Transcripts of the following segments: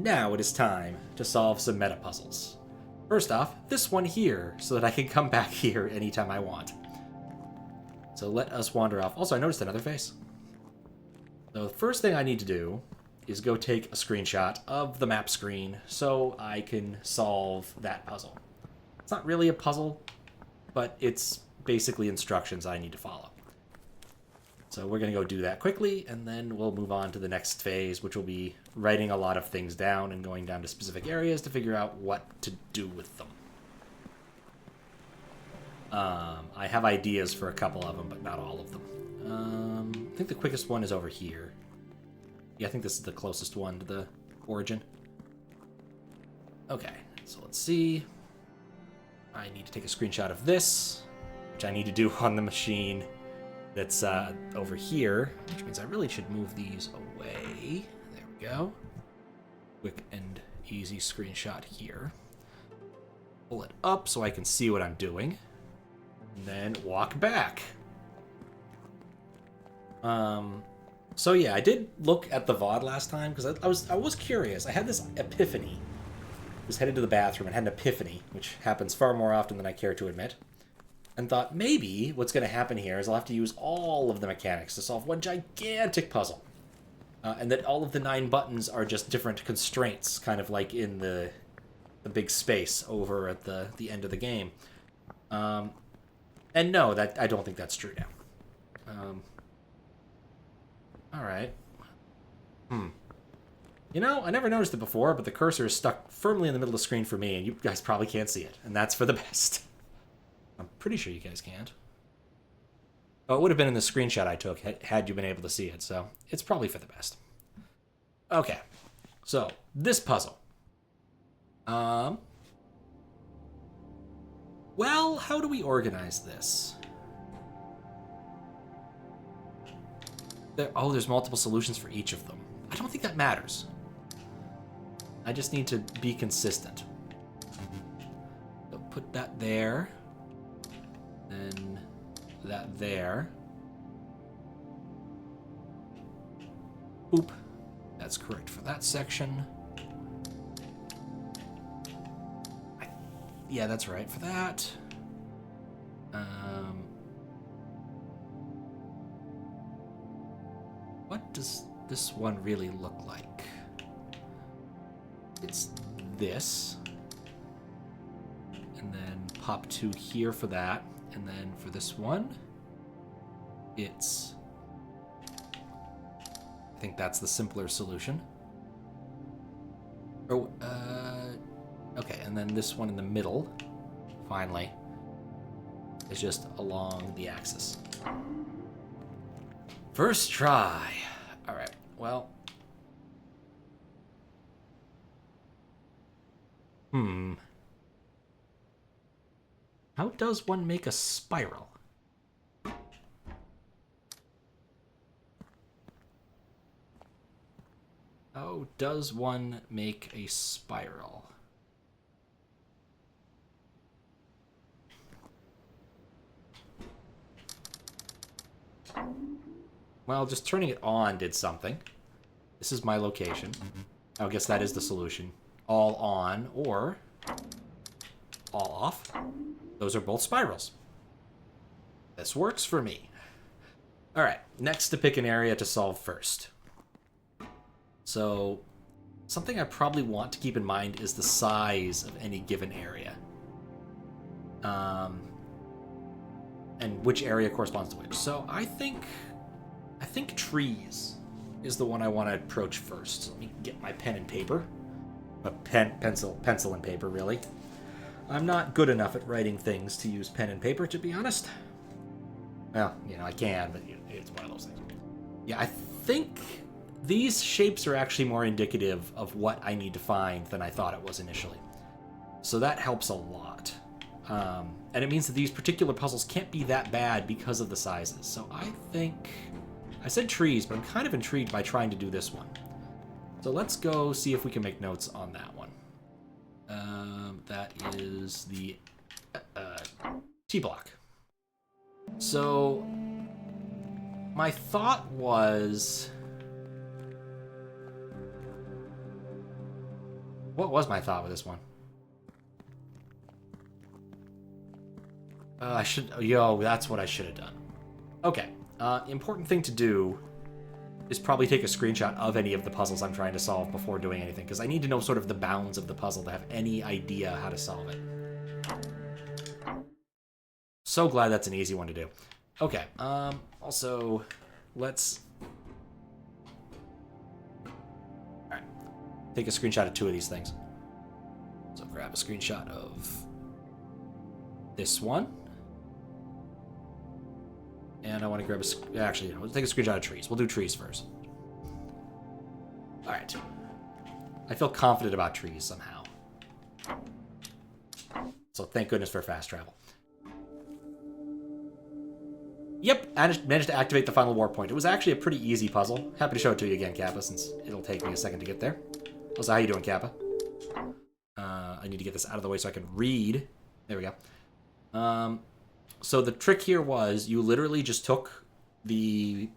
now it is time to solve some meta puzzles. First off, this one here, so that I can come back here anytime I want. So let us wander off. Also, I noticed another face. So the first thing I need to do is go take a screenshot of the map screen so I can solve that puzzle. It's not really a puzzle, but it's basically instructions I need to follow. So we're going to go do that quickly, and then we'll move on to the next phase, which will be writing a lot of things down and going down to specific areas to figure out what to do with them. I have ideas for a couple of them, but not all of them. I think the quickest one is over here. Yeah, I think this is the closest one to the origin. Okay, so let's see. I need to take a screenshot of this, which I need to do on the machine that's over here, which means I really should move these away. There we go. Quick and easy screenshot here. Pull it up so I can see what I'm doing. And then walk back. So yeah, I did look at the VOD last time because I was curious. I had this epiphany. I was headed to the bathroom and had an epiphany, which happens far more often than I care to admit. And thought maybe what's going to happen here is I'll have to use all of the mechanics to solve one gigantic puzzle. And that all of the 9 buttons are just different constraints, kind of like in the big space over at the end of the game. And no, I don't think that's true now. Alright. You know, I never noticed it before, but the cursor is stuck firmly in the middle of the screen for me, and you guys probably can't see it. And that's for the best. I'm pretty sure you guys can't. Oh, it would have been in the screenshot I took had you been able to see it, so it's probably for the best. Okay, so this puzzle. Well, how do we organize this? There's multiple solutions for each of them. I don't think that matters. I just need to be consistent. So put that there. Then that there. Boop. That's correct for that section. Yeah, that's right for that. What does this one really look like? It's this. And then pop 2 here for that. And then for this one, it's... I think that's the simpler solution. Oh, okay, and then this one in the middle, finally, is just along the axis. First try. All right, well. How does one make a spiral? How does one make a spiral? Well, just turning it on did something. This is my location. I guess that is the solution. All on or all off. Those are both spirals. This works for me. All right, next to pick an area to solve first. So, something I probably want to keep in mind is the size of any given area. And which area corresponds to which. So I think trees is the one I want to approach first. So let me get my pen and paper. Pencil and paper, really. I'm not good enough at writing things to use pen and paper, to be honest. Well, you know, I can, but it's one of those things. Yeah, I think these shapes are actually more indicative of what I need to find than I thought it was initially. So that helps a lot. And it means that these particular puzzles can't be that bad because of the sizes. So I think... I said trees, but I'm kind of intrigued by trying to do this one. So let's go see if we can make notes on that one. That is the T-block. So my thought was... What was my thought with this one? I should... Yo, that's what I should have done. Okay. Important thing to do is probably take a screenshot of any of the puzzles I'm trying to solve before doing anything, because I need to know sort of the bounds of the puzzle to have any idea how to solve it. So glad that's an easy one to do. Okay, also, let's... Alright, take a screenshot of 2 of these things. So grab a screenshot of this one. And I want to grab a... Actually, let's take a screenshot of trees. We'll do trees first. Alright. I feel confident about trees somehow. So thank goodness for fast travel. Yep, I managed to activate the final war point. It was actually a pretty easy puzzle. Happy to show it to you again, Kappa, since it'll take me a second to get there. Also, how you doing, Kappa? I need to get this out of the way so I can read. There we go. So the trick here was you literally just took the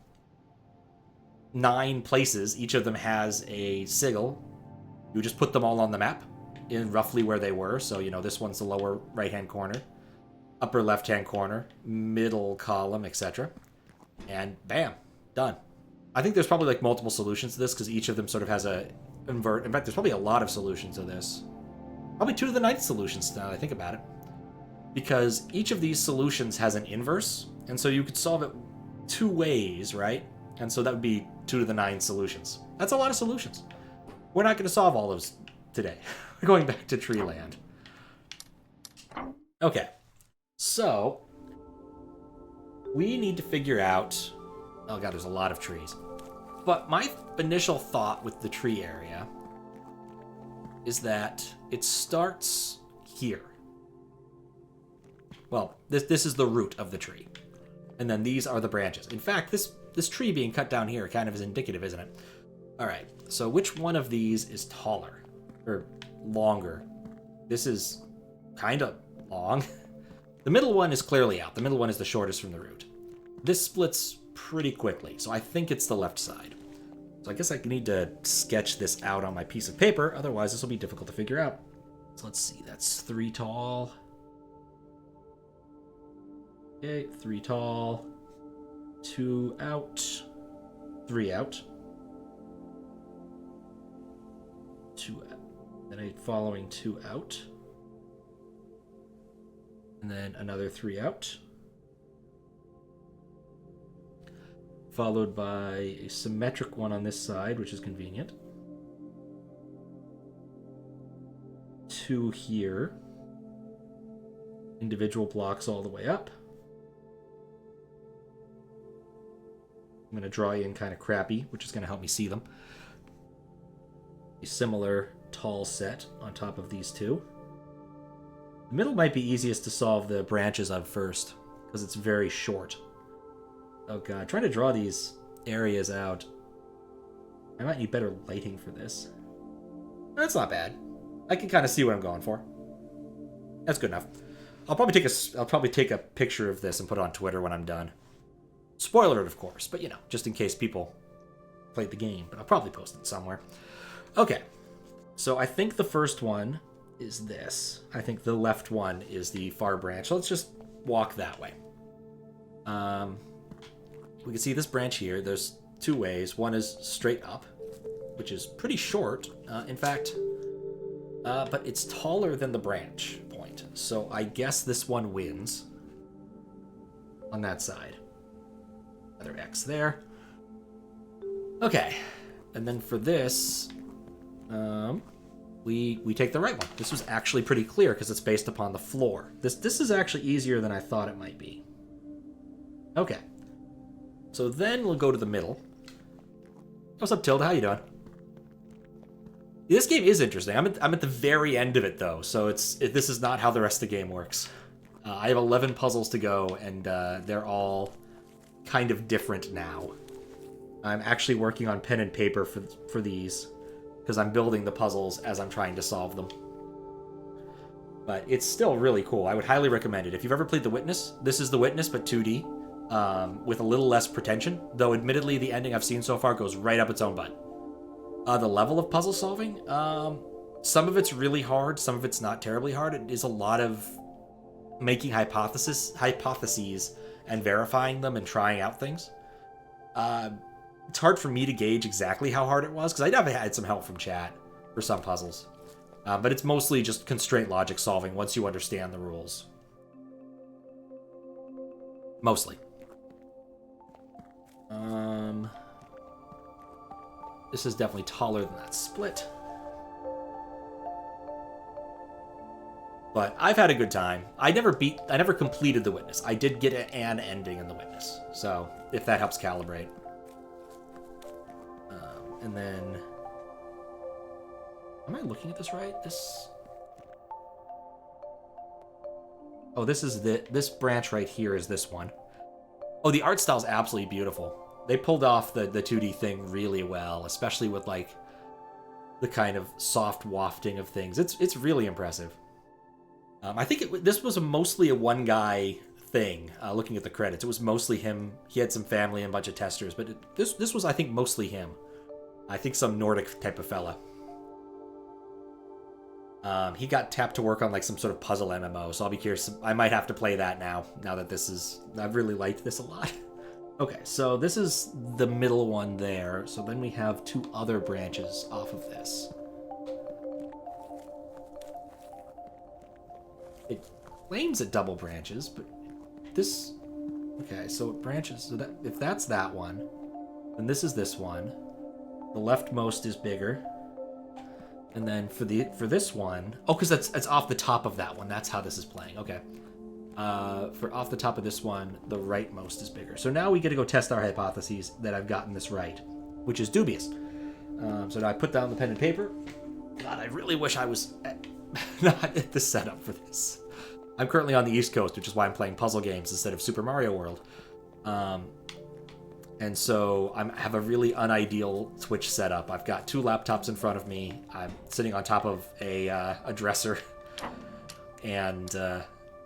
9 places. Each of them has a sigil. You just put them all on the map in roughly where they were. So, you know, this one's the lower right-hand corner, upper left-hand corner, middle column, etc. And bam, done. I think there's probably like multiple solutions to this because each of them sort of has a invert. In fact, there's probably a lot of solutions to this. Probably 2 to the 9th solutions now that I think about it. Because each of these solutions has an inverse, and so you could solve it 2 ways, right? And so that would be 2 to the 9 solutions. That's a lot of solutions. We're not going to solve all those today. We're going back to tree land. Okay. So, we need to figure out... Oh god, there's a lot of trees. But my initial thought with the tree area is that it starts here. Well, this is the root of the tree. And then these are the branches. In fact, this tree being cut down here kind of is indicative, isn't it? Alright, so which one of these is taller? Or longer? This is kind of long. The middle one is clearly out. The middle one is the shortest from the root. This splits pretty quickly, so I think it's the left side. So I guess I need to sketch this out on my piece of paper, otherwise this will be difficult to figure out. So let's see, that's 3 tall. Okay, 3 tall, 2 out, 3 out, 2 out, then a following 2 out, and then another 3 out, followed by a symmetric one on this side, which is convenient, 2 here, individual blocks all the way up. I'm going to draw in kind of crappy, which is going to help me see them. A similar tall set on top of these 2. The middle might be easiest to solve the branches of first, because it's very short. Oh god, trying to draw these areas out. I might need better lighting for this. That's not bad. I can kind of see what I'm going for. That's good enough. I'll probably take a picture of this and put it on Twitter when I'm done. Spoiler alert, of course, but you know, just in case people played the game, but I'll probably post it somewhere. Okay, so I think the first one is this. I think the left one is the far branch. So let's just walk that way. We can see this branch here. There's 2 ways. One is straight up, which is pretty short, in fact, but it's taller than the branch point. So I guess this one wins on that side. Another X there. Okay, and then for this, we take the right one. This was actually pretty clear because it's based upon the floor. This is actually easier than I thought it might be. Okay, so then we'll go to the middle. What's up, Tilda? How you doing? This game is interesting. I'm at the very end of it though, so this is not how the rest of the game works. I have 11 puzzles to go, and they're all kind of different now. I'm actually working on pen and paper for these, because I'm building the puzzles as I'm trying to solve them. But it's still really cool. I would highly recommend it. If you've ever played The Witness, this is The Witness, but 2D, with a little less pretension, though admittedly the ending I've seen so far goes right up its own butt. The level of puzzle solving, Some of it's really hard, some of it's not terribly hard. It is a lot of making hypotheses and verifying them and trying out things. It's hard for me to gauge exactly how hard it was, because I definitely had some help from chat for some puzzles. But it's mostly just constraint logic solving once you understand the rules. Mostly. This is definitely taller than that split. But I've had a good time. I never completed the Witness. I did get an ending in the Witness. So, if that helps calibrate. And then... Am I looking at this right? Oh, this is this branch right here is this one. Oh, the art style is absolutely beautiful. They pulled off the 2D thing really well, especially with, like, the kind of soft wafting of things. It's really impressive. I think this was mostly a one-guy thing, looking at the credits. It was mostly him. He had some family and a bunch of testers, but this was, I think, mostly him. I think some Nordic type of fella. He got tapped to work on, like, some sort of puzzle MMO, so I'll be curious. I might have to play that now that this is... I've really liked this a lot. Okay, so this is the middle one there, so then we have 2 other branches off of this. It claims it double branches, but this... Okay, so it branches... So that, if that's that one, then this is this one. The leftmost is bigger. And then for this one... Oh, because it's off the top of that one. That's how this is playing. Okay. For off the top of this one, the rightmost is bigger. So now we get to go test our hypotheses that I've gotten this right, which is dubious. So now I put down the pen and paper. God, I really wish I was not at the setup for this. I'm currently on the East Coast, which is why I'm playing puzzle games instead of Super Mario World. And so I have a really unideal Twitch setup. I've got 2 laptops in front of me. I'm sitting on top of a dresser. And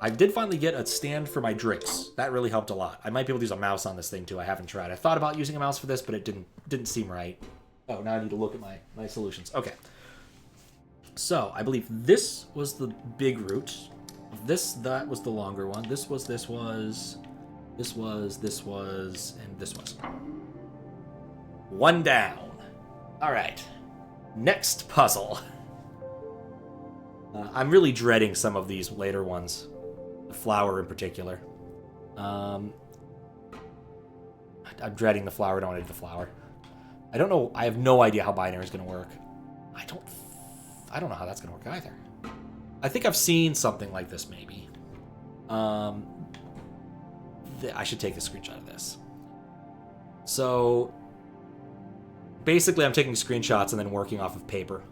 I did finally get a stand for my drinks. That really helped a lot. I might be able to use a mouse on this thing too. I haven't tried. I thought about using a mouse for this, but it didn't seem right. Oh, now I need to look at my solutions. Okay. So I believe this was the big root. That was the longer one. This was, and this was. One down. All right. Next puzzle. I'm really dreading some of these later ones. The flower in particular. I'm dreading the flower. I don't want to do the flower. I don't know. I have no idea how binary is going to work. I don't know how that's going to work either. I think I've seen something like this, maybe. I should take a screenshot of this. So, basically I'm taking screenshots and then working off of paper.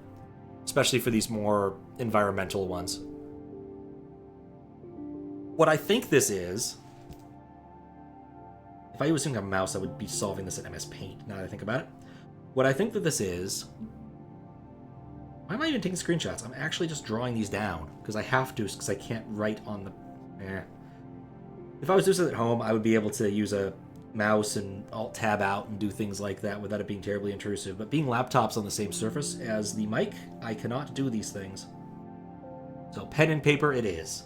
Especially for these more environmental ones. What I think this is... If I was using a mouse, I would be solving this in MS Paint, now that I think about it. What I think that this is... Why am I even taking screenshots? I'm actually just drawing these down, because I have to, because I can't write on the... If I was doing this at home, I would be able to use a mouse and Alt-Tab out and do things like that without it being terribly intrusive. But being laptops on the same surface as the mic, I cannot do these things. So pen and paper it is.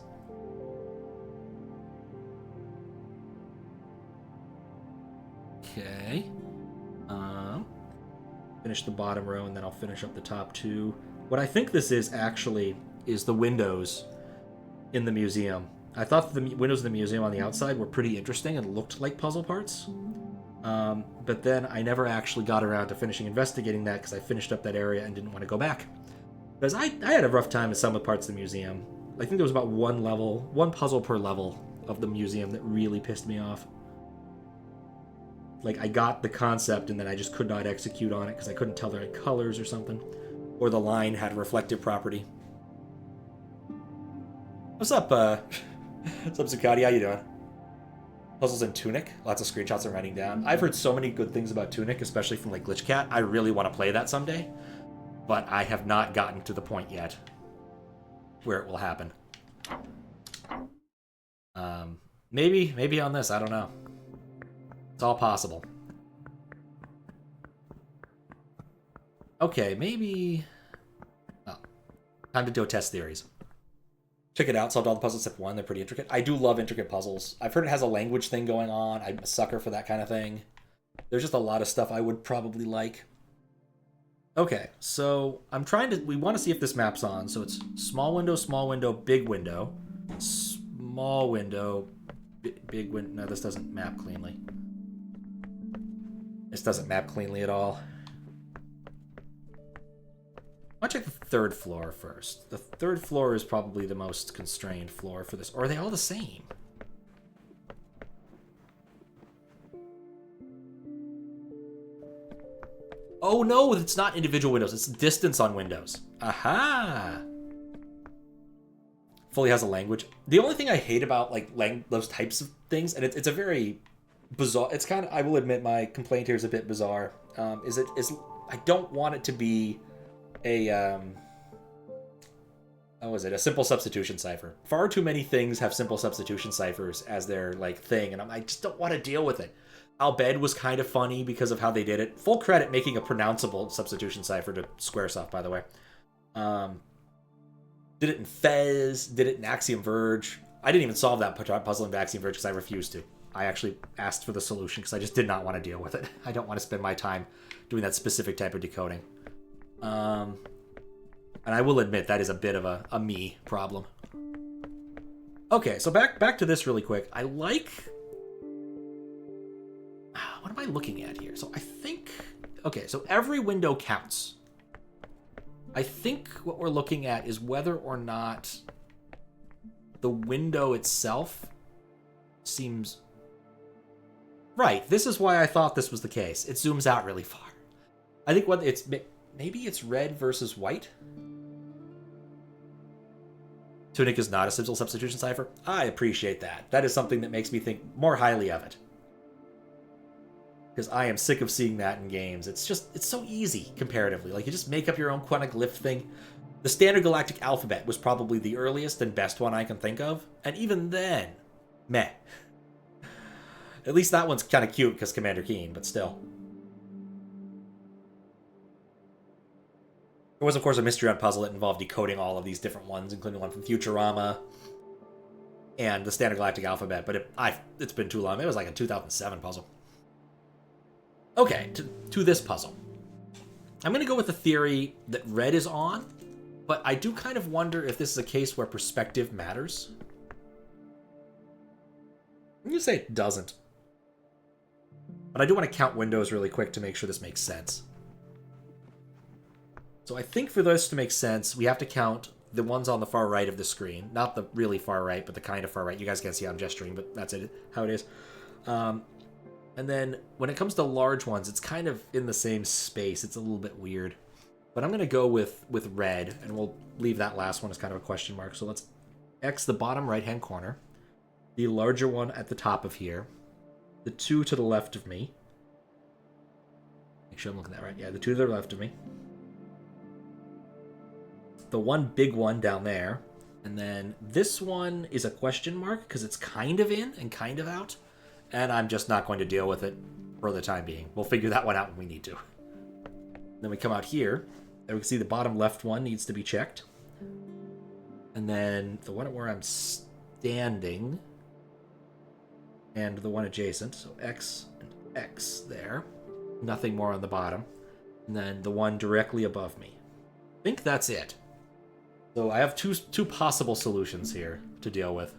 Okay. Finish the bottom row and then I'll finish up the top 2. What I think this is actually is the windows in the museum. I thought the windows in the museum on the outside were pretty interesting and looked like puzzle parts. But then I never actually got around to finishing investigating that because I finished up that area and didn't want to go back. Because I had a rough time with some of the parts of the museum. I think there was about one puzzle per level of the museum that really pissed me off. Like, I got the concept and then I just could not execute on it because I couldn't tell the right colors or something. Or the line had a reflective property. What's up, What's up, Zucati? How you doing? Puzzles in Tunic. Lots of screenshots I'm writing down. I've heard so many good things about Tunic, especially from, like, Glitchcat. I really want to play that someday. But I have not gotten to the point yet where it will happen. Maybe on this. I don't know. It's all possible. Okay, maybe... Oh, Time to do test theories. Check it out. Solved all the puzzles except one. They're pretty intricate. I do love intricate puzzles. I've heard it has a language thing going on. I'm a sucker for that kind of thing. There's just a lot of stuff I would probably like. Okay, so I'm trying to... We want to see if this map's on. So it's small window, big window. Small window, big window. No, this doesn't map cleanly. This doesn't map cleanly at all. I'll check the third floor first. The third floor is probably the most constrained floor for this. Or are they all the same? Oh no, it's not individual windows. It's distance on windows. Aha! Fully has a language. The only thing I hate about like those types of things, and it's a very bizarre... It's kind of... I will admit my complaint here is a bit bizarre. Is I don't want it to be a... how was it? A simple substitution cipher. Far too many things have simple substitution ciphers as their like thing, and I just don't want to deal with it. Albed was kind of funny because of how they did it. Full credit making a pronounceable substitution cipher to Squaresoft, by the way. Did it in Fez, did it in Axiom Verge. I didn't even solve that puzzle in Axiom Verge because I refused to. I actually asked for the solution because I just did not want to deal with it. I don't want to spend my time doing that specific type of decoding. And I will admit that is a bit of a me problem. Okay, so back to this really quick. I like... What am I looking at here? So I think... Okay, so every window counts. I think what we're looking at is whether or not the window itself seems... Right, this is why I thought this was the case. It zooms out really far. I think what it's... Maybe it's red versus white? Tunic is not a simple substitution cipher. I appreciate that. That is something that makes me think more highly of it. Because I am sick of seeing that in games. It's so easy, comparatively. Like, you just make up your own quantic glyph thing. The Standard Galactic Alphabet was probably the earliest and best one I can think of. And even then, meh. At least that one's kind of cute because Commander Keen, but still. There was, of course, a mystery round puzzle that involved decoding all of these different ones, including one from Futurama and the Standard Galactic Alphabet, but it's been too long. It was like a 2007 puzzle. Okay, to this puzzle. I'm going to go with the theory that red is on, but I do kind of wonder if this is a case where perspective matters. I'm going to say it doesn't. But I do want to count windows really quick to make sure this makes sense. So I think for this to make sense, we have to count the ones on the far right of the screen. Not the really far right, but the kind of far right. You guys can't see how I'm gesturing, but that's it, how it is. And then when it comes to large ones, it's kind of in the same space. It's a little bit weird. But I'm going to go with red, and we'll leave that last one as kind of a question mark. So let's X the bottom right-hand corner, the larger one at the top of here, the two to the left of me. Make sure I'm looking at that right. Yeah, the two to the left of me. The one big one down there. And then this one is a question mark because it's kind of in and kind of out. And I'm just not going to deal with it for the time being. We'll figure that one out when we need to. Then we come out here, and we can see the bottom left one needs to be checked. And then the one where I'm standing, and the one adjacent, so X and X there. Nothing more on the bottom. And then the one directly above me. I think that's it. So I have two possible solutions here to deal with.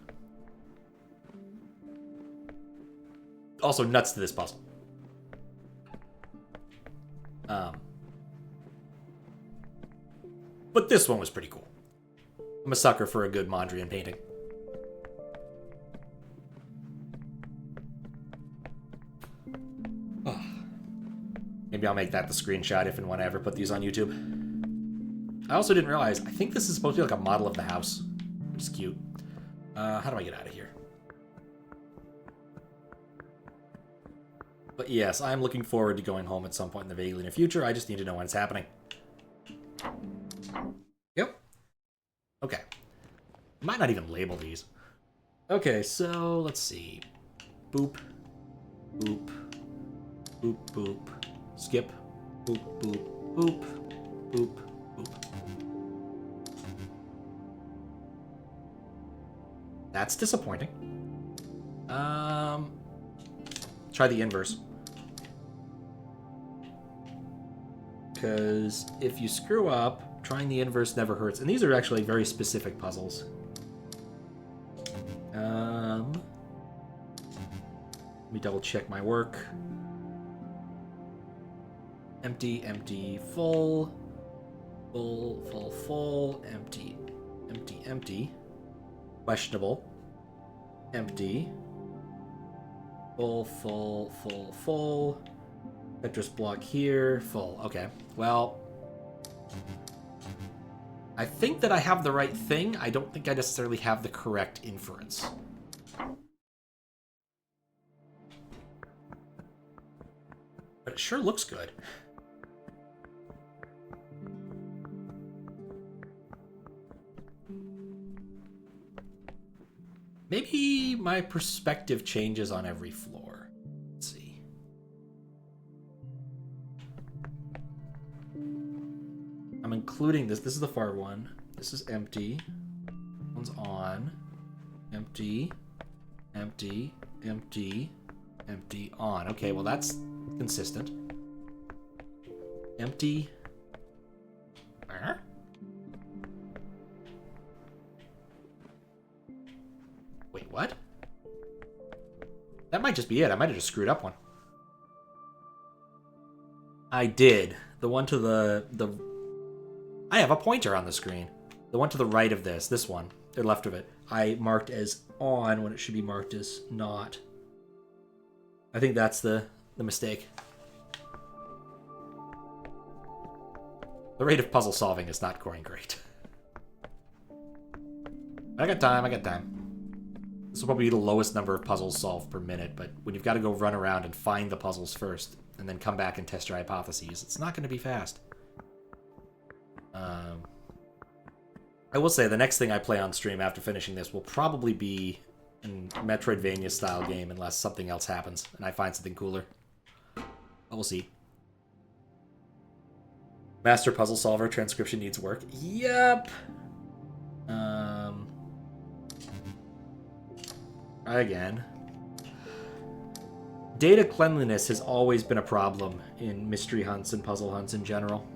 Also nuts to this puzzle. But this one was pretty cool. I'm a sucker for a good Mondrian painting. Oh. Maybe I'll make that the screenshot if and when I ever put these on YouTube. I also didn't realize, I think this is supposed to be like a model of the house. Which is cute. How do I get out of here? But yes, I'm looking forward to going home at some point in the vaguely near future. I just need to know when it's happening. Yep. Okay. I might not even label these. Okay, so let's see. Boop. Boop. Boop, boop. Skip. Boop, boop, boop. Boop, boop. That's disappointing. Try the inverse. Because if you screw up, trying the inverse never hurts. And these are actually very specific puzzles. Let me double check my work. Empty, empty, full. Full, full, full. Empty, empty, empty. Questionable. Empty. Full, full, full, full. Tetris block here. Full. Okay. Well, I think that I have the right thing. I don't think I necessarily have the correct inference. But it sure looks good. Maybe my perspective changes on every floor. Let's see. I'm including this. This is the far one. This is empty. One's on. Empty. Empty. Empty. Empty. On. Okay, well that's consistent. Empty. Wait, what? That might just be it. I might have just screwed up one. I did. The one to the... I have a pointer on the screen. The one to the right of this one, or left of it, I marked as on when it should be marked as not. I think that's the mistake. The rate of puzzle solving is not going great. I got time, I got time. This will probably be the lowest number of puzzles solved per minute, but when you've got to go run around and find the puzzles first, and then come back and test your hypotheses, it's not going to be fast. I will say the next thing I play on stream after finishing this will probably be a Metroidvania-style game, unless something else happens, and I find something cooler. But we'll see. Master Puzzle Solver transcription needs work. Yep! Again. Data cleanliness has always been a problem in mystery hunts and puzzle hunts in general.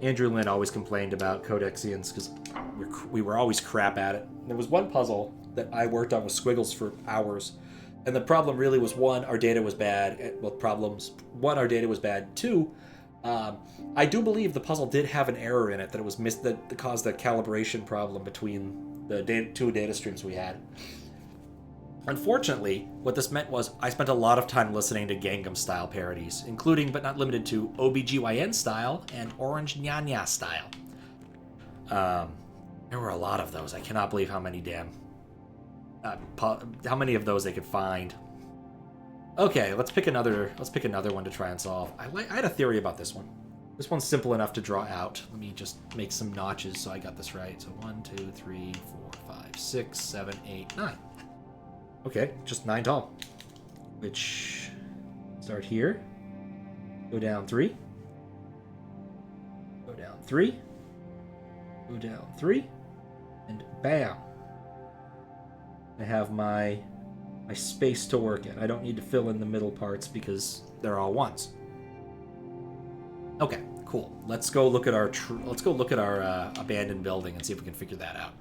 Andrew Lynn always complained about Codexians because we were always crap at it. There was one puzzle that I worked on with Squiggles for hours, and the problem really was, one, our data was bad. Well, problems. One, our data was bad. Two, I do believe the puzzle did have an error in it that it was that caused a calibration problem between the two data streams we had. Unfortunately, what this meant was I spent a lot of time listening to Gangnam-style parodies, including but not limited to OBGYN style and Orange Nya style. There were a lot of those. I cannot believe how many how many of those they could find. Okay, let's pick another one to try and solve. I had a theory about this one. This one's simple enough to draw out. Let me just make some notches so I got this right. So 1, 2, 3, 4, 5, 6, 7, 8, 9. Okay, just 9 tall. Which, start here. Go down 3. Go down 3. Go down 3. And bam. I have my space to work in. I don't need to fill in the middle parts because they're all ones. Okay, cool. Let's go look at our abandoned building and see if we can figure that out.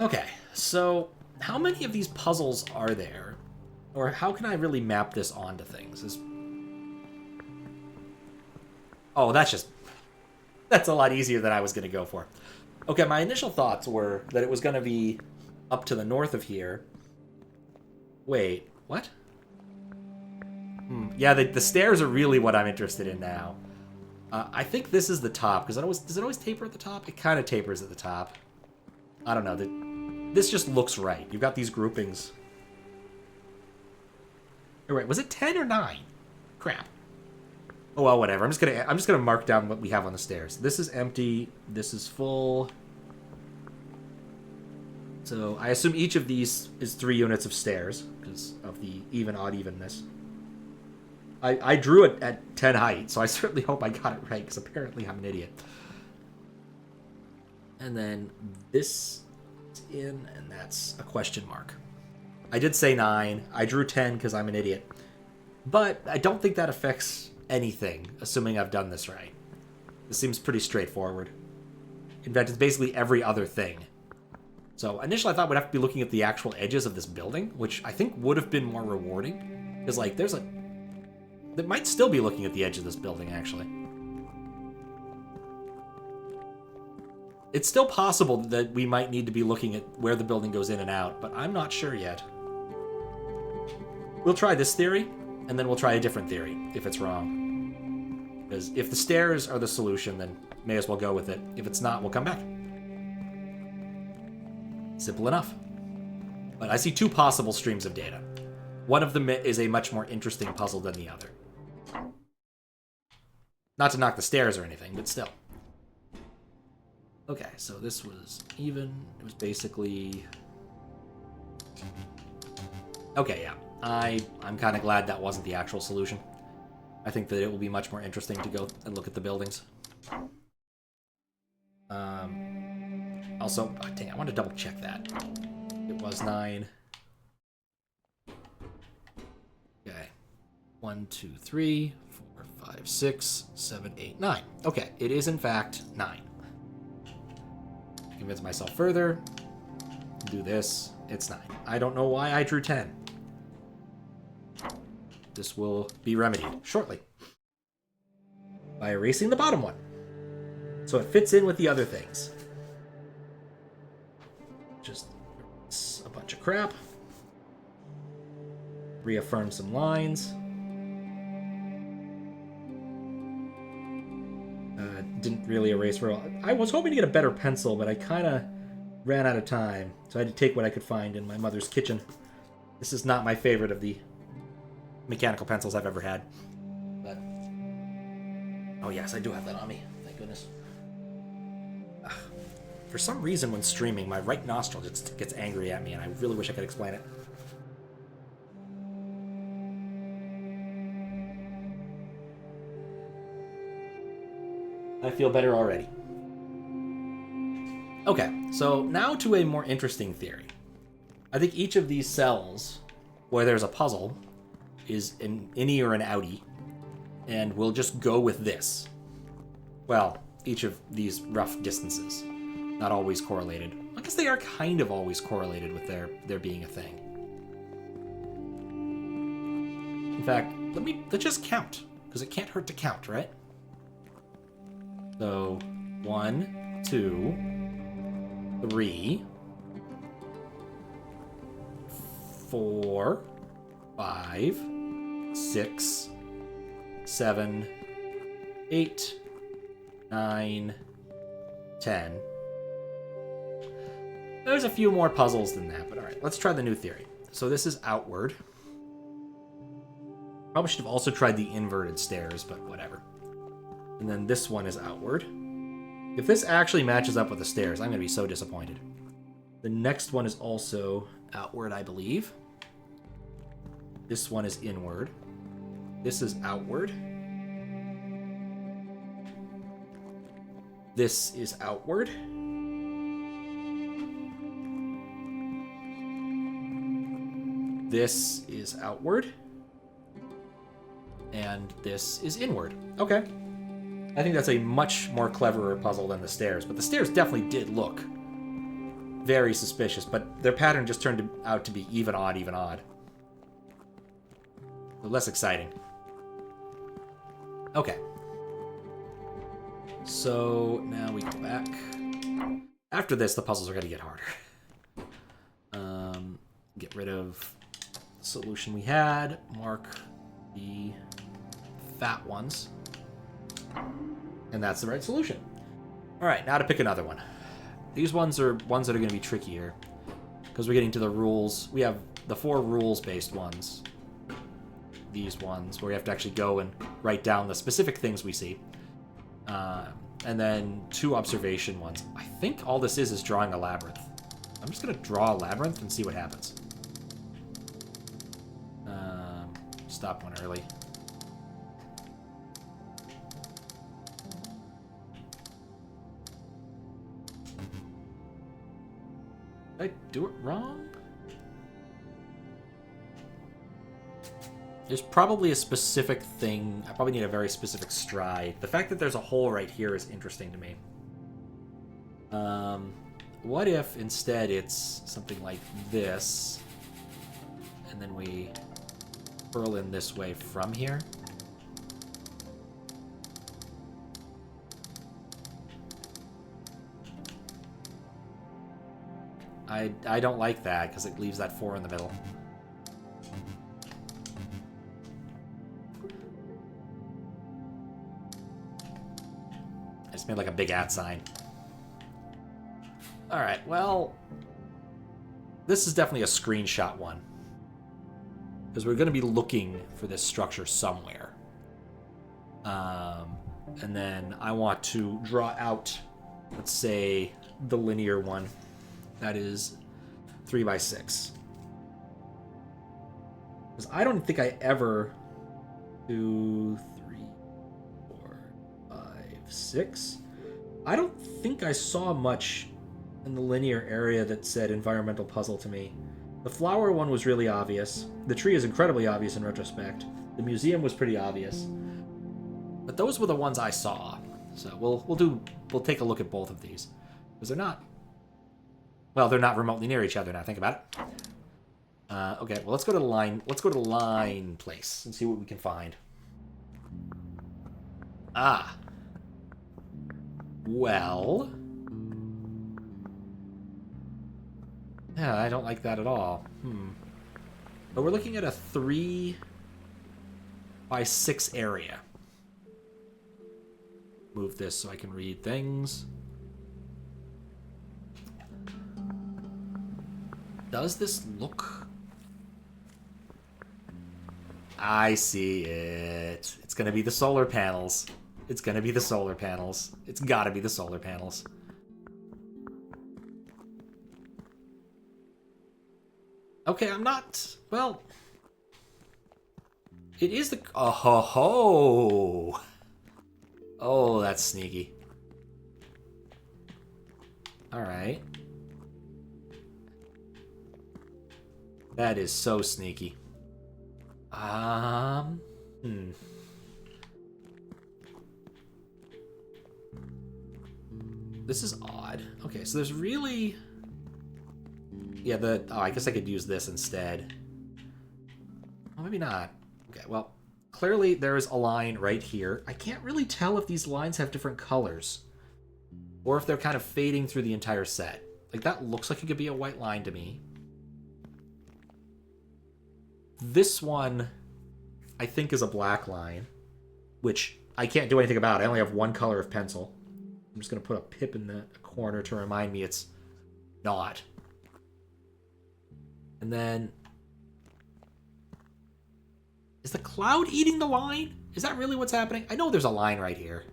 Okay, so how many of these puzzles are there? Or how can I really map this onto things? Oh, that's a lot easier than I was going to go for. Okay, my initial thoughts were that it was going to be up to the north of here. Wait, what? Yeah, the stairs are really what I'm interested in now. I think this is the top, because does it always taper at the top? It kind of tapers at the top. I don't know. This just looks right. You've got these groupings. All right, was it 10 or 9? Crap. Oh well, whatever. I'm just gonna mark down what we have on the stairs. This is empty. This is full. So I assume each of these is 3 units of stairs because of the even odd evenness. I drew it at 10 height, so I certainly hope I got it right, because apparently I'm an idiot. And then this is in, and that's a question mark. I did say 9. I drew 10 because I'm an idiot. But I don't think that affects anything, assuming I've done this right. This seems pretty straightforward. In fact, it's basically every other thing. So initially I thought we'd have to be looking at the actual edges of this building, which I think would have been more rewarding. Because, like, there's a... That might still be looking at the edge of this building, actually. It's still possible that we might need to be looking at where the building goes in and out, but I'm not sure yet. We'll try this theory, and then we'll try a different theory, if it's wrong. Because if the stairs are the solution, then may as well go with it. If it's not, we'll come back. Simple enough. But I see 2 possible streams of data. One of them is a much more interesting puzzle than the other. Not to knock the stairs or anything, but still. Okay, so this was even. It was basically... Okay, yeah. I'm kind of glad that wasn't the actual solution. I think that it will be much more interesting to go and look at the buildings. Also, oh, dang, I want to double check that. It was 9. Okay. 1, 2, 3, 4, 5, 6, 7, 8, 9. Okay, it is in fact 9. Convince myself further. Do this. It's 9. I don't know why I drew 10. This will be remedied shortly by erasing the bottom one. So it fits in with the other things. Just a bunch of crap. Reaffirm some lines. Didn't really erase real. I was hoping to get a better pencil, but I kind of ran out of time, so I had to take what I could find in my mother's kitchen. This is not my favorite of the mechanical pencils I've ever had. But oh yes, I do have that on me. Thank goodness. Ugh. For some reason, when streaming, my right nostril just gets angry at me, and I really wish I could explain it. I feel better already. Okay, so now to a more interesting theory. I think each of these cells, where there's a puzzle, is an innie or an outie, and we'll just go with this. Well, each of these rough distances. Not always correlated. I guess they are kind of always correlated with there being a thing. In fact, let's just count, because it can't hurt to count, right? So, 1, 2, 3, 4, 5, 6, 7, 8, 9, 10. There's a few more puzzles than that, but alright, let's try the new theory. So this is outward. Probably should have also tried the inverted stairs, but whatever. And then this one is outward. If this actually matches up with the stairs, I'm going to be so disappointed. The next one is also outward, I believe. This one is inward. This is outward. This is outward. This is outward. And this is inward. Okay. I think that's a much more cleverer puzzle than the stairs, but the stairs definitely did look very suspicious, but their pattern just turned out to be even odd, even odd. So less exciting. Okay. So now we go back. After this, the puzzles are going to get harder. Get rid of the solution we had. Mark the fat ones. And that's the right solution. All right, now to pick another one. These ones are ones that are going to be trickier because we're getting to the rules. We have the 4 rules-based ones. These ones where we have to actually go and write down the specific things we see. And then 2 observation ones. I think all this is drawing a labyrinth. I'm just going to draw a labyrinth and see what happens. Stop one early. Did I do it wrong? There's probably a specific thing. I probably need a very specific stride. The fact that there's a hole right here is interesting to me. What if instead it's something like this, and then we curl in this way from here? I don't like that because it leaves that 4 in the middle. I just made like a big @ sign. Alright, well, this is definitely a screenshot one. Because we're going to be looking for this structure somewhere. And then I want to draw out, let's say, the linear one. That is 3x6. Because I don't think I ever 2, 3, 4, 5, 6. I don't think I saw much in the linear area that said environmental puzzle to me. The flower one was really obvious. The tree is incredibly obvious in retrospect. The museum was pretty obvious. But those were the ones I saw. So we'll take a look at both of these. Because they're not... Well, they're not remotely near each other now, think about it. Okay, well, let's go to the line. Let's go to the line place and see what we can find. Ah. Well. Yeah, I don't like that at all. But we're looking at a 3x6 area. Move this so I can read things. Does this look... I see it. It's gonna be the solar panels. It's gonna be the solar panels. It's gotta be the solar panels. Okay, I'm not... Well... It is the... Oh, ho, ho. Oh, that's sneaky. Alright. That is so sneaky. This is odd. Okay, so there's really... Yeah, oh, I guess I could use this instead. Oh, maybe not. Okay, well, clearly there's a line right here. I can't really tell if these lines have different colors. Or if they're kind of fading through the entire set. Like, that looks like it could be a white line to me. This one, I think, is a black line. Which I can't do anything about. I only have one color of pencil. I'm just going to put a pip in the corner to remind me it's not. And then... Is the cloud eating the line? Is that really what's happening? I know there's a line right here.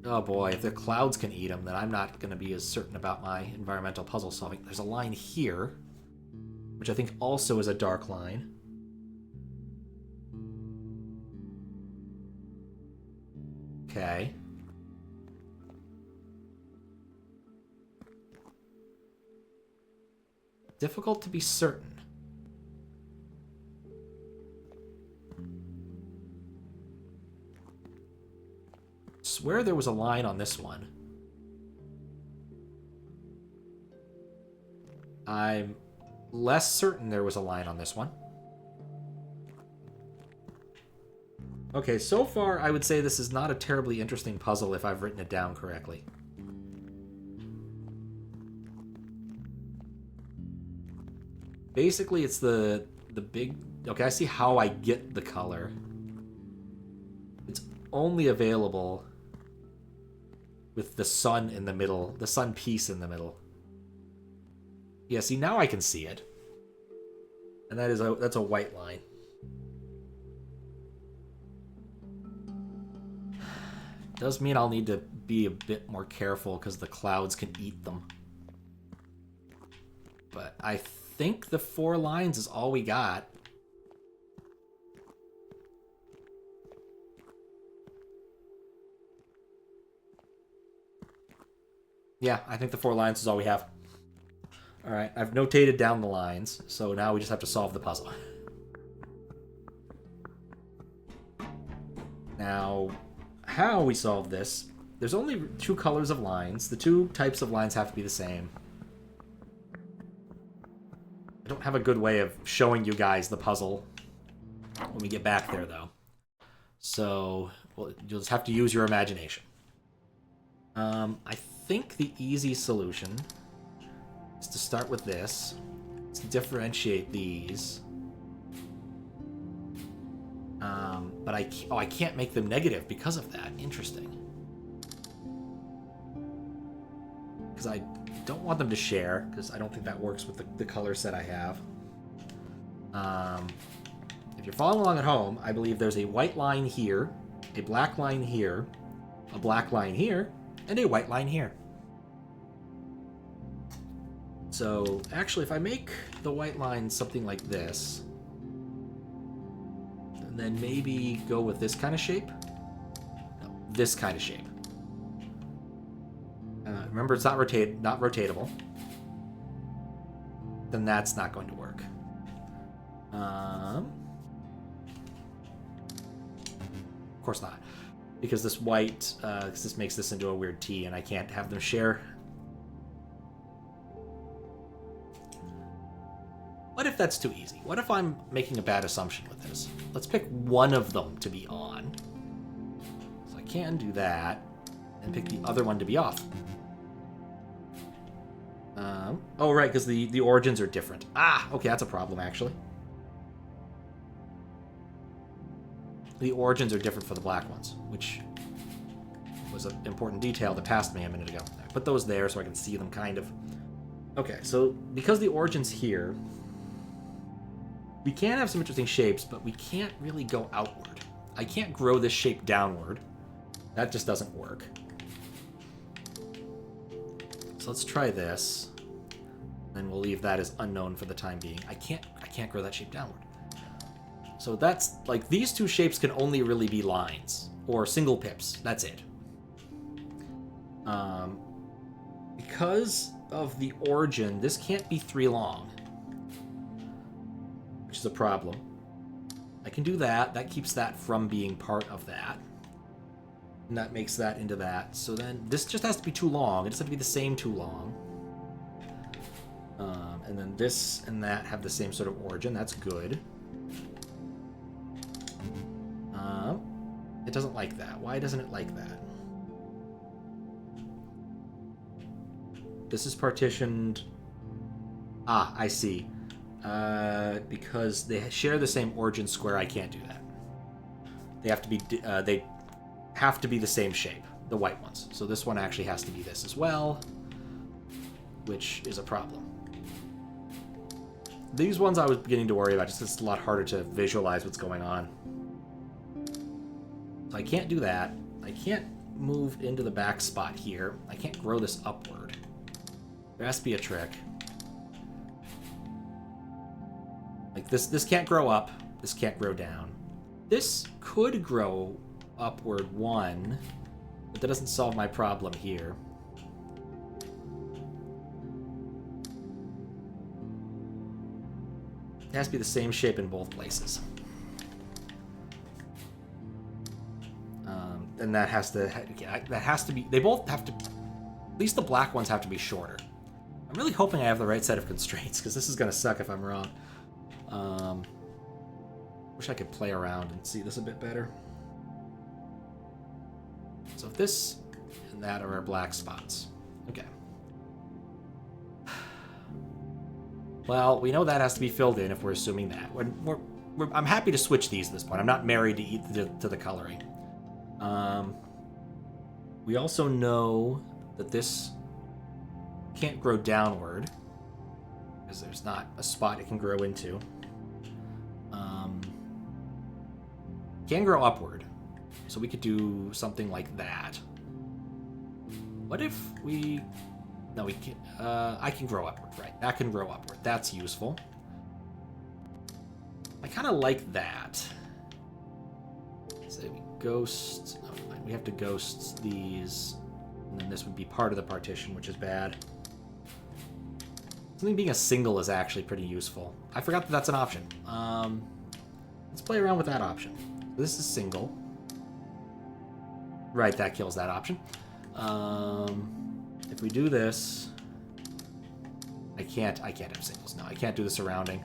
Oh boy, if the clouds can eat them, then I'm not going to be as certain about my environmental puzzle solving. There's a line here, which I think also is a dark line. Okay. Difficult to be certain. Swear there was a line on this one. I'm less certain there was a line on this one. Okay, so far I would say this is not a terribly interesting puzzle if I've written it down correctly. Basically, it's the big... Okay, I see how I get the color. It's only available with the sun in the middle, the sun piece in the middle. Yeah, see, now I can see it. And that's a white line. Does mean I'll need to be a bit more careful because the clouds can eat them. But I think the 4 lines is all we got. Yeah, I think the 4 lines is all we have. Alright, I've notated down the lines, so now we just have to solve the puzzle. Now, how we solve this, there's only 2 colors of lines. The 2 types of lines have to be the same. I don't have a good way of showing you guys the puzzle when we get back there, though. So, well, you'll just have to use your imagination. I think the easy solution is to start with this. Let's differentiate these. But I can't make them negative because of that. Interesting. Because I don't want them to share, because I don't think that works with the color set I have. If you're following along at home, I believe there's a white line here, a black line here, a black line here, and a white line here. So, actually, if I make the white line something like this, and then maybe go with this kind of shape? No, this kind of shape. Remember, it's not rotatable. Then that's not going to work. Of course not. Because this white, because this makes this into a weird T, and I can't have them share. What if that's too easy? What if I'm making a bad assumption with this? Let's pick one of them to be on. So I can do that, and pick the other one to be off. Oh, right, because the origins are different. Ah, okay, that's a problem, actually. The origins are different for the black ones, which was an important detail that passed me a minute ago. I put those there so I can see them, kind of. Okay, so because the origin's here, we can have some interesting shapes, but we can't really go outward. I can't grow this shape downward. That just doesn't work. So let's try this. Then we'll leave that as unknown for the time being. I can't grow that shape downward. So that's, like, these 2 shapes can only really be lines, or single pips. That's it. Because of the origin, this can't be 3 long, which is a problem. I can do that. That keeps that from being part of that. And that makes that into that. So then this just has to be 2 long. It doesn't have to be the same 2 long. And then this and that have the same sort of origin. That's good. It doesn't like that. Why doesn't it like that? This is partitioned. Ah, I see. Because they share the same origin square, I can't do that. They have to be the same shape, the white ones. So this one actually has to be this as well, which is a problem. These ones I was beginning to worry about, just 'cause it's a lot harder to visualize what's going on. So I can't do that. I can't move into the back spot here. I can't grow this upward. There has to be a trick. Like this can't grow up. This can't grow down. This could grow upward 1, but that doesn't solve my problem here. It has to be the same shape in both places. And that has to be, they both have to, at least the black ones have to be shorter. I'm really hoping I have the right set of constraints, because this is going to suck if I'm wrong. Wish I could play around and see this a bit better. So if this and that are our black spots. Okay. Well, we know that has to be filled in if we're assuming that. I'm happy to switch these at this point. I'm not married to the coloring. We also know that this can't grow downward, because there's not a spot it can grow into. Can grow upward, so we could do something like that. What if we... No, we can... I can grow upward, right. That can grow upward. That's useful. I kind of like that. Say we ghost... Oh, we have to ghost these And then this would be part of the partition, which is bad. Something being a single is actually pretty useful. I forgot that that's an option. Let's play around with that option. This is single. Right, that kills that option. If we do this... I can't have singles. No, I can't do the surrounding.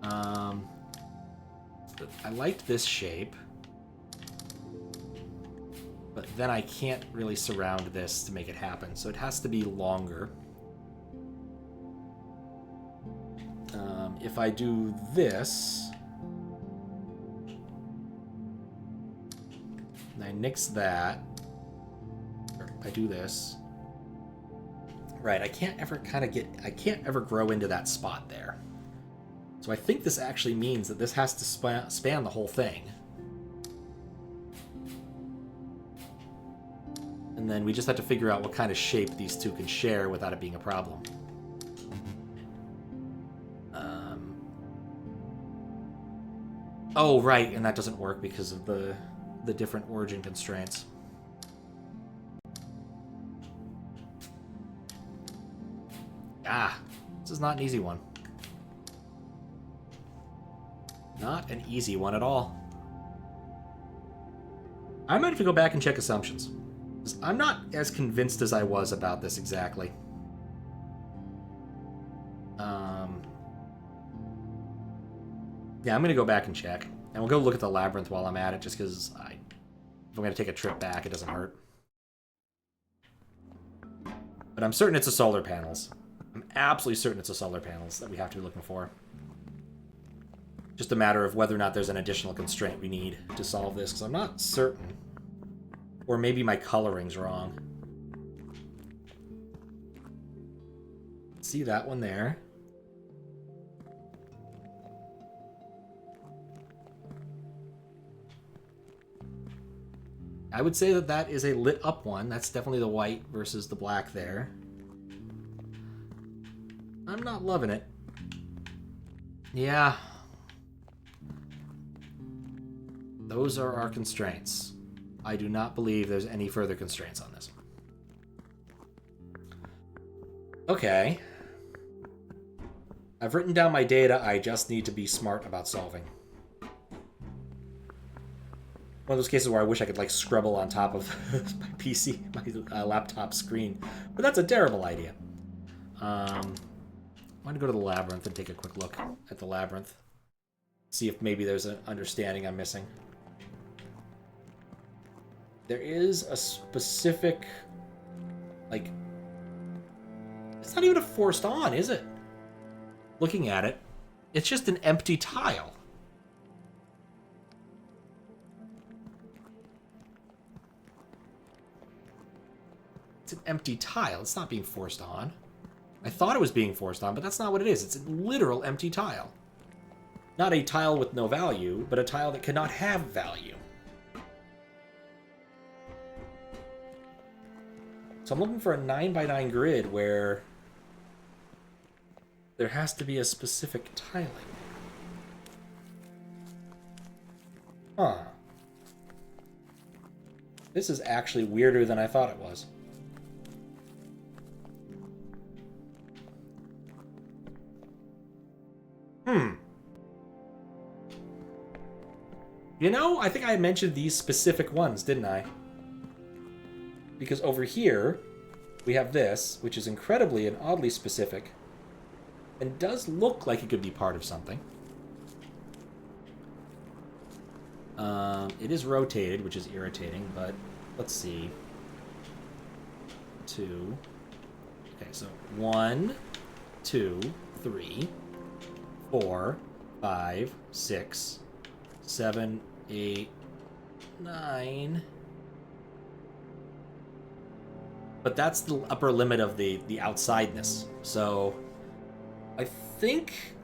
I liked this shape. But then I can't really surround this to make it happen. So it has to be longer. If I do this... and I nix that... or I do this... Right, I can't ever grow into that spot there. So I think this actually means that this has to span the whole thing. And then we just have to figure out what kind of shape these two can share without it being a problem. Oh, right, and that doesn't work because of the different origin constraints. Ah, this is not an easy one. Not an easy one at all. I might have to go back and check assumptions. I'm not as convinced as I was about this exactly. Yeah, I'm going to go back and check. And we'll go look at the labyrinth while I'm at it, just because if I'm going to take a trip back, it doesn't hurt. But I'm certain it's the solar panels. I'm absolutely certain it's the solar panels that we have to be looking for. Just a matter of whether or not there's an additional constraint we need to solve this, because I'm not certain. Or maybe my coloring's wrong. See that one there? I would say that that is a lit up one. That's definitely the white versus the black there. I'm not loving it. Yeah. Those are our constraints. I do not believe there's any further constraints on this. Okay. I've written down my data. I just need to be smart about solving. One of those cases where I wish I could, like, scrabble on top of my PC, my laptop screen. But that's a terrible idea. I'm going to go to the labyrinth and take a quick look at the labyrinth. See if maybe there's an understanding I'm missing. There is a specific, like... It's not even a forced on, is it? Looking at it, it's just an empty tile. It's an empty tile. It's not being forced on. I thought it was being forced on, but that's not what it is. It's a literal empty tile. Not a tile with no value, but a tile that cannot have value. So I'm looking for a 9x9 grid where there has to be a specific tiling. Huh. This is actually weirder than I thought it was. You know, I think I mentioned these specific ones, didn't I? Because over here, we have this, which is incredibly and oddly specific, and does look like it could be part of something. It is rotated, which is irritating, but let's see. 2. Okay, so 1, 2, 3, 4, 5, 6, 7, 8, 9. But that's the upper limit of the outsideness. So I think...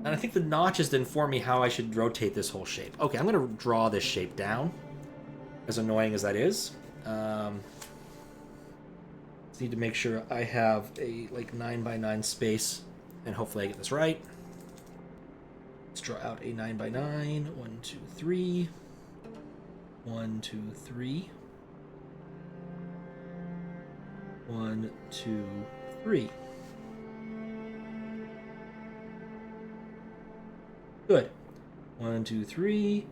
And I think the notches inform me how I should rotate this whole shape. Okay, I'm going to draw this shape down. As annoying as that is. Just need to make sure I have a like 9x9 space. And hopefully I get this right. Let's draw out a 9x9. 1, 2, 3. 1, 2, 3. 1, 2, 3. Good. 1, 2, 3,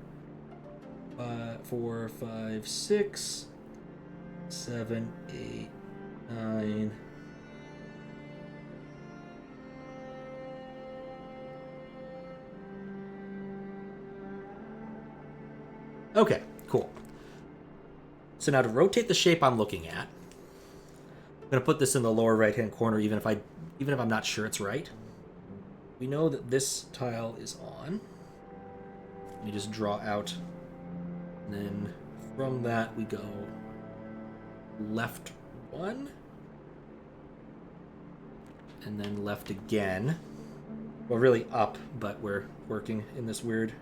4, 5, 6, 7, 8, 9. Okay, cool. So now to rotate the shape I'm looking at, I'm going to put this in the lower right-hand corner even if I'm not sure it's right. We know that this tile is on. Let me just draw out. And then from that we go left 1. And then left again. Well, really up, but we're working in this weird...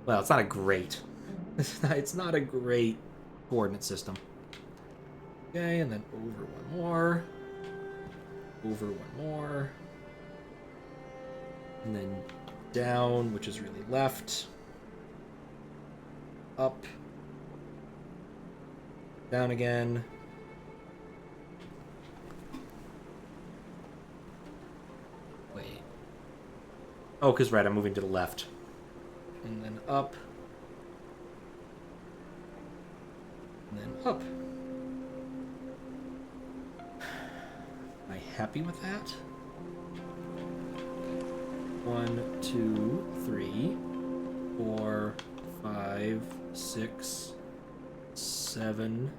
Well, it's not a great... It's not a great coordinate system. Okay, and then over one more. Over one more. And then down, which is really left. Up. Down again. Wait. Oh, because right, I'm moving to the left. And then up. And then up. Am I happy with that? 1, 2, 3, 4, 5, 6, 7,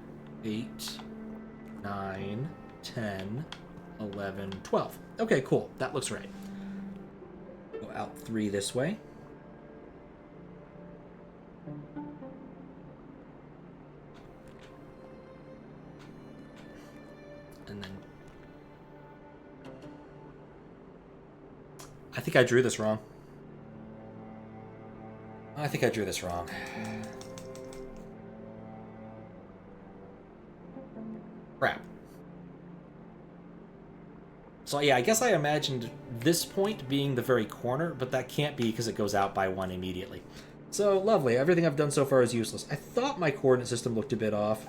8, 9, 10, 11, 12. Okay, cool. That looks right. Go out 3 this way. And then... I think I drew this wrong. Crap. So yeah, I guess I imagined this point being the very corner, but that can't be because it goes out by 1 immediately. So, lovely. Everything I've done so far is useless. I thought my coordinate system looked a bit off.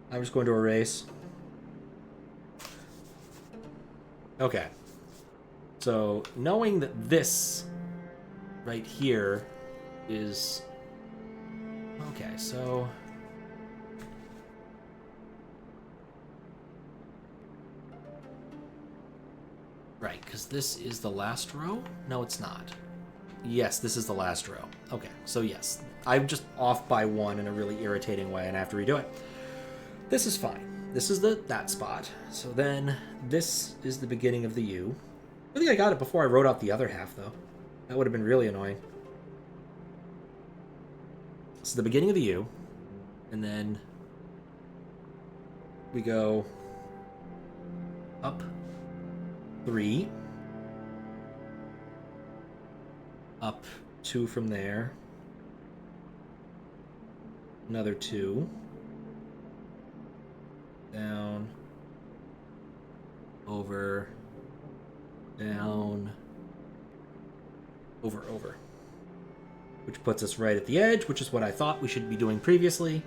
I'm just going to erase. Okay. So, knowing that this right here is... Okay, so... Right, because this is the last row? No, it's not. Yes, this is the last row. Okay, so yes. I'm just off by 1 in a really irritating way, and I have to redo it. This is fine. This is that spot. So then, this is the beginning of the U. I think I got it before I wrote out the other half, though. That would have been really annoying. This is the beginning of the U. And then we go up 3. Up 2 from there. Another 2. Down. Over. Down. Over, over. Which puts us right at the edge, which is what I thought we should be doing previously.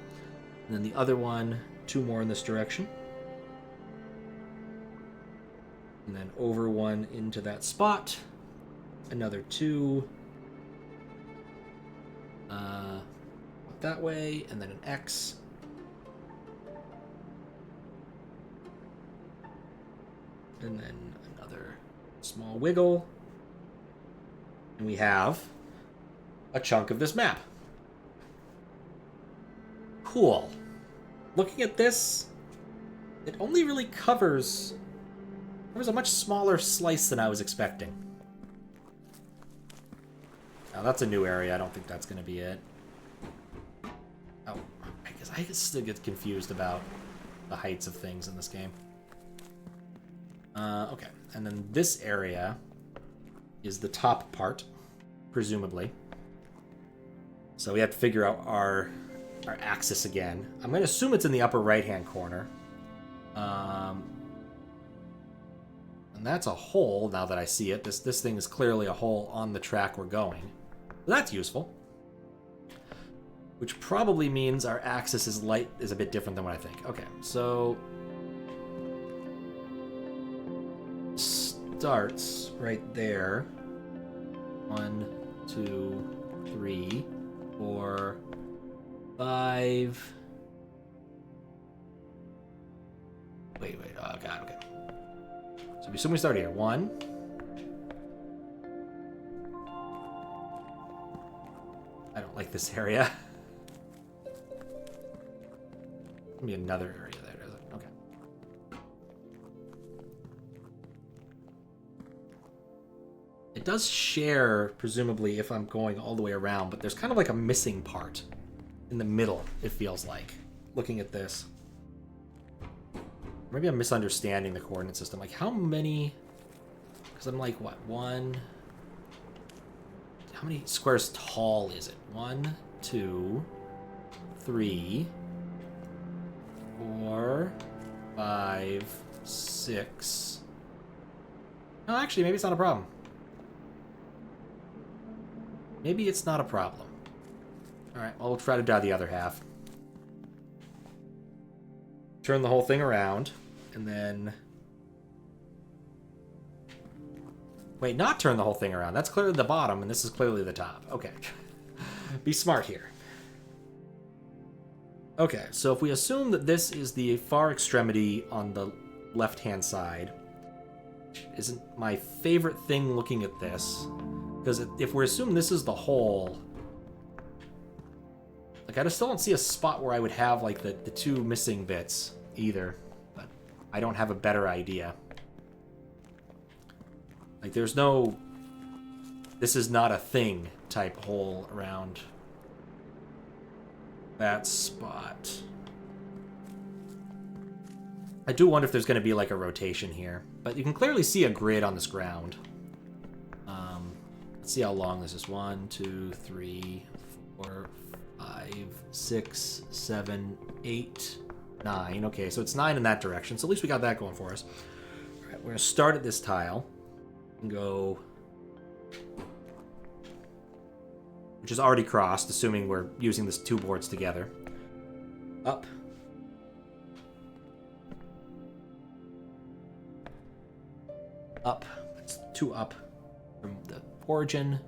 And then the other one, 2 more in this direction. And then over 1 into that spot. Another 2. That way, and then an X. And then another small wiggle. And we have a chunk of this map. Cool. Looking at this, it only really covers a much smaller slice than I was expecting. Now that's a new area. I don't think that's going to be it. Oh, I guess still get confused about the heights of things in this game. Okay, and then this area is the top part, presumably. So we have to figure out our axis again. I'm going to assume it's in the upper right-hand corner. And that's a hole, now that I see it. This thing is clearly a hole on the track we're going. So that's useful. Which probably means our axis is a bit different than what I think. Okay, so starts right there. 1, 2, 3, 4, 5. Wait. Oh god. Okay. So we assume we start here. 1. I don't like this area. Be another area there. Okay. It does share, presumably, if I'm going all the way around, but there's kind of like a missing part in the middle, it feels like, looking at this. Maybe I'm misunderstanding the coordinate system. Like, how many... Because I'm like, what, 1... How many squares tall is it? 1, 2, 3... 4, 5, 6. No, actually, maybe it's not a problem. Maybe it's not a problem. Alright, well, we'll try to draw the other half. Turn the whole thing around, and then... Wait, not turn the whole thing around. That's clearly the bottom, and this is clearly the top. Okay. Be smart here. Okay, so if we assume that this is the far extremity on the left-hand side, which isn't my favorite thing looking at this, because if we assume this is the hole, like, I just still don't see a spot where I would have, like, the two missing bits either, but I don't have a better idea. Like, there's no this is not a thing type hole around that spot. I do wonder if there's going to be like a rotation here, but you can clearly see a grid on this ground. Let's see how long this is. 1, 2, 3, 4, 5, 6, 7, 8, 9. Okay, so it's 9 in that direction, so at least we got that going for us. All right, we're going to start at this tile and go, which is already crossed, assuming we're using this two boards together. Up. Up. That's 2 up from the origin.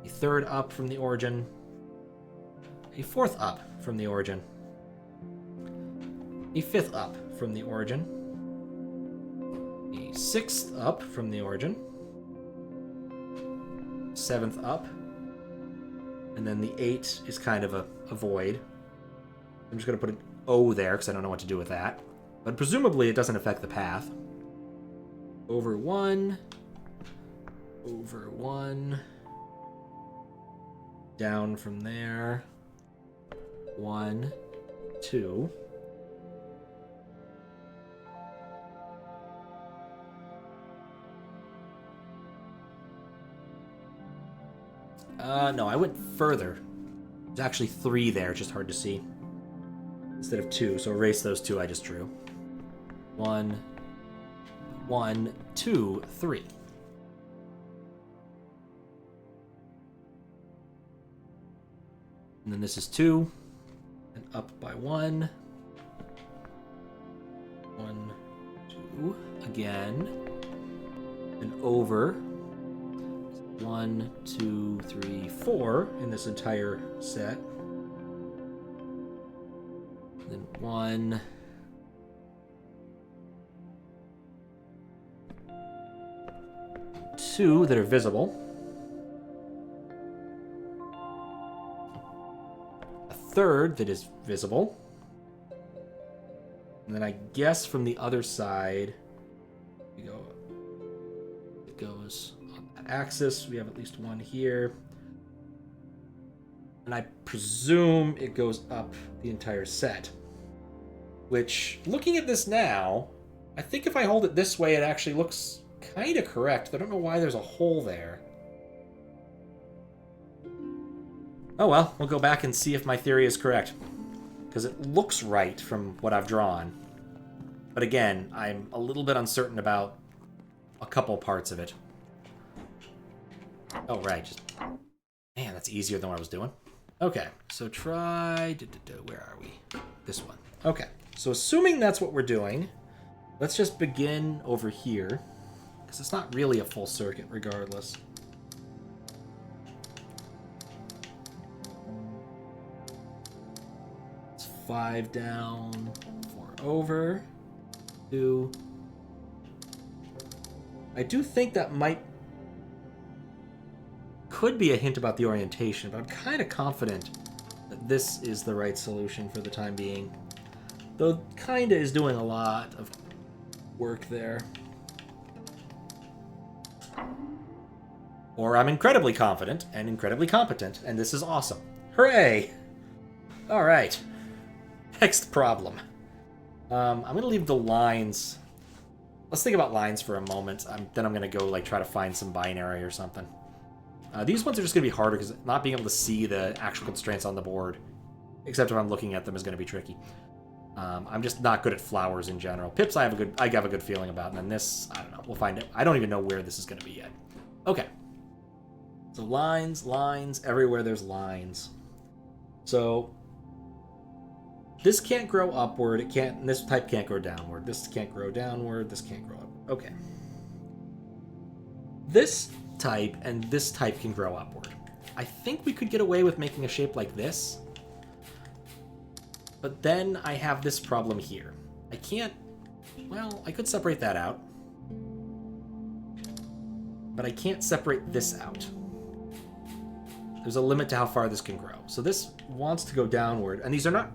A 3rd up from the origin. A 4th up from the origin. A 5th up from the origin. A 6th up from the origin. 7th up. And then the 8 is kind of a void. I'm just going to put an O there because I don't know what to do with that. But presumably it doesn't affect the path. Over 1. Over 1. Down from there. 1, 2. No, I went further. There's actually 3 there, it's just hard to see. Instead of 2, so erase those 2 I just drew. 1, 1, 2, 3. And then this is 2. And up by 1. 1, 2. Again. And over. 1, 2, 3, 4 in this entire set. And then 1. 2 that are visible. A 3rd that is visible. And then I guess from the other side, we go. It goes on that axis. We have at least 1 here. And I presume it goes up the entire set. Which, looking at this now, I think if I hold it this way, it actually looks kind of correct. I don't know why there's a hole there. Oh well, we'll go back and see if my theory is correct. Because it looks right from what I've drawn. But again, I'm a little bit uncertain about a couple parts of it. Oh, right. Man, that's easier than what I was doing. Okay, so try... Where are we? This one. Okay, so assuming that's what we're doing, let's just begin over here, because it's not really a full circuit regardless. It's 5 down, 4 over, 2. I do think that could be a hint about the orientation, but I'm kind of confident that this is the right solution for the time being. Though kinda is doing a lot of work there. Or I'm incredibly confident and incredibly competent, and this is awesome. Hooray! Alright. Next problem. I'm gonna leave the lines... Let's think about lines for a moment. Then I'm gonna go like try to find some binary or something. These ones are just going to be harder because not being able to see the actual constraints on the board, except if I'm looking at them, is going to be tricky. I'm just not good at flowers in general. Pips I have a good feeling about, and then this, I don't know. We'll find it. I don't even know where this is going to be yet. Okay. So lines, everywhere there's lines. So this can't grow upward. It can't. This type can't grow downward. This can't grow downward. This can't grow upward. Okay. This type and this type can grow upward. I think we could get away with making a shape like this. But then I have this problem here. I can't... Well, I could separate that out. But I can't separate this out. There's a limit to how far this can grow. So this wants to go downward, and these are not...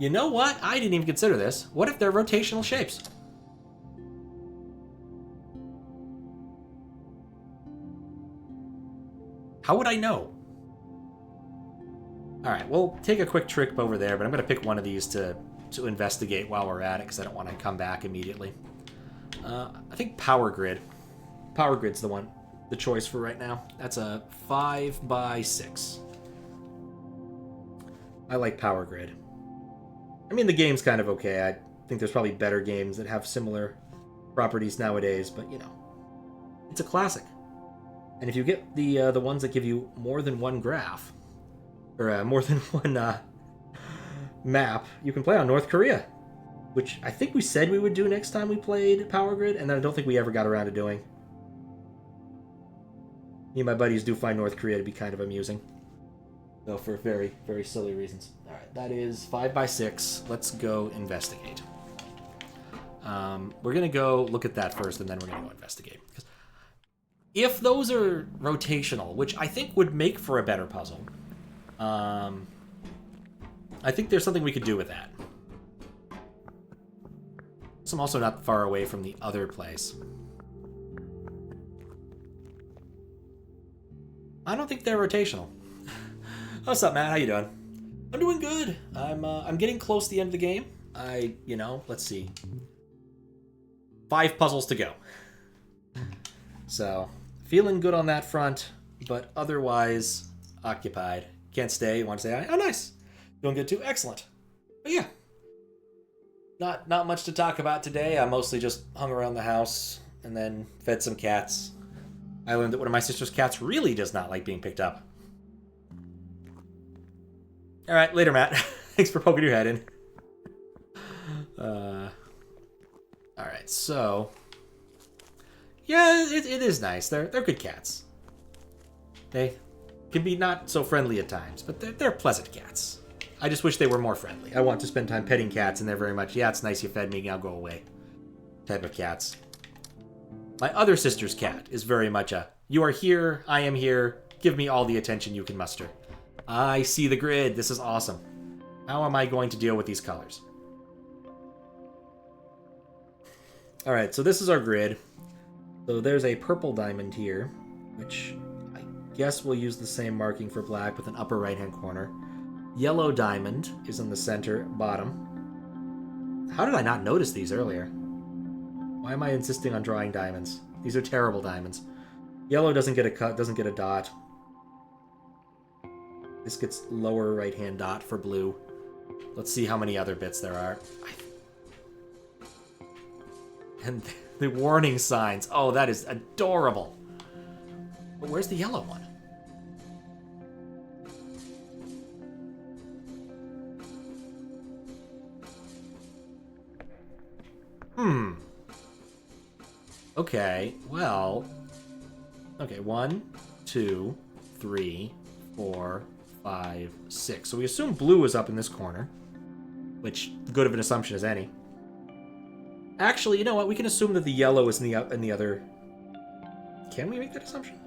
You know what? I didn't even consider this. What if they're rotational shapes? How would I know? Alright, we'll take a quick trip over there, but I'm going to pick one of these to investigate while we're at it, because I don't want to come back immediately. I think Power Grid. Power Grid's the choice for right now. That's a 5x6. I like Power Grid. I mean, the game's kind of okay. I think there's probably better games that have similar properties nowadays, but, you know, it's a classic. And if you get the ones that give you more than one graph, or more than one map, you can play on North Korea, which I think we said we would do next time we played Power Grid, and then I don't think we ever got around to doing. Me and my buddies do find North Korea to be kind of amusing, though for very, very silly reasons. All right, that is 5x6. Let's go investigate. We're going to go look at that first, and then we're going to go investigate. Because if those are rotational, which I think would make for a better puzzle, I think there's something we could do with that. So I'm also not far away from the other place. I don't think they're rotational. What's up, Matt? How you doing? I'm doing good. I'm getting close to the end of the game. Let's see. 5 puzzles to go. So, feeling good on that front, but otherwise occupied. Can't stay. Want to say hi? Oh, nice. Doing good too. Excellent. But yeah, not much to talk about today. I mostly just hung around the house and then fed some cats. I learned that one of my sister's cats really does not like being picked up. All right, later, Matt. Thanks for poking your head in. All right, so yeah, it is nice. They're good cats. They can be not so friendly at times, but they're pleasant cats. I just wish they were more friendly. I want to spend time petting cats, and they're very much, yeah, it's nice you fed me, now go away type of cats. My other sister's cat is very much a, you are here, I am here, give me all the attention you can muster. I see the grid, this is awesome. How am I going to deal with these colors? Alright, so this is our grid. So there's a purple diamond here, which I guess we'll use the same marking for black with an upper right-hand corner. Yellow diamond is in the center bottom. How did I not notice these earlier? Why am I insisting on drawing diamonds? These are terrible diamonds. Yellow doesn't get a cut, doesn't get a dot. This gets lower right-hand dot for blue. Let's see how many other bits there are. And the warning signs. Oh, that is adorable. But where's the yellow one? Okay, well... Okay, 1, 2, 3, 4, 5, 6. So we assume blue is up in this corner. Which, good of an assumption as any. Actually, you know what? We can assume that the yellow is in the other... Can we make that assumption?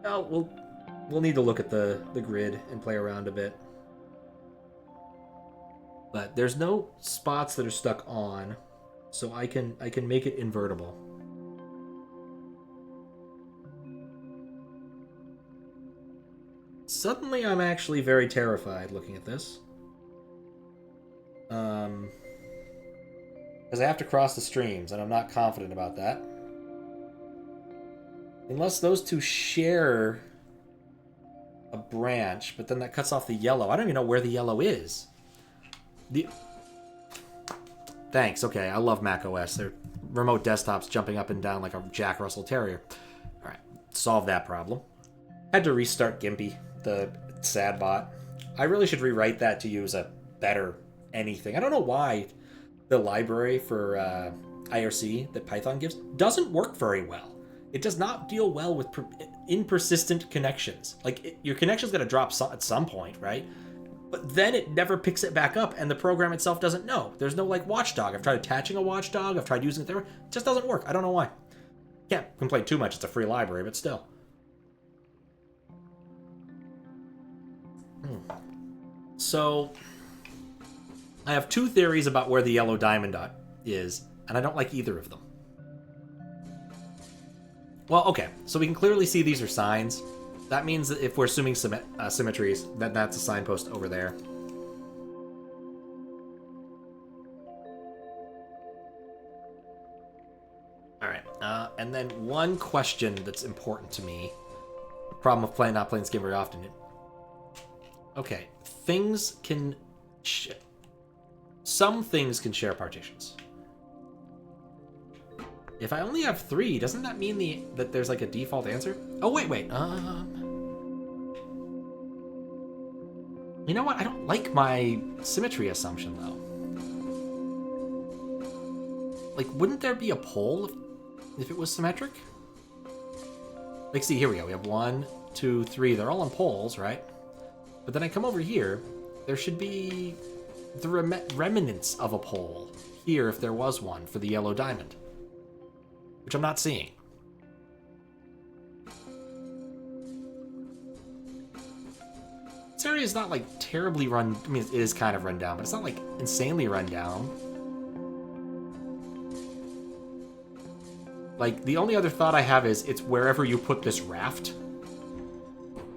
Oh, we'll need to look at the grid and play around a bit. But there's no spots that are stuck on, so I can make it invertible. Suddenly, I'm actually very terrified looking at this. Because I have to cross the streams, and I'm not confident about that. Unless those two share a branch, but then that cuts off the yellow. I don't even know where the yellow is. Thanks, okay, I love macOS. They're remote desktops jumping up and down like a Jack Russell Terrier. Alright, solve that problem. Had to restart Gimpy, the sad bot. I really should rewrite that to use a better anything. I don't know why the library for IRC that Python gives doesn't work very well. It does not deal well with impersistent connections. Like, your connection's going to drop at some point, right? But then it never picks it back up, and the program itself doesn't know. There's no, like, watchdog. I've tried attaching a watchdog. I've tried using it there. It just doesn't work. I don't know why. Can't complain too much. It's a free library, but still. So, I have two theories about where the yellow diamond dot is, and I don't like either of them. Well, okay, so we can clearly see these are signs. That means that if we're assuming symmetries, then that's a signpost over there. Alright, and then one question that's important to me. Problem of not playing this game very often. Okay, things can... Some things can share partitions. If I only have 3, doesn't that mean that there's like a default answer? Oh, wait. You know what? I don't like my symmetry assumption, though. Like, wouldn't there be a pole if it was symmetric? Like, see, here we go. We have 1, 2, 3. They're all on poles, right? But then I come over here. There should be the remnants of a pole here if there was one for the yellow diamond. Which I'm not seeing. This area is not, like, terribly run... I mean, it is kind of run down, but it's not, like, insanely run down. Like, the only other thought I have is it's wherever you put this raft.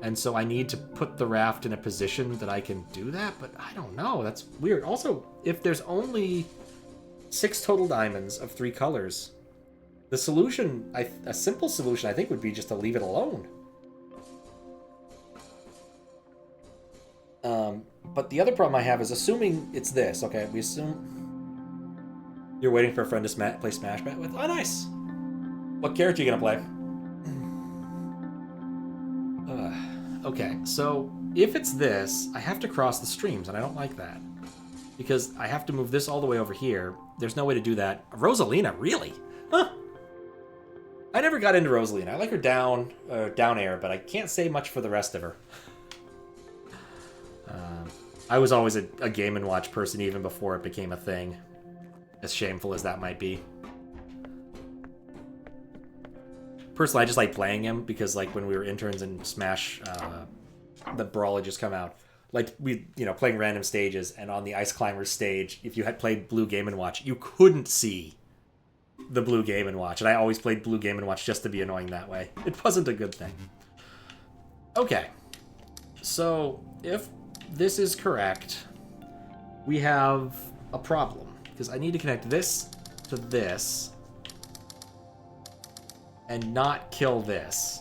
And so I need to put the raft in a position that I can do that, but I don't know. That's weird. Also, if there's only 6 total diamonds of 3 colors... The solution, a simple solution, I think, would be just to leave it alone. But the other problem I have is assuming it's this. Okay, we assume you're waiting for a friend to play Smash Bet with. Oh, nice. What character are you gonna play? Okay, so if it's this, I have to cross the streams, and I don't like that because I have to move this all the way over here. There's no way to do that. Rosalina, really? Huh? I never got into Rosalina. I like her down air, but I can't say much for the rest of her. I was always a Game & Watch person even before it became a thing. As shameful as that might be. Personally, I just like playing him because, like, when we were interns in Smash, the Brawl had just come out. Like, playing random stages, and on the Ice Climbers stage, if you had played Blue Game & Watch, you couldn't see the Blue Game & Watch, and I always played Blue Game & Watch just to be annoying that way. It wasn't a good thing. Okay. So, if this is correct, we have a problem. Because I need to connect this to this and not kill this.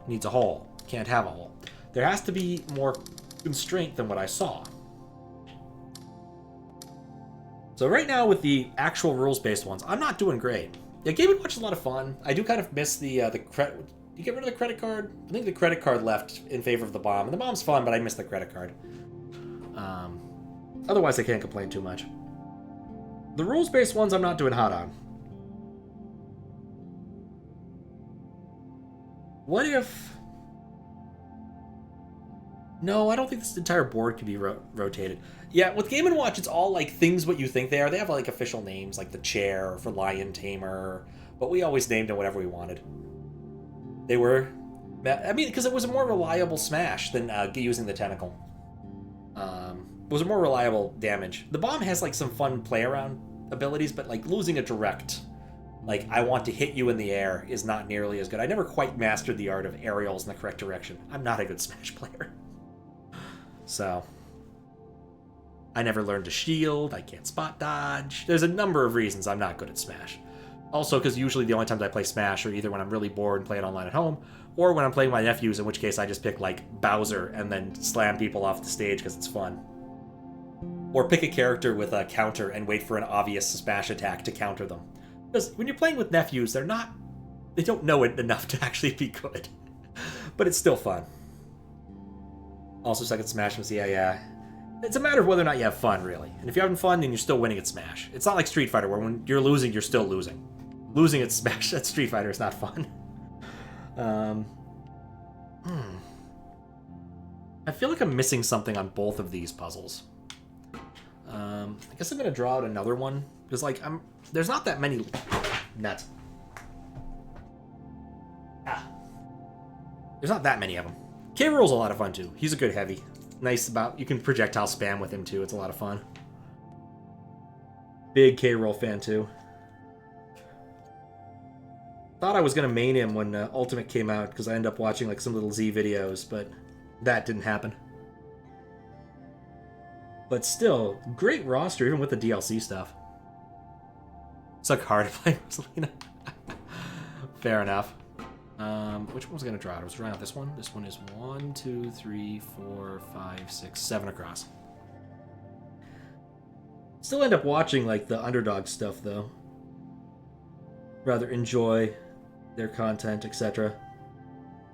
Needs a hole. Can't have a hole. There has to be more constraint than what I saw. So right now with the actual rules-based ones, I'm not doing great. Yeah, Game & Watch is a lot of fun. I do kind of miss the credit. You get rid of the credit card? I think the credit card left in favor of the bomb. And the bomb's fun, but I miss the credit card. Otherwise, I can't complain too much. The rules-based ones I'm not doing hot on. What if... No, I don't think this entire board can be rotated. Yeah, with Game & Watch, it's all like things what you think they are. They have like official names, like the chair for Lion Tamer, but we always named them whatever we wanted. They were... I mean, because it was a more reliable smash than using the tentacle. It was a more reliable damage. The bomb has like some fun play-around abilities, but like losing a direct... Like, I want to hit you in the air is not nearly as good. I never quite mastered the art of aerials in the correct direction. I'm not a good Smash player. So, I never learned to shield. I can't spot dodge. There's a number of reasons I'm not good at Smash. Also, because usually the only times I play Smash are either when I'm really bored and play it online at home, or when I'm playing with my nephews, in which case I just pick, like, Bowser and then slam people off the stage because it's fun. Or pick a character with a counter and wait for an obvious Smash attack to counter them. Because when you're playing with nephews, they don't know it enough to actually be good. But it's still fun. Also, second Smash was, yeah. It's a matter of whether or not you have fun, really. And if you're having fun, then you're still winning at Smash. It's not like Street Fighter, where when you're losing, you're still losing. Losing at Smash, at Street Fighter is not fun. I feel like I'm missing something on both of these puzzles. I guess I'm going to draw out another one. Because, like, there's not that many... Nuts. There's not that many of them. K-Rool's a lot of fun, too. He's a good heavy. Nice about... You can projectile spam with him, too. It's a lot of fun. Big K-Rool fan, too. Thought I was going to main him when Ultimate came out, because I ended up watching, like, some little Z videos, but that didn't happen. But still, great roster, even with the DLC stuff. It's like hard to play Rosalina. Fair enough. Which one was I going to draw? I was drawing out this one. This one is 1, 2, 3, 4, 5, 6, 7 across. Still end up watching, like, the underdog stuff, though. Rather enjoy their content, etc.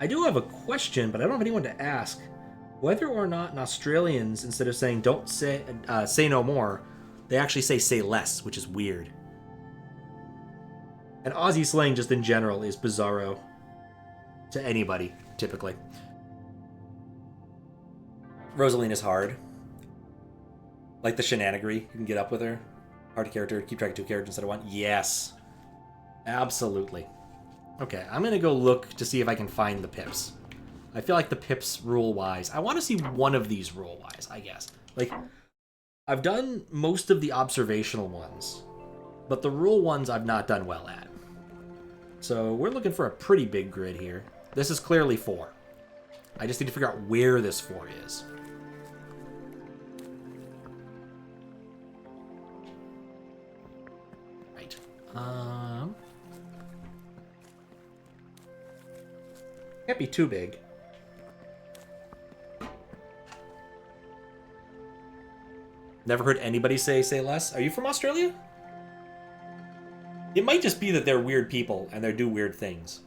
I do have a question, but I don't have anyone to ask. Whether or not in Australians, instead of saying don't say no more, they actually say less, which is weird. And Aussie slang just in general is bizarro to anybody, typically. Rosalina's hard. Like the shenanigery, you can get up with her. Hard character, keep track of 2 characters instead of 1. Yes. Absolutely. Okay, I'm going to go look to see if I can find the pips. I feel like the pips rule-wise. I want to see one of these rule-wise, I guess. Like, I've done most of the observational ones, but the rule ones I've not done well at. So we're looking for a pretty big grid here. This is clearly 4. I just need to figure out where this 4 is. Right. Can't be too big. Never heard anybody say less. Are you from Australia? It might just be that they're weird people and they do weird things.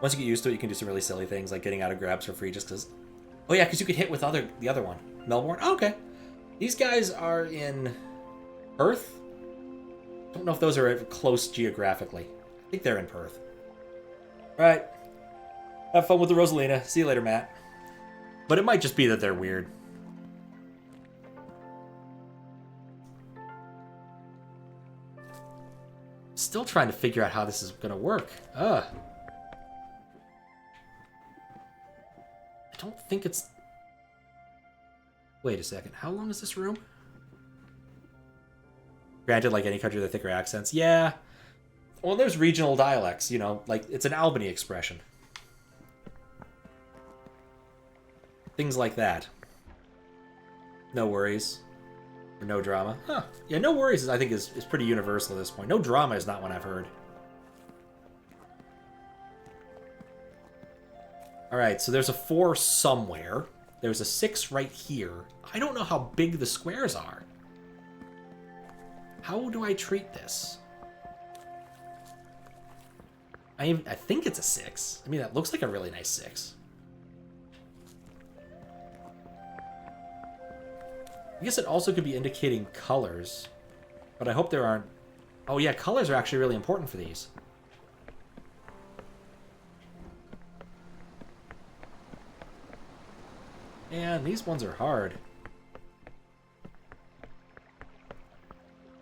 Once you get used to it, you can do some really silly things like getting out of grabs for free just because... Oh yeah, because you could hit with the other one. Melbourne? Oh, okay. These guys are in Perth? Don't know if those are close geographically. I think they're in Perth. Alright. Have fun with the Rosalina. See you later, Matt. But it might just be that they're weird. Still trying to figure out how this is going to work. I don't think it's... Wait a second. How long is this room? Granted, like any country, the thicker accents. Yeah. Well, there's regional dialects, you know. Like, it's an Albany expression. Things like that. No worries. Or no drama. Huh. Yeah, no worries, I think, is pretty universal at this point. No drama is not one I've heard. Alright, so there's a 4 somewhere. There's a 6 right here. I don't know how big the squares are. How do I treat this? I think it's a 6. I mean, that looks like a really nice 6. I guess it also could be indicating colors, but I hope there aren't... Oh yeah, colors are actually really important for these. And these ones are hard.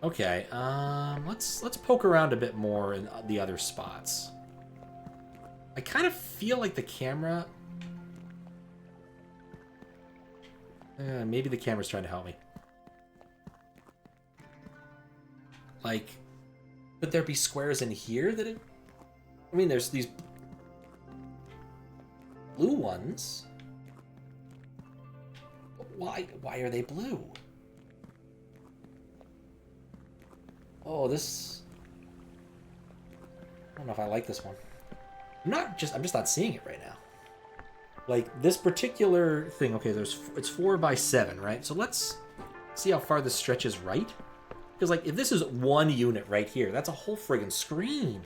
Okay, let's poke around a bit more in the other spots. I kind of feel like the camera... maybe the camera's trying to help me. Like, could there be squares in here that it... I mean, there's these blue ones. Why are they blue? Oh, this... I don't know if I like this one. I'm just not seeing it right now. Like, this particular thing, okay, it's 4 by 7, right? So let's see how far this stretches right. Because, like, if this is one unit right here, that's a whole friggin' screen.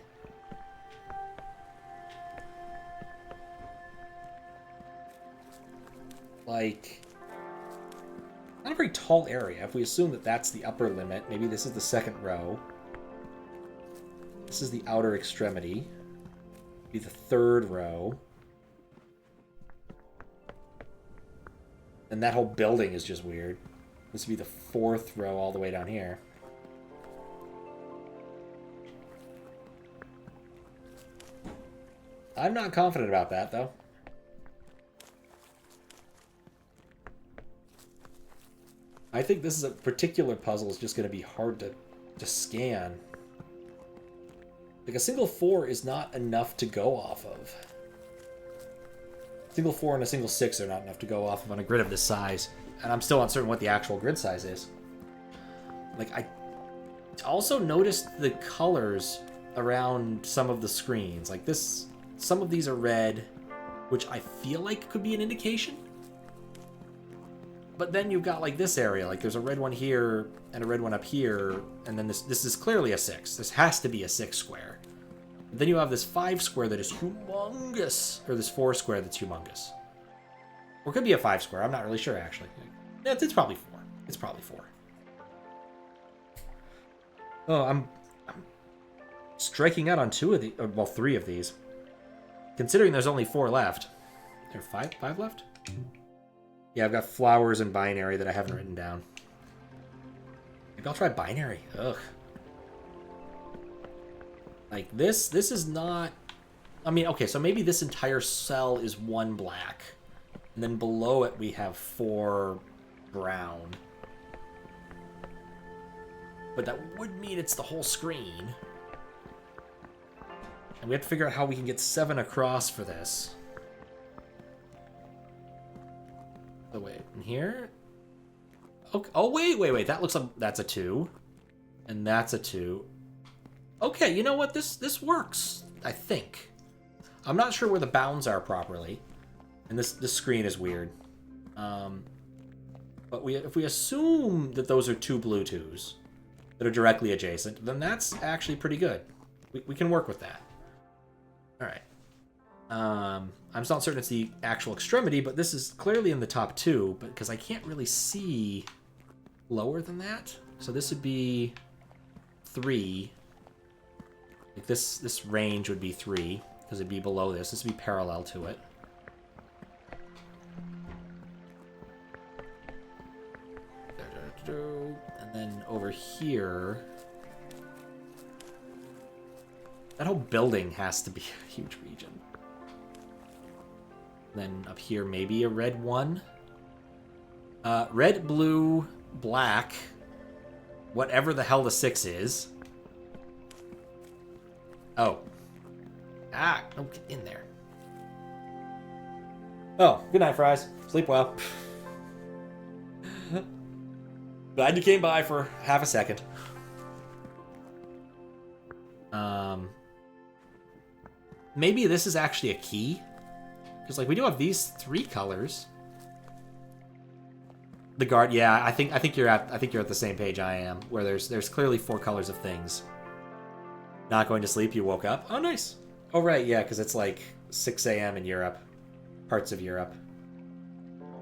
Like, not a very tall area. If we assume that that's the upper limit, maybe this is the second row. This is the outer extremity. Be the third row. And that whole building is just weird. This would be the fourth row all the way down here. I'm not confident about that, though. I think this is a particular puzzle is just going to be hard to scan. Like, a single 4 is not enough to go off of. Single 4 and a single 6 are not enough to go off of on a grid of this size. And I'm still uncertain what the actual grid size is. Like, I also noticed the colors around some of the screens. Like this, some of these are red, which I feel like could be an indication. But then you've got like this area, like there's a red one here and a red one up here, and then this is clearly a 6. This has to be a 6 square. Then you have this 5 square that is humongous, or this 4 square that's humongous. Or it could be a 5 square, I'm not really sure actually. It's probably 4. It's probably 4. Oh, I'm striking out on 2 of the, well, 3 of these. Considering there's only 4 left. There are 5 left? Yeah, I've got flowers and binary that I haven't written down. Maybe I'll try binary. Ugh. Like, this is not... I mean, okay, so maybe this entire cell is 1 black. And then below it we have 4 brown. But that would mean it's the whole screen. And we have to figure out how we can get 7 across for this. Oh, wait, in here? Okay. Oh, wait. That looks like that's a 2. And that's a 2. Okay, you know what? This works, I think. I'm not sure where the bounds are properly. And this screen is weird. But if we assume that those are 2 blue 2s that are directly adjacent, then that's actually pretty good. We can work with that. All right. I'm still not certain it's the actual extremity, but this is clearly in the top 2, but because I can't really see lower than that. So this would be 3. Like this range would be 3, because it'd be below this. This would be parallel to it. And then over here, that whole building has to be a huge region. Then up here, maybe a red 1. Red, blue, black. Whatever the hell the 6 is. Oh. Ah, don't get in there. Oh, good night, Fries. Sleep well. Glad you came by for half a second. Maybe this is actually a key. Because, like, we do have these 3 colors. The guard, yeah, I think you're at the same page I am, where there's clearly 4 colors of things. Not going to sleep, you woke up. Oh, nice. Oh, right, yeah, because it's like 6 a.m. in Europe. Parts of Europe.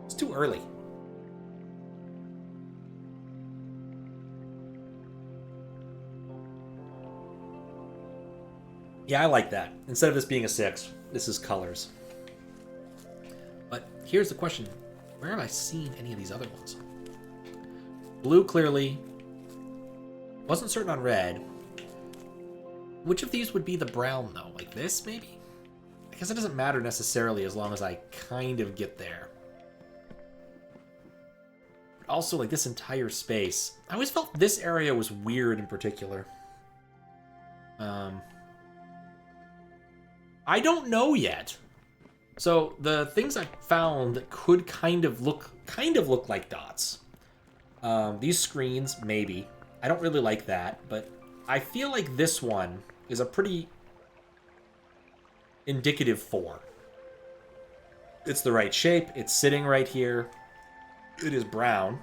It's too early. Yeah, I like that. Instead of this being a 6, this is colors. But here's the question. Where have I seen any of these other ones? Blue, clearly. Wasn't certain on red. Which of these would be the brown, though? Like this, maybe? I guess it doesn't matter necessarily as long as I kind of get there. But also, like, this entire space. I always felt this area was weird in particular. I don't know yet. So, the things I found that could kind of look like dots. These screens, maybe. I don't really like that, but I feel like this one is a pretty indicative 4. It's the right shape. It's sitting right here. It is brown.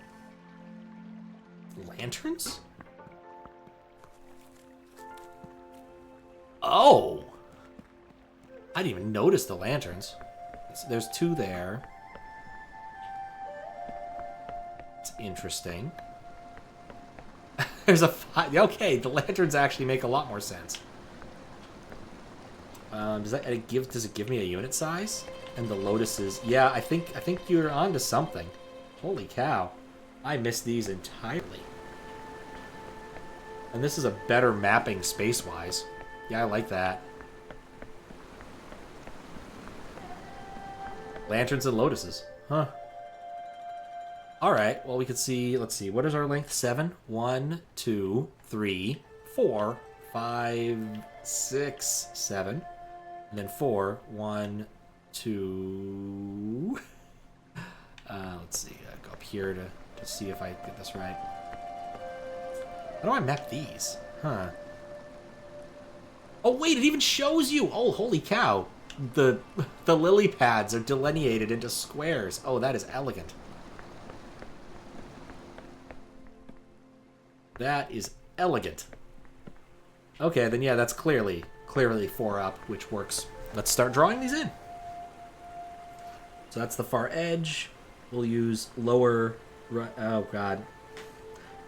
Lanterns? Oh! I didn't even notice the lanterns. There's 2 there. It's interesting. There's a 5. Okay, the lanterns actually make a lot more sense. Does it give me a unit size? And the lotuses. Yeah, I think you're onto something. Holy cow. I missed these entirely. And this is a better mapping space-wise. Yeah, I like that. Lanterns and lotuses. Huh. Alright, well we could see, let's see, what is our length? 7? 1, 2, 3, 4, 5, 6, 7. And then 4, 1, 2... let's see, go up here to see if I get this right. How do I map these? Huh. Oh wait, it even shows you! Oh, holy cow. The lily pads are delineated into squares. Oh, that is elegant. That is elegant. Okay, then yeah, that's clearly 4 up, which works. Let's start drawing these in. So that's the far edge. We'll use lower... Oh, God.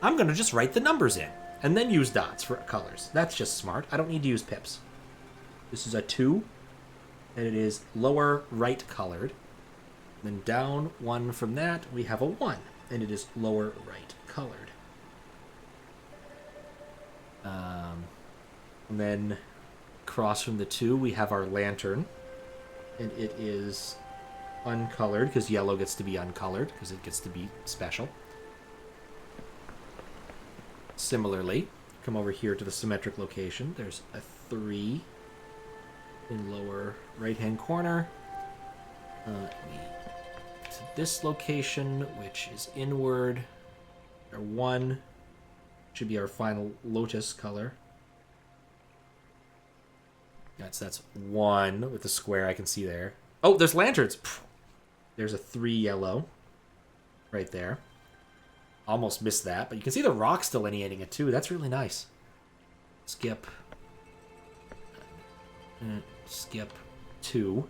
I'm going to just write the numbers in, and then use dots for colors. That's just smart. I don't need to use pips. This is a 2, and it is lower right colored. Then down 1 from that, we have a 1, and it is lower right colored. And then across from the 2, we have our lantern, and it is uncolored, because yellow gets to be uncolored, because it gets to be special. Similarly, come over here to the symmetric location. There's a 3 in lower right-hand corner. To this location, which is inward. Our 1 should be our final lotus color. That's 1 with the square I can see there. Oh, there's lanterns. There's a 3 yellow right there. Almost missed that, but you can see the rocks delineating it too. That's really nice. Skip 2.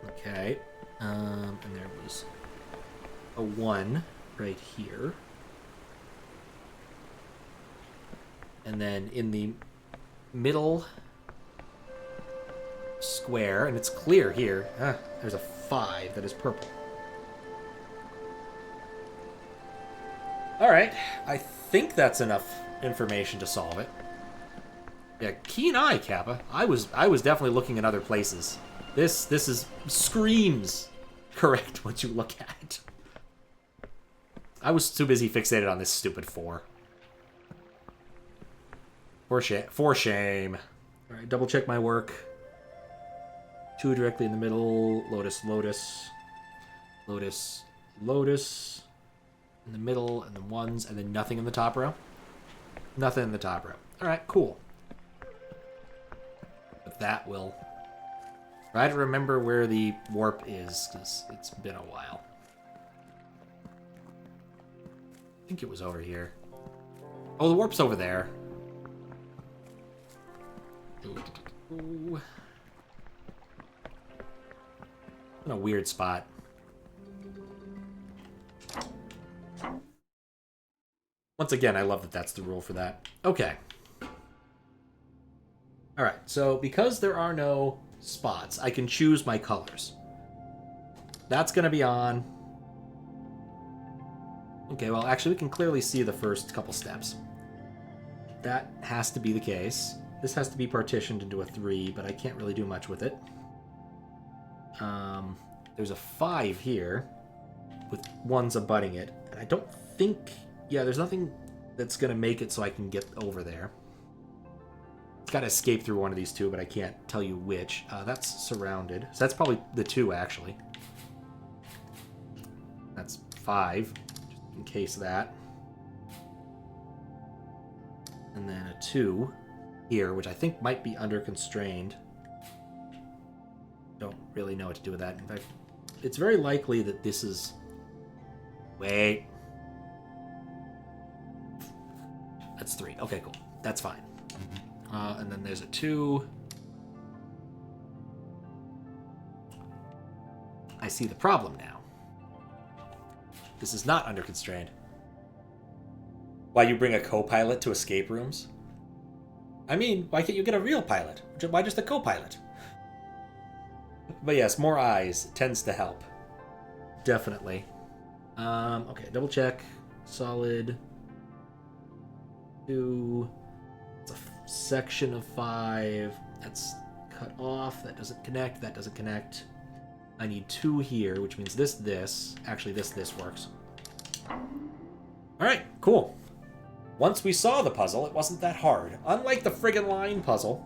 Okay. And there was a 1 right here. And then in the middle square, and it's clear here, there's a 5 that is purple. Alright, I think that's enough information to solve it. Yeah, keen eye, Kappa. I was definitely looking in other places. This screams correct what you look at. I was too busy fixated on this stupid 4. For shame. Alright, double check my work. 2 directly in the middle. Lotus, lotus. Lotus, lotus. In the middle, and then 1s, and then nothing in the top row. Nothing in the top row. Alright, cool. But that will Try to remember where the warp is, because it's been a while. I think it was over here. Oh, the warp's over there. Ooh. In a weird spot. Once again, I love that that's the rule for that. Okay. Alright, so because there are no spots, I can choose my colors. That's going to be on. Okay, well, actually, we can clearly see the first couple steps. That has to be the case. This has to be partitioned into a 3, but I can't really do much with it. There's a 5 here, with 1s abutting it. And I don't think... Yeah, there's nothing that's going to make it so I can get over there. It's got to escape through one of these two, but I can't tell you which. That's surrounded. So that's probably the 2, actually. That's 5, just in case of that. And then a 2 here, which I think might be under constrained. Don't really know what to do with that. In fact, it's very likely that this is... Wait. That's 3. Okay, cool. That's fine. And then there's a 2. I see the problem now. This is not under constrained. Why you bring a co-pilot to escape rooms? I mean, why can't you get a real pilot? Why just a co-pilot? But yes, more eyes tends to help. Definitely. Okay, double check. Solid. 2. It's a section of 5. That's cut off. That doesn't connect. That doesn't connect. I need 2 here, which means this. Actually, this works. Alright, cool. Once we saw the puzzle, it wasn't that hard. Unlike the friggin' line puzzle,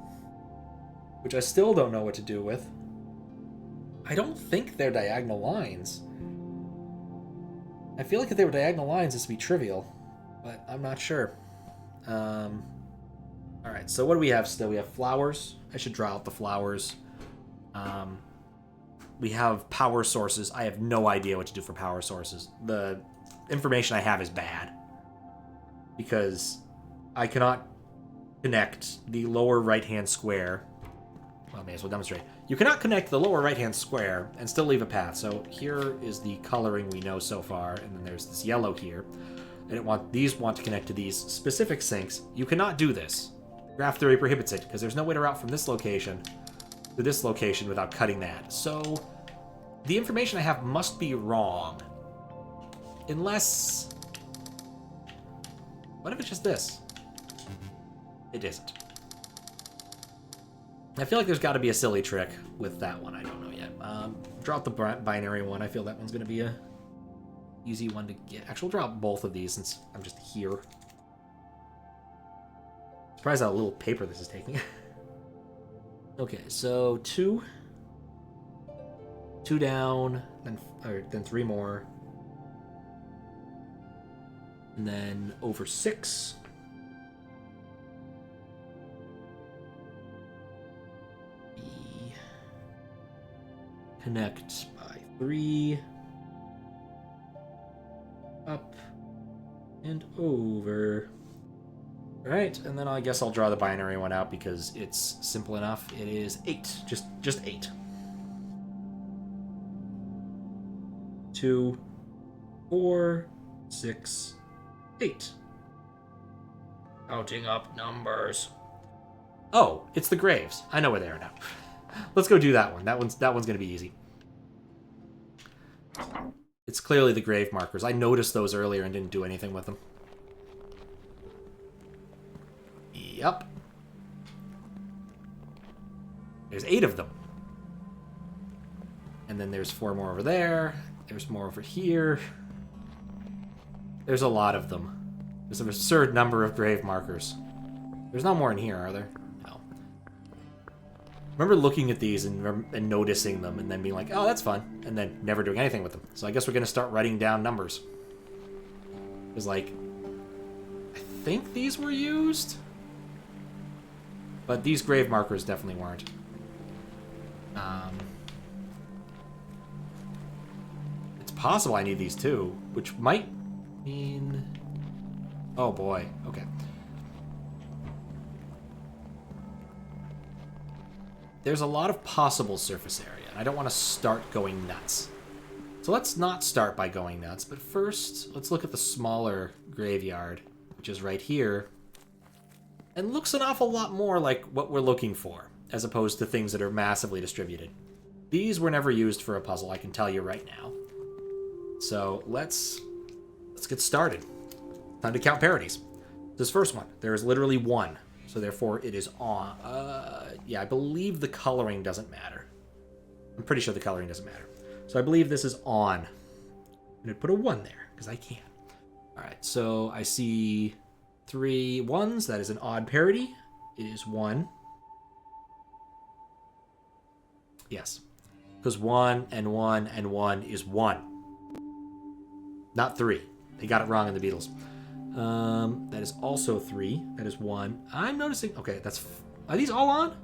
which I still don't know what to do with. I don't think they're diagonal lines. I feel like if they were diagonal lines, this would be trivial, but I'm not sure. Alright, so what do we have still? We have flowers. I should draw out the flowers. We have power sources. I have no idea what to do for power sources. The information I have is bad. Because I cannot connect the lower right-hand square. Well, I may as well demonstrate. You cannot connect the lower right-hand square and still leave a path. So here is the coloring we know so far, and then there's this yellow here. And these want to connect to these specific sinks. You cannot do this. Graph theory prohibits it, because there's no way to route from this location to this location without cutting that. So the information I have must be wrong. Unless... What if it's just this? It isn't. I feel like there's got to be a silly trick with that one. I don't know yet. Draw out the binary one. I feel that one's going to be a easy one to get. Actually, we'll draw out both of these since I'm just here. Surprised how little paper this is taking. Okay, so 2. 2 down, then 3 more. And then over 6. Connect by 3. Up. And over. Alright, and then I guess I'll draw the binary one out because it's simple enough. It is 8. Just 8. 2, 4, 6, 8. Counting up numbers. Oh, it's the graves. I know where they are now. Let's go do that one. That one's gonna be easy. It's clearly the grave markers. I noticed those earlier and didn't do anything with them. Yep. There's 8 of them. And then there's 4 more over there. There's more over here. There's a lot of them. There's an absurd number of grave markers. There's no more in here, are there? No. Remember looking at these and noticing them and then being like, oh, that's fun. And then never doing anything with them. So I guess we're going to start writing down numbers. Because, like, I think these were used? But these grave markers definitely weren't. It's possible I need these too, which might mean... Oh boy, okay. There's a lot of possible surface area, and I don't want to start going nuts. So let's not start by going nuts, but first, let's look at the smaller graveyard, which is right here, and looks an awful lot more like what we're looking for, as opposed to things that are massively distributed. These were never used for a puzzle, I can tell you right now. So let's get started. Time to count parodies. This first one, there is literally one, so therefore it is on. Yeah, I believe the coloring doesn't matter. I'm pretty sure the coloring doesn't matter. So I believe this is on. I'm going to put a 1 there, because I can. Alright, so I see 3 ones. That is an odd parody. It is 1. Yes. Because 1 and 1 and 1 is 1. Not 3. They got it wrong in the Beatles. That is also 3. That is 1. I'm noticing... Okay, that's... Are these all on?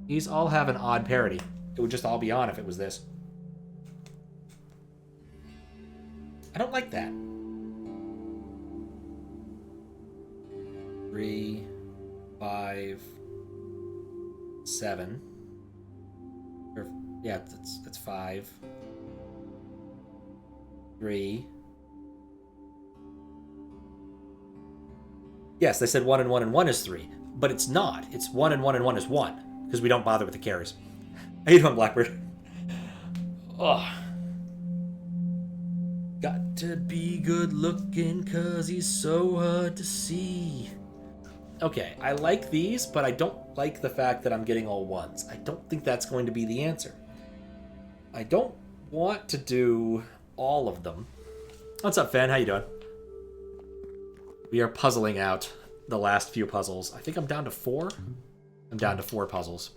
These all have an odd parody. It would just all be on if it was this. I don't like that. 3, 5, 7. Or, yeah, that's 5. 3. Yes, they said 1 and 1 and 1 is 3, but it's not. It's 1 and 1 and 1 is 1, because we don't bother with the carries. How you doing, Blackbird? Ugh. Got to be good looking, cause he's so hard to see. Okay, I like these, but I don't like the fact that I'm getting all 1s. I don't think that's going to be the answer. I don't want to do all of them. What's up, Fan? How you doing? We are puzzling out the last few puzzles. I think I'm down to 4. I'm down to 4 puzzles.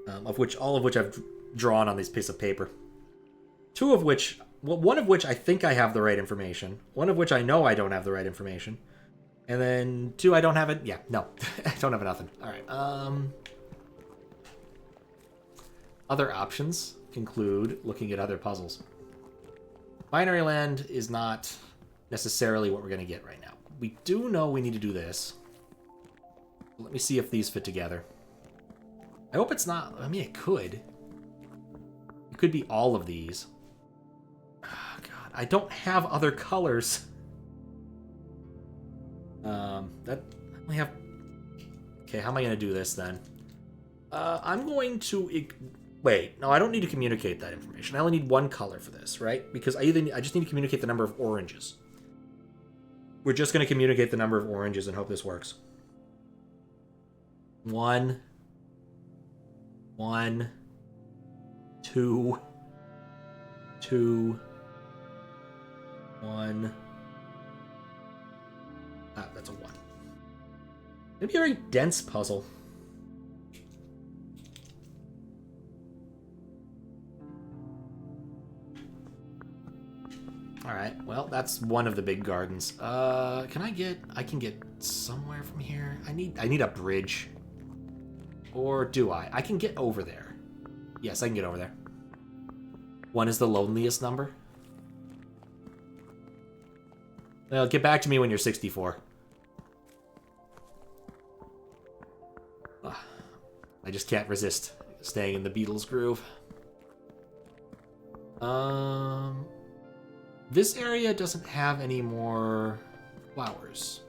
All of which I've drawn on this piece of paper. 2 of which... Well, 1 of which I think I have the right information. 1 of which I know I don't have the right information. And then 2 I don't have it. Yeah, no. I don't have nothing. Alright, other options include looking at other puzzles. Binary Land is not necessarily what we're going to get right now. We do know we need to do this. Let me see if these fit together. I hope it's not... I mean, it could. It could be all of these. Oh, God. I don't have other colors. That... I only have... Okay, how am I going to do this, then? I'm going to... Wait, no, I don't need to communicate that information. I only need 1 color for this, right? Because I just need to communicate the number of oranges. We're just going to communicate the number of oranges and hope this works. 1... 1, 2, 2, 1. Ah, that's a 1. It'd be a very dense puzzle. Alright, well, that's one of the big gardens. I can get somewhere from here. I need a bridge. Or do I? I can get over there. Yes, I can get over there. 1 is the loneliest number. Well, get back to me when you're 64. Ugh. I just can't resist staying in the Beatles groove. This area doesn't have any more flowers.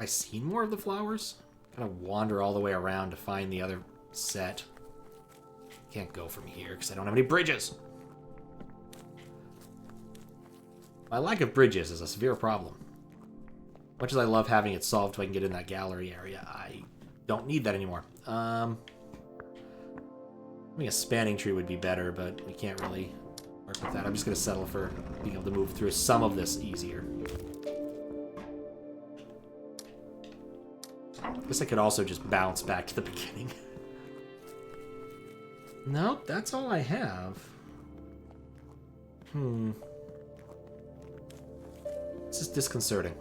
I seen more of the flowers? Gotta wander all the way around to find the other set. Can't go from here because I don't have any bridges. My lack of bridges is a severe problem. Much as I love having it solved so I can get in that gallery area, I don't need that anymore. I think a spanning tree would be better, but we can't really work with that. I'm just gonna settle for being able to move through some of this easier. Guess I could also just bounce back to the beginning. Nope, that's all I have. This is disconcerting.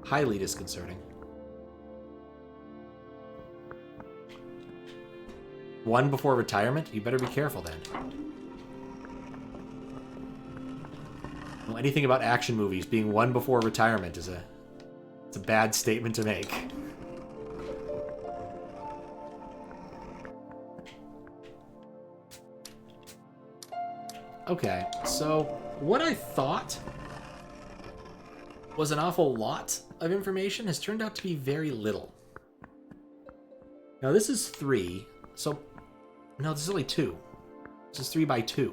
Highly disconcerting. One before retirement? You better be careful then. Well, anything about action movies being one before retirement is it's a bad statement to make. Okay, so what I thought was an awful lot of information has turned out to be very little. Now this is 3, so... No, this is only 2. This is 3 by 2.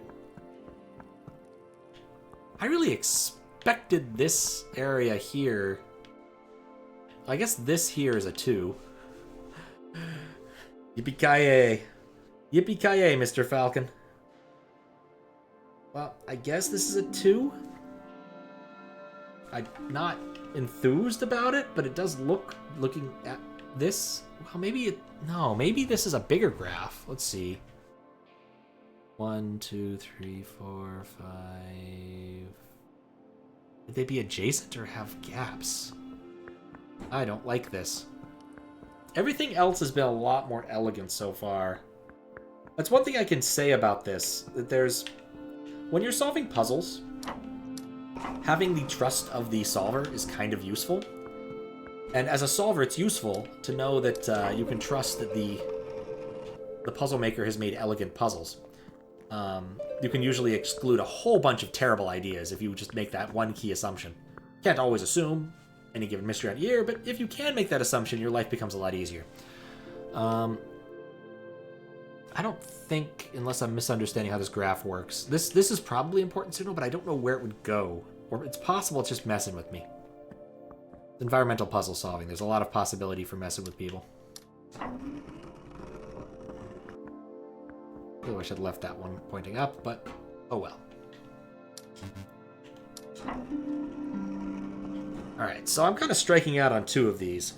I really expected this area here... I guess this here is a 2. Yippee-ki-yay. Yippee-ki-yay, Mr. Falcon. Well, I guess this is a 2. I'm not enthused about it, but it does looking at this. Well, maybe it... No, maybe this is a bigger graph. Let's see. 1, 2, 3, 4, 5... Would they be adjacent or have gaps? I don't like this. Everything else has been a lot more elegant so far. That's one thing I can say about this. That there's... When you're solving puzzles, having the trust of the solver is kind of useful. And as a solver, it's useful to know that you can trust that the puzzle maker has made elegant puzzles. You can usually exclude a whole bunch of terrible ideas if you just make that one key assumption. You can't always assume any given mystery out here, but if you can make that assumption, your life becomes a lot easier. I don't think, unless I'm misunderstanding how this graph works, this is probably important signal, but I don't know where it would go. Or it's possible it's just messing with me. Environmental puzzle solving. There's a lot of possibility for messing with people. Oh, I should have left that one pointing up, but oh well. Alright, so I'm kind of striking out on 2 of these.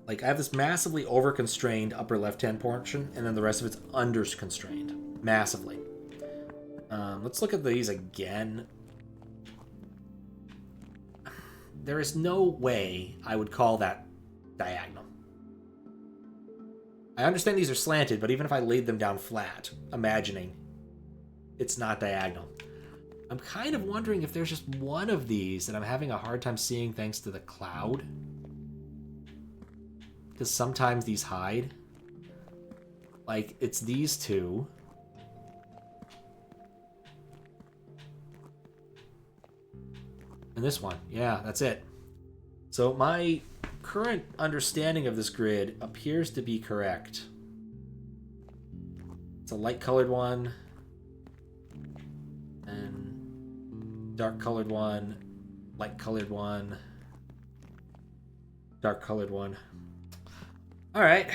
Like, I have this massively over-constrained upper left-hand portion, and then the rest of it's under-constrained. Massively. Let's look at these again. There is no way I would call that diagonal. I understand these are slanted, but even if I laid them down flat, imagining it's not diagonal. I'm kind of wondering if there's just one of these that I'm having a hard time seeing thanks to the cloud. Because sometimes these hide. Like, it's these 2. And this one. Yeah, that's it. So my current understanding of this grid appears to be correct. It's a light-colored one. And dark-colored one. Light-colored one. Dark-colored one. Alright.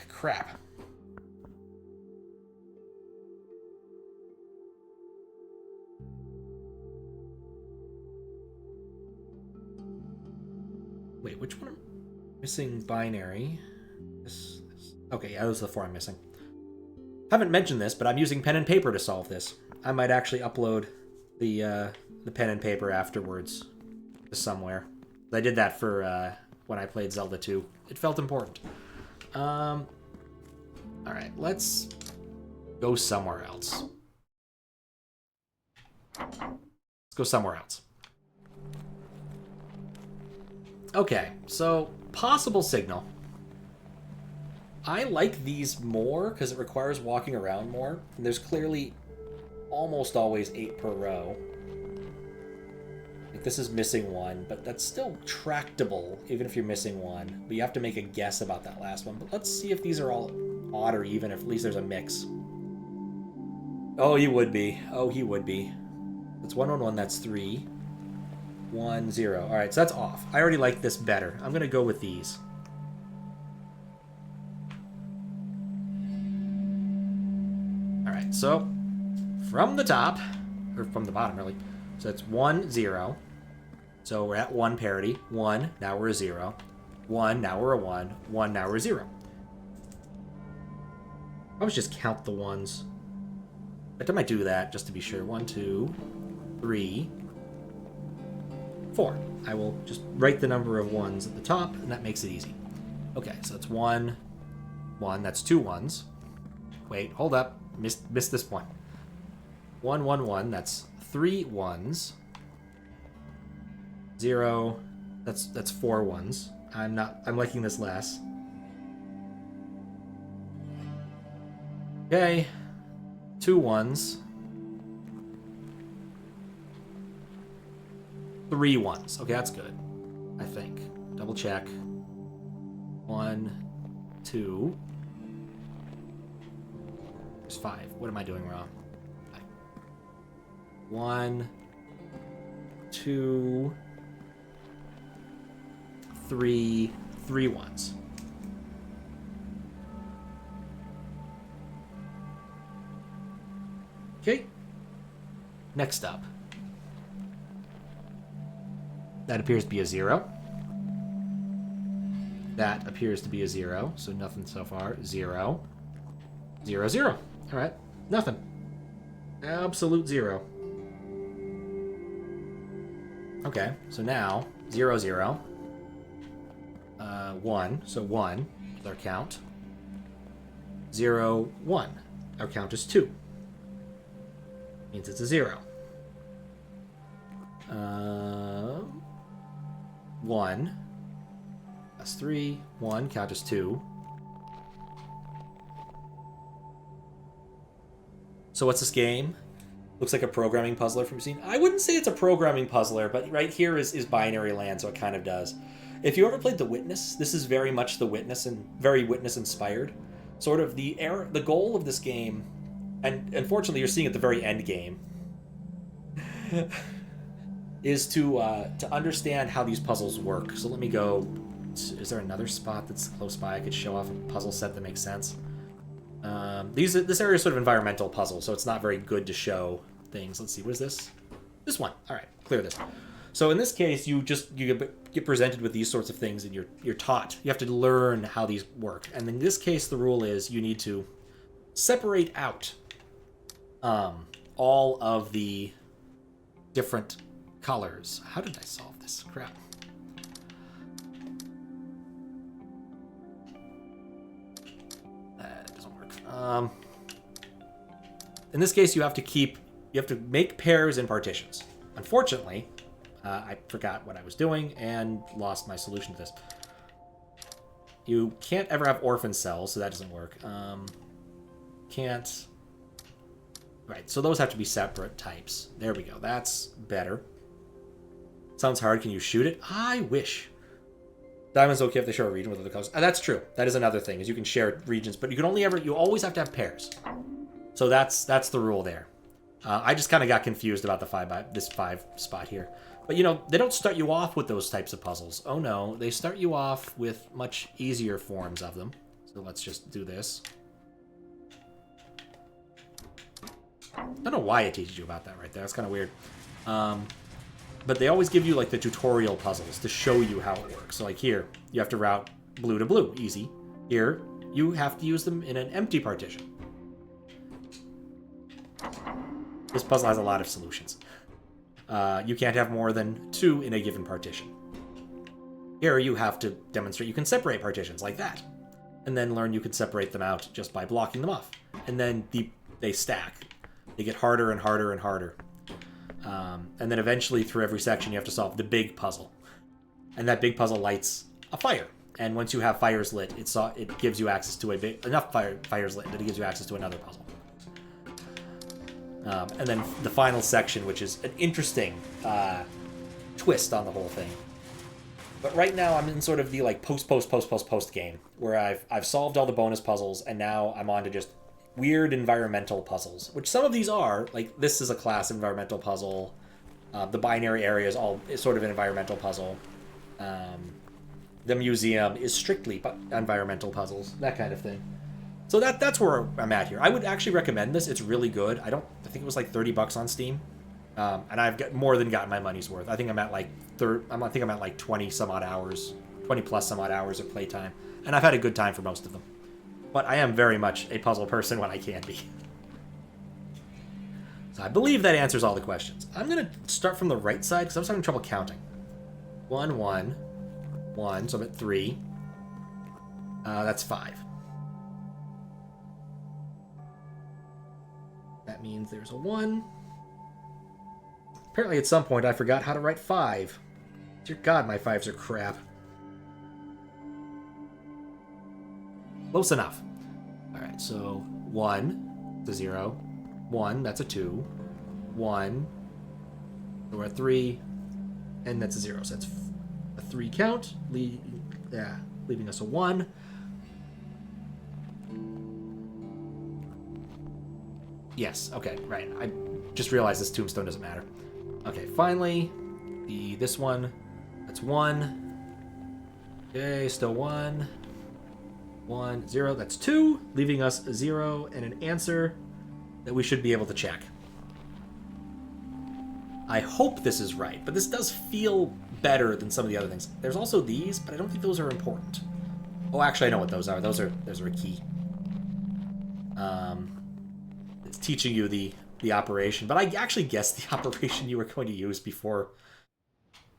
Crap. Wait, which one? Missing binary. This. Okay, yeah, those are the 4 I'm missing. Haven't mentioned this, but I'm using pen and paper to solve this. I might actually upload the pen and paper afterwards to somewhere. I did that for when I played Zelda 2. It felt important. Alright, let's go somewhere else. Let's go somewhere else. Okay, so possible signal. I like these more because it requires walking around more. And there's clearly almost always 8 per row. Like this is missing 1, but that's still tractable even if you're missing 1. But you have to make a guess about that last one. But let's see if these are all odd or even, if at least there's a mix. Oh, he would be. Oh, he would be. That's 1 on 1, that's 3. 1, 0. Alright, so that's off. I already like this better. I'm going to go with these. Alright, so from the top, or from the bottom really, so it's 1, 0. So we're at 1 parity. 1, now we're a 0. 1, now we're a 1. 1, now we're a 0. I always just count the 1s. But I might do that just to be sure. 1, 2, 3, 4. I will just write the number of ones at the top, and that makes it easy. Okay, so it's 1, 1. That's 2 ones. Wait, hold up. Missed this one. 1, 1, 1. That's 3 ones. 0. That's 4 ones. I'm liking this less. Okay. 2 ones. 3 ones. Okay, that's good. I think. Double check. 1, 2. There's 5. What am I doing wrong? 1, 2, 3 ones. Okay. Next up. That appears to be a 0. That appears to be a 0, so nothing so far. 0. 0, 0. Alright, nothing. Absolute 0. Okay, so now 0, 0. 1, so 1 is our count. 0, 1. Our count is 2. Means it's a 0. 1. That's 3. 1. Count is 2. So what's this game? Looks like a programming puzzler from scene. I wouldn't say it's a programming puzzler, but right here is binary land, so it kind of does. If you ever played The Witness, this is very much The Witness and very Witness inspired. Sort of the goal of this game, and unfortunately you're seeing at the very end game, is to understand how these puzzles work. So let me go. Is there another spot that's close by I could show off a puzzle set that makes sense? This area is sort of environmental puzzle, so it's not very good to show things. Let's see, what is this? This one. All right, clear this. So in this case, you get presented with these sorts of things, and you're taught. You have to learn how these work. And in this case, the rule is you need to separate out all of the different colors. How did I solve this? Crap. That doesn't work. In this case, you have to make pairs and partitions. Unfortunately, I forgot what I was doing and lost my solution to this. You can't ever have orphan cells, so that doesn't work. Can't... Right, so those have to be separate types. There we go. That's better. Sounds hard. Can you shoot it? I wish. Diamond's okay if they share a region with other colors. That's true. That is another thing, is you can share regions, but you always have to have pairs. So that's the rule there. I just kind of got confused about this 5 spot here. But, they don't start you off with those types of puzzles. Oh, no. They start you off with much easier forms of them. So let's just do this. I don't know why it teaches you about that right there. That's kind of weird. But they always give you, like, the tutorial puzzles to show you how it works. So, like, here, you have to route blue to blue. Easy. Here, you have to use them in an empty partition. This puzzle has a lot of solutions. You can't have more than 2 in a given partition. Here, you have to demonstrate you can separate partitions like that. And then learn you can separate them out just by blocking them off. And then they stack. They get harder and harder and harder. And then eventually, through every section, you have to solve the big puzzle. And that big puzzle lights a fire. And once you have fires lit, it gives you access to enough fires lit that it gives you access to another puzzle. And then the final section, which is an interesting twist on the whole thing. But right now, I'm in sort of the like post game, where I've solved all the bonus puzzles, and now I'm on to just weird environmental puzzles, which some of these are. Like, this is a class environmental puzzle. The binary area is sort of an environmental puzzle. The museum is strictly environmental puzzles, that kind of thing. So that's where I'm at here. I would actually recommend this. It's really good. I think it was like $30 on Steam, and I've more than gotten my money's worth. I think I'm at like 20 some odd hours, 20 plus some odd hours of playtime, and I've had a good time for most of them. But I am very much a puzzle person when I can be. So I believe that answers all the questions. I'm going to start from the right side because I was having trouble counting. 1, 1, 1, so I'm at 3. That's 5. That means there's a 1. Apparently at some point I forgot how to write 5. Dear God, my 5s are crap. Close enough. Alright, so 1 to 0. 1, that's a 2. 1. So we're at 3. And that's a 0. So that's a 3 count. Leaving us a 1. Yes, okay, right. I just realized this tombstone doesn't matter. Okay, finally, this one, that's 1. Okay, still 1. 1, 0, that's 2, leaving us a 0 and an answer that we should be able to check. I hope this is right, but this does feel better than some of the other things. There's also these, but I don't think those are important. Oh, actually, I know what those are. Those are a key. It's teaching you the operation, but I actually guessed the operation you were going to use before.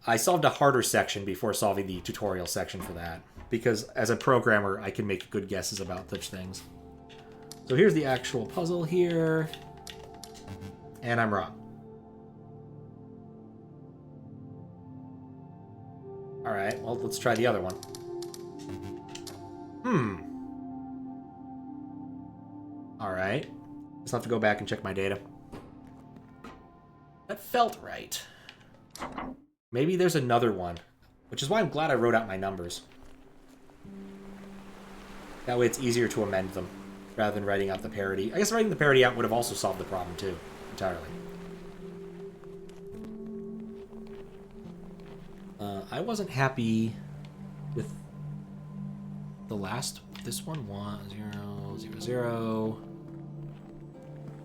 I solved a harder section before solving the tutorial section for that, because as a programmer, I can make good guesses about such things. So here's the actual puzzle here, and I'm wrong. Alright, well, let's try the other one. Alright. Just have to go back and check my data. That felt right. Maybe there's another one, which is why I'm glad I wrote out my numbers. That way it's easier to amend them, rather than writing out the parity. I guess writing the parity out would have also solved the problem, too, entirely. I wasn't happy with the last, this one, 1, 0, 0, 0,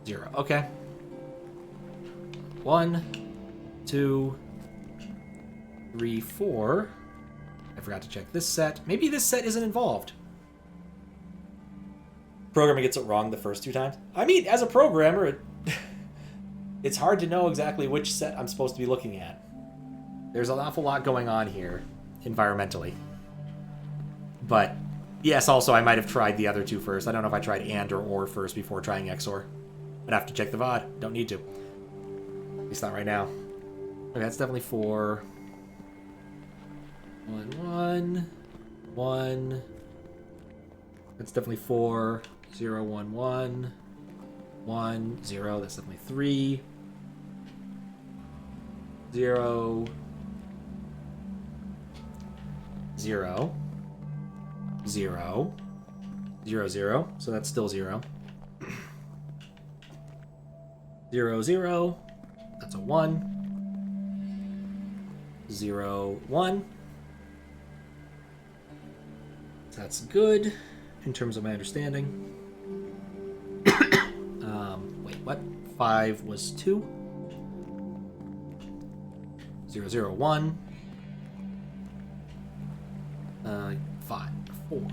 0. Okay. 1, 2, 3, 4. I forgot to check this set. Maybe this set isn't involved. Programmer gets it wrong the first 2 times. I mean, as a programmer, it's hard to know exactly which set I'm supposed to be looking at. There's an awful lot going on here, environmentally. But, yes, also, I might have tried the other 2 first. I don't know if I tried AND or first before trying XOR. I'd have to check the VOD. Don't need to. At least not right now. Okay, that's definitely 4. 1, 1. 1. That's definitely 4. 0, 1, 1. 1, 0. That's definitely 3. 0. 0. 0. 0, 0. So that's still 0. 0, 0. That's a 1. 0, 1. That's good in terms of my understanding. Wait, what? 5 was 2. 0, 0, 1. 5, 4.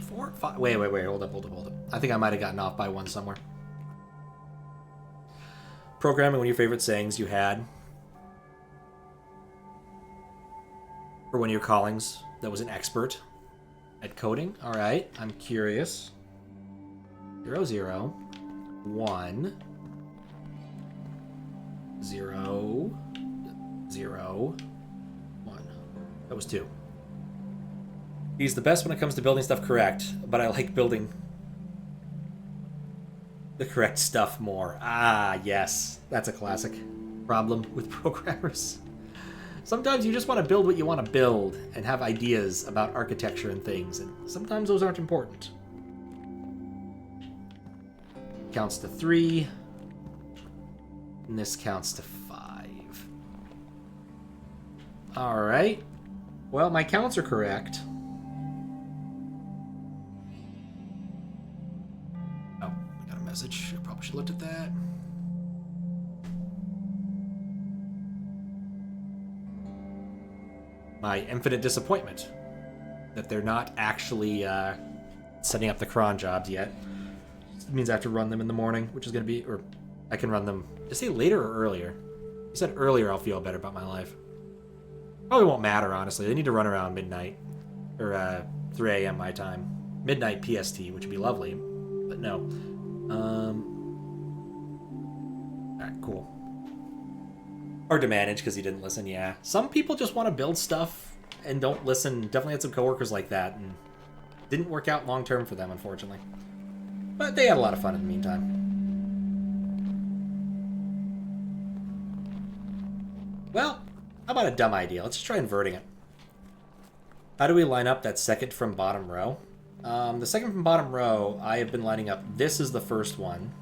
4, 5. Wait, hold up. I think I might have gotten off by 1 somewhere. Programming, one of your favorite sayings you had. Or one of your callings that was an expert at coding. Alright, I'm curious. 0, 0. 1. 0. 0. 1. That was 2. He's the best when it comes to building stuff correct, but I like building the correct stuff more. Ah, yes. That's a classic problem with programmers. Sometimes you just want to build what you want to build and have ideas about architecture and things, and sometimes those aren't important. Counts to 3. And this counts to 5. Alright. Well, my counts are correct. Oh, I got a message. I probably should have looked at that. My infinite disappointment that they're not actually setting up the cron jobs yet. It means I have to run them in the morning, which is going to be, or I can run them. Did I say later or earlier? You said earlier I'll feel better about my life. Probably won't matter, honestly. They need to run around midnight. Or 3 a.m. my time. Midnight PST, which would be lovely. But no. Alright, cool. Hard to manage because he didn't listen, yeah. Some people just want to build stuff and don't listen. Definitely had some coworkers like that, and didn't work out long term for them, unfortunately. But they had a lot of fun in the meantime. Well, how about a dumb idea? Let's just try inverting it. How do we line up that second from bottom row? The second from bottom row, I have been lining up. This is the first one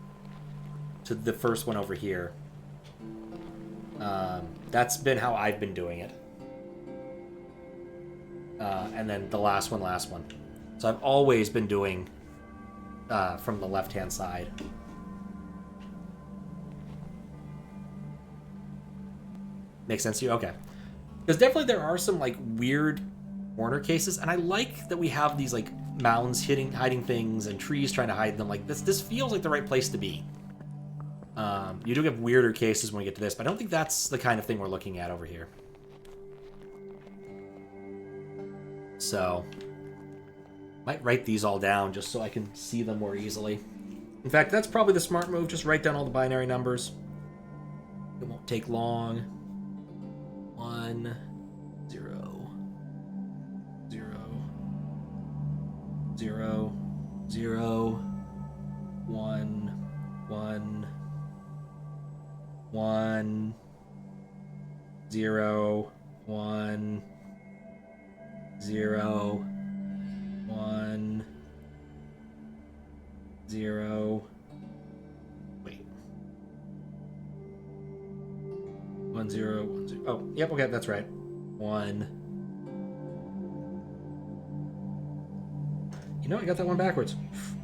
to the first one over here. That's been how I've been doing it. And then the last one. So I've always been doing from the left-hand side. Makes sense to you? Okay. Because definitely there are some, like, weird corner cases, and I like that we have these, like, mounds hiding things and trees trying to hide them. Like, this feels like the right place to be. You do have weirder cases when we get to this, but I don't think that's the kind of thing we're looking at over here. So, might write these all down just so I can see them more easily. In fact, that's probably the smart move. Just write down all the binary numbers. It won't take long. 1, 0, 0, 0, 0, 1, 1, 1, 0, 1, 0, 1, 0. Wait. 1, 0, 1, 0. Oh, yep, okay, that's right. 1. You know, I got that one backwards.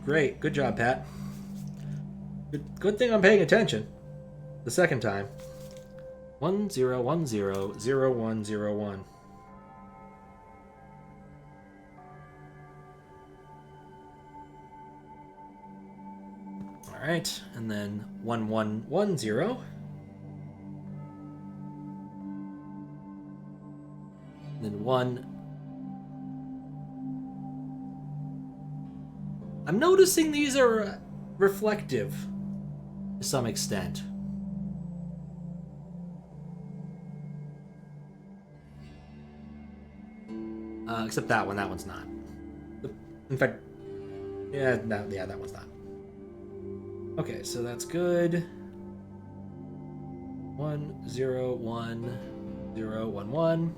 Great, good job, Pat. Good thing I'm paying attention. The second time. 1, 0, 1, 0, 0, 1, 0, 1. Alright, and then 1, 1, 1, 0. Then 1. I'm noticing these are reflective to some extent. Except that one. That one's not. In fact, yeah, that one's not. Okay, so that's good. 1, 0, 1, 0, 1, 1.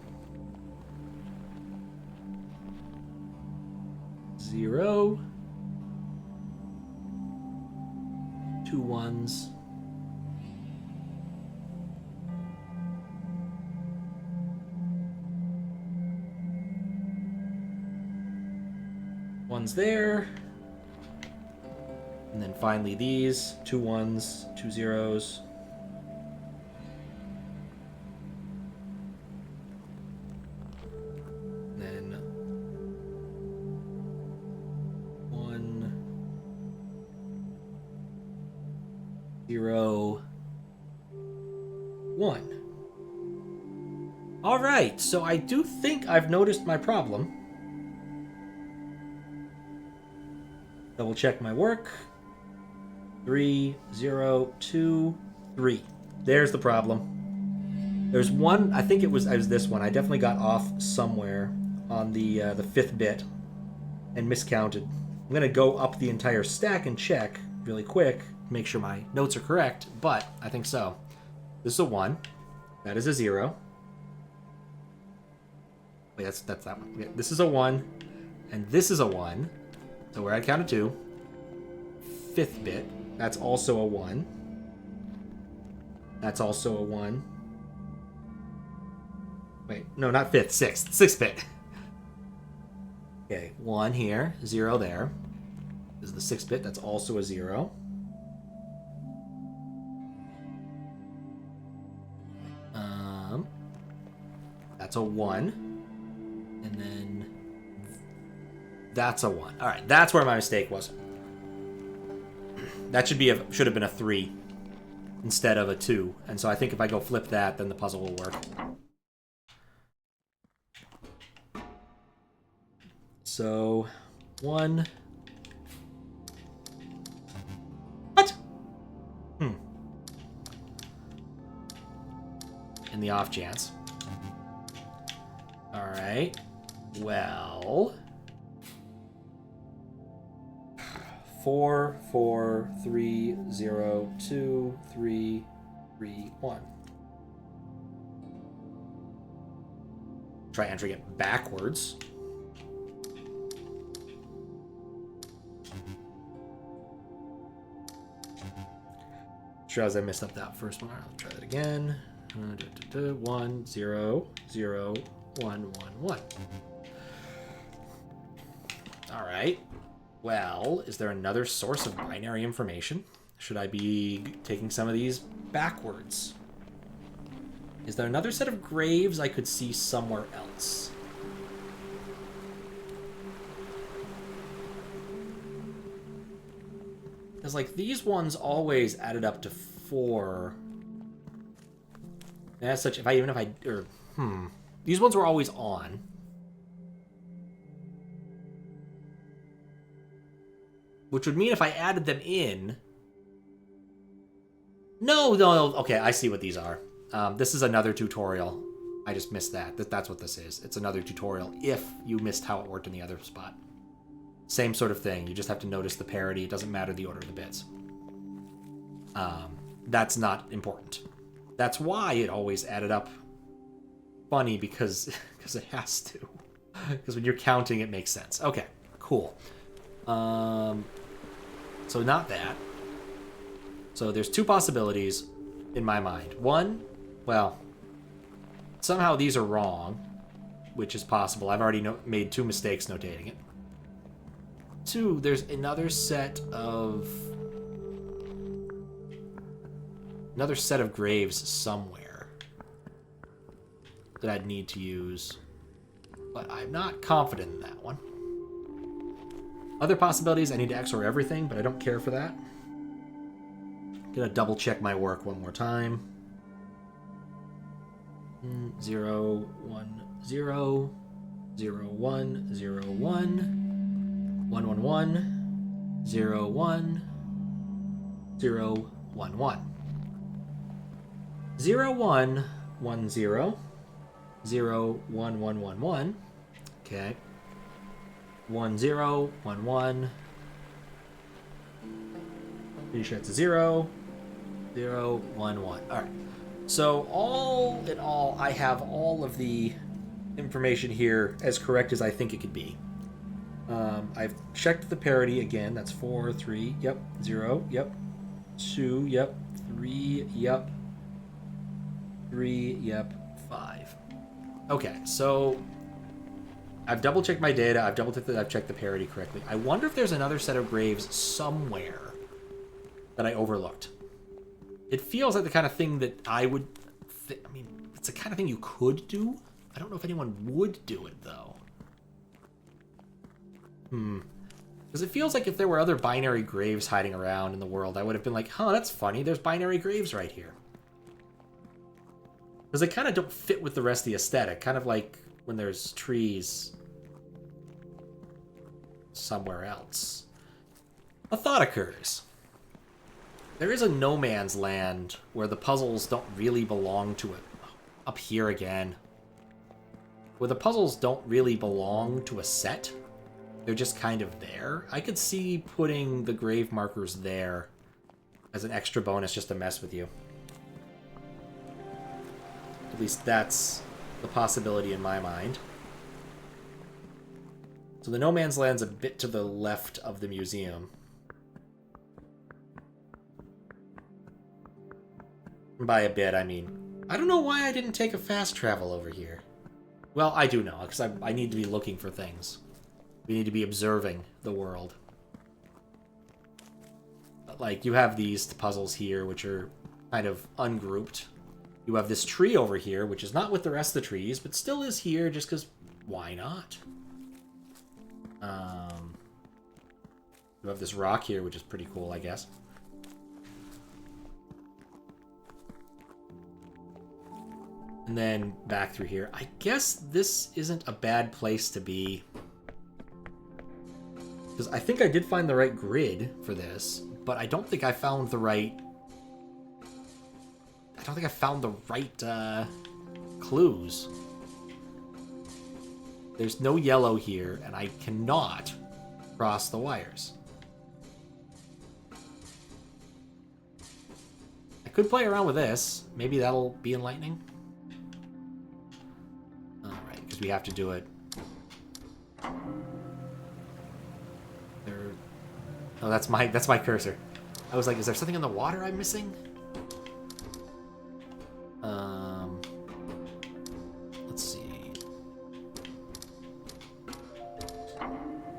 0. 2 1s. One's there. And then finally these. 2 1s, 2 0s. Then 1 0 1. All right, so I do think I've noticed my problem. Double check my work. 3 0 2 3. There's the problem. There's one. I think it was this one. I definitely got off somewhere on the 5th bit and miscounted. I'm gonna go up the entire stack and check really quick, make sure my notes are correct. But I think so. This is a 1. That is a 0. Wait, that's that one. Okay, this is a 1, and this is a 1. So we're at count of 2. 5th bit. That's also a 1. That's also a 1. Wait, no, not 5th. 6th. 6th bit. Okay, 1 here. 0 there. This is the 6th bit. That's also a 0. That's a 1. And then that's a 1. All right, that's where my mistake was. That should have been a 3. instead of a 2. And so I think if I go flip that, then the puzzle will work. So, 1. What? In the off chance. Alright. Well... 4, 4, 3, 0, 2, 3, 3, 1. Try entering it backwards. Sure as I messed up that first one. All right, let's try that again. 1, 0, 0, 1, 1, 1. All right. Well, is there another source of binary information? Should I be taking some of these backwards? Is there another set of graves I could see somewhere else? Because, like, these ones always added up to 4. And as such, these ones were always on. Which would mean if I added them in... No, okay, I see what these are. This is another tutorial. I just missed that. That's what this is. It's another tutorial if you missed how it worked in the other spot. Same sort of thing. You just have to notice the parity. It doesn't matter the order of the bits. That's not important. That's why it always added up funny, because it has to. Because when you're counting, it makes sense. Okay, cool. So not that. So there's 2 possibilities in my mind. 1, well, somehow these are wrong, which is possible. I've already made 2 mistakes notating it. 2, there's another set of graves somewhere that I'd need to use, but I'm not confident in that one. Other possibilities, I need to XOR everything, but I don't care for that. I'm gonna double check my work one more time. 0, 1, 0, 0, 1, 0, 1, 1, 1, 1, 0, 1, 0, 1, 1. 0, 1, 1, 0, 0, 1, 1, 1, 1. Okay. 1, 0, 1, 1. Pretty sure it's a 0, 0, 1, 1. Alright. So, all in all, I have all of the information here as correct as I think it could be. I've checked the parity again. That's 4, 3, yep. 0, yep. 2, yep. 3, yep. 3, yep. 5. Okay, so I've double-checked my data. I've double-checked that I've checked the parity correctly. I wonder if there's another set of graves somewhere that I overlooked. It feels like the kind of thing that I would... I mean, it's the kind of thing you could do. I don't know if anyone would do it, though. Because it feels like if there were other binary graves hiding around in the world, I would have been like, huh, that's funny. There's binary graves right here. Because they kind of don't fit with the rest of the aesthetic. Kind of like when there's trees somewhere else. A thought occurs. There is a no man's land where the puzzles don't really belong to it. Up here again. Where the puzzles don't really belong to a set. They're just kind of there. I could see putting the grave markers there as an extra bonus just to mess with you. At least that's the possibility in my mind. So the no man's land's a bit to the left of the museum. And by a bit, I mean, I don't know why I didn't take a fast travel over here. Well, I do know, because I need to be looking for things. We need to be observing the world. But, like, you have these puzzles here, which are kind of ungrouped. You have this tree over here, which is not with the rest of the trees, but still is here just because why not? You have this rock here, which is pretty cool, I guess. And then back through here. I guess this isn't a bad place to be. Because I think I did find the right grid for this, but I don't think I found the right... I don't think I found the right clues. There's no yellow here, and I cannot cross the wires. I could play around with this. Maybe that'll be enlightening. Alright, because we have to do it. Oh, that's my cursor. I was like, is there something in the water I'm missing? Let's see.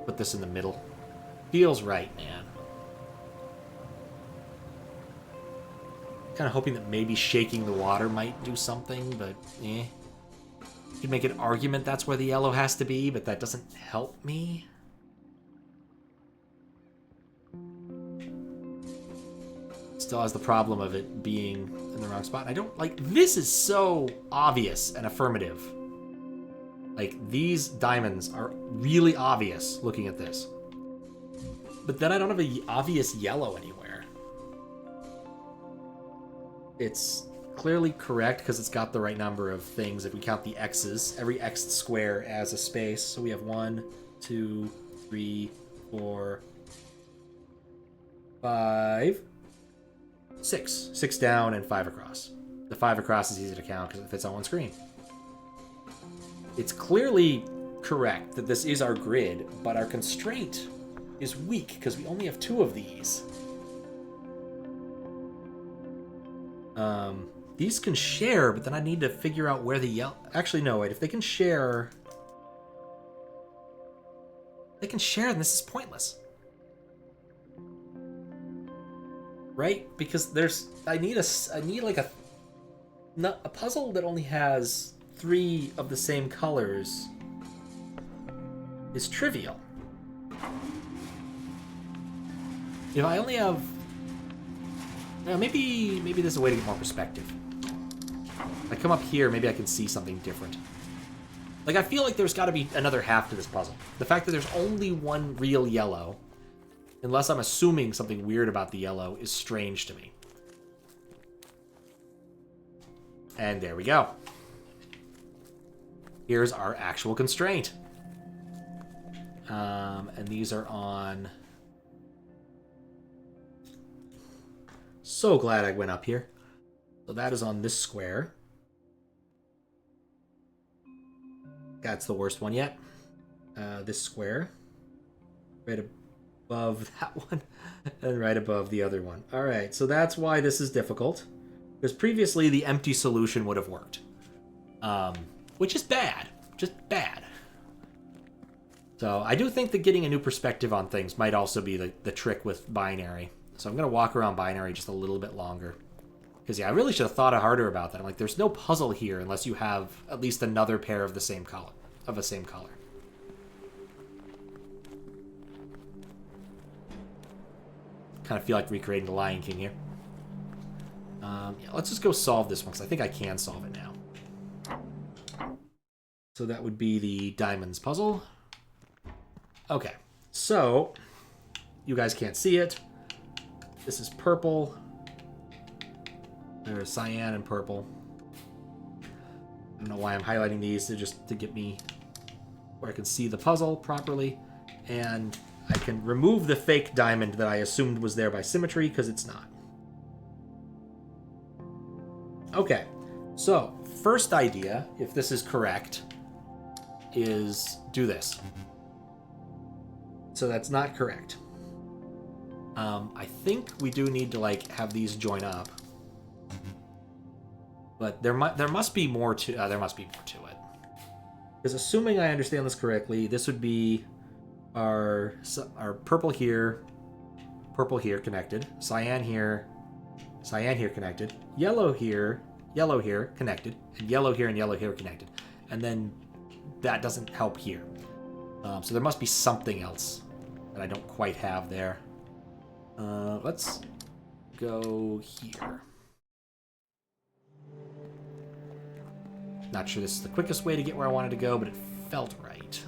Put this in the middle. Feels right, man. Kind of hoping that maybe shaking the water might do something, but eh. You could make an argument that's where the yellow has to be, but that doesn't help me. Still has the problem of it being in the wrong spot. And I don't like, this is so obvious and affirmative. Like, these diamonds are really obvious looking at this. But then I don't have an obvious yellow anywhere. It's clearly correct because it's got the right number of things if we count the X's. Every X square as a space. So we have 1, 2, 3, 4, 5, 6. 6 down and 5 across. The 5 across is easy to count because it fits on one screen. It's clearly correct that this is our grid, but our constraint is weak because we only have 2 of these. These can share, but then I need to figure out where the yellow... Actually, no, wait. If they can share... They can share, then this is pointless. Right? Because there's... I need like a puzzle that only has 3 of the same colors is trivial. If I only have... Now, maybe there's a way to get more perspective. If I come up here, maybe I can see something different. Like, I feel like there's got to be another half to this puzzle. The fact that there's only one real yellow, unless I'm assuming something weird about the yellow, is strange to me. And there we go. Here's our actual constraint. And these are on... So glad I went up here. So that is on this square. That's the worst one yet. This square. Right above that one. And right above the other one. Alright, so that's why this is difficult. Because previously the empty solution would have worked. Which is bad. Just bad. So I do think that getting a new perspective on things might also be the trick with binary. So I'm going to walk around binary just a little bit longer. Because, yeah, I really should have thought harder about that. I'm like, there's no puzzle here unless you have at least another pair of the same color. Of the same color. Kind of feel like recreating the Lion King here. Yeah, let's just go solve this one, because I think I can solve it now. So that would be the diamonds puzzle. Okay, so you guys can't see it. This is purple. There's cyan and purple. I don't know why I'm highlighting these, just to get me where I can see the puzzle properly. And I can remove the fake diamond that I assumed was there by symmetry, because it's not. Okay, so first idea, if this is correct, is do this. So that's not correct. I think we do need to like have these join up, but there must be more to it. Because assuming I understand this correctly, this would be our purple here connected, cyan here connected, yellow here connected, and yellow here connected, and then that doesn't help here. So there must be something else that I don't quite have there. Let's go here. Not sure this is the quickest way to get where I wanted to go, but it felt right.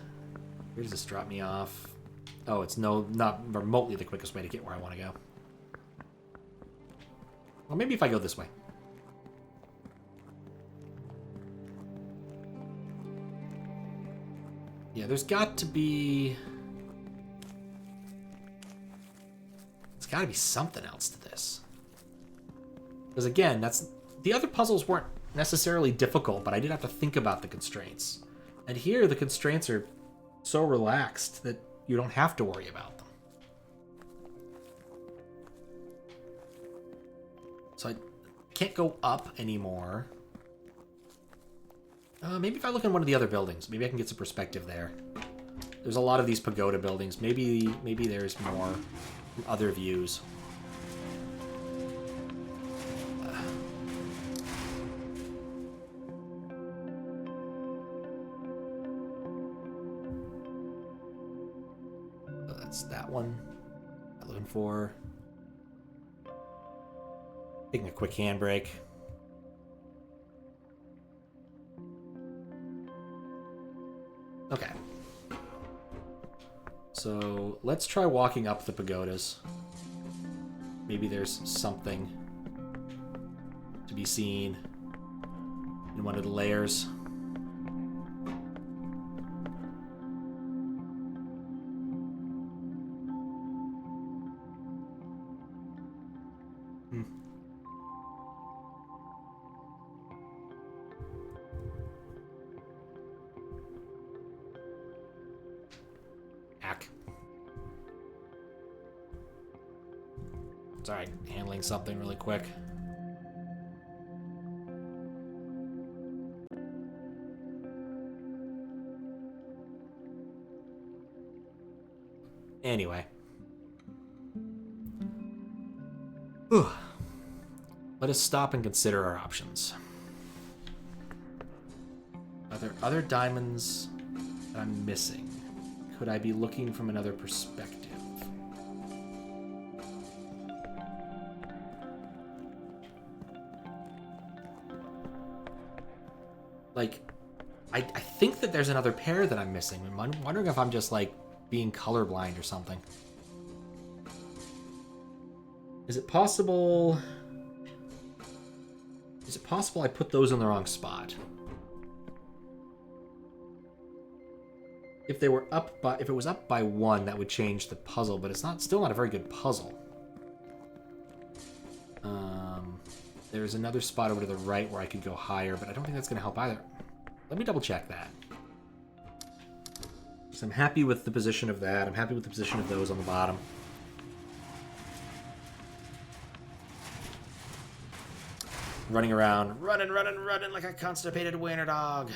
Where does this drop me off? Oh, it's not remotely the quickest way to get where I want to go. Well, maybe if I go this way. Yeah, there's got to be... There's got to be something else to this. Because again, the other puzzles weren't necessarily difficult, but I did have to think about the constraints. And here, the constraints are so relaxed that you don't have to worry about them. So I can't go up anymore. Maybe if I look in one of the other buildings, maybe I can get some perspective there. There's a lot of these pagoda buildings. Maybe there's more from other views. So that's that one I'm looking for. Taking a quick handbrake. Okay. So let's try walking up the pagodas. Maybe there's something to be seen in one of the layers. Sorry, handling something really quick. Anyway. Whew. Let us stop and consider our options. Are there other diamonds that I'm missing? Could I be looking from another perspective? Like, I think that there's another pair that I'm missing. I'm wondering if I'm just, like, being colorblind or something. Is it possible... Is it possible I put those in the wrong spot? If they were up by... If it was up by one, that would change the puzzle, but it's still not a very good puzzle. There's another spot over to the right where I could go higher, but I don't think that's going to help either. Let me double check that. So I'm happy with the position of that. I'm happy with the position of those on the bottom. Running around. Running like a constipated wiener dog.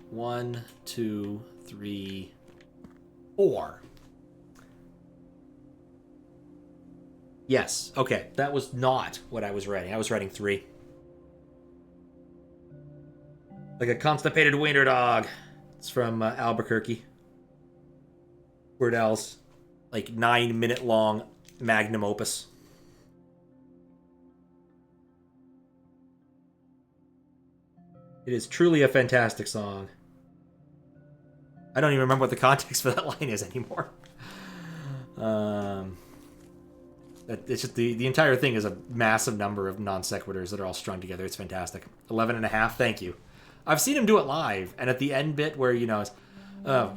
One, two, three, four. Yes, okay. That was not what I was writing. I was writing 3. Like a constipated wiener dog. It's from Albuquerque. Weird Al's, like, 9-minute-long magnum opus. It is truly a fantastic song. I don't even remember what the context for that line is anymore. It's just the entire thing is a massive number of non sequiturs that are all strung together. It's fantastic. 11.5. Thank you. I've seen him do it live, and at the end bit where, you know, it's, what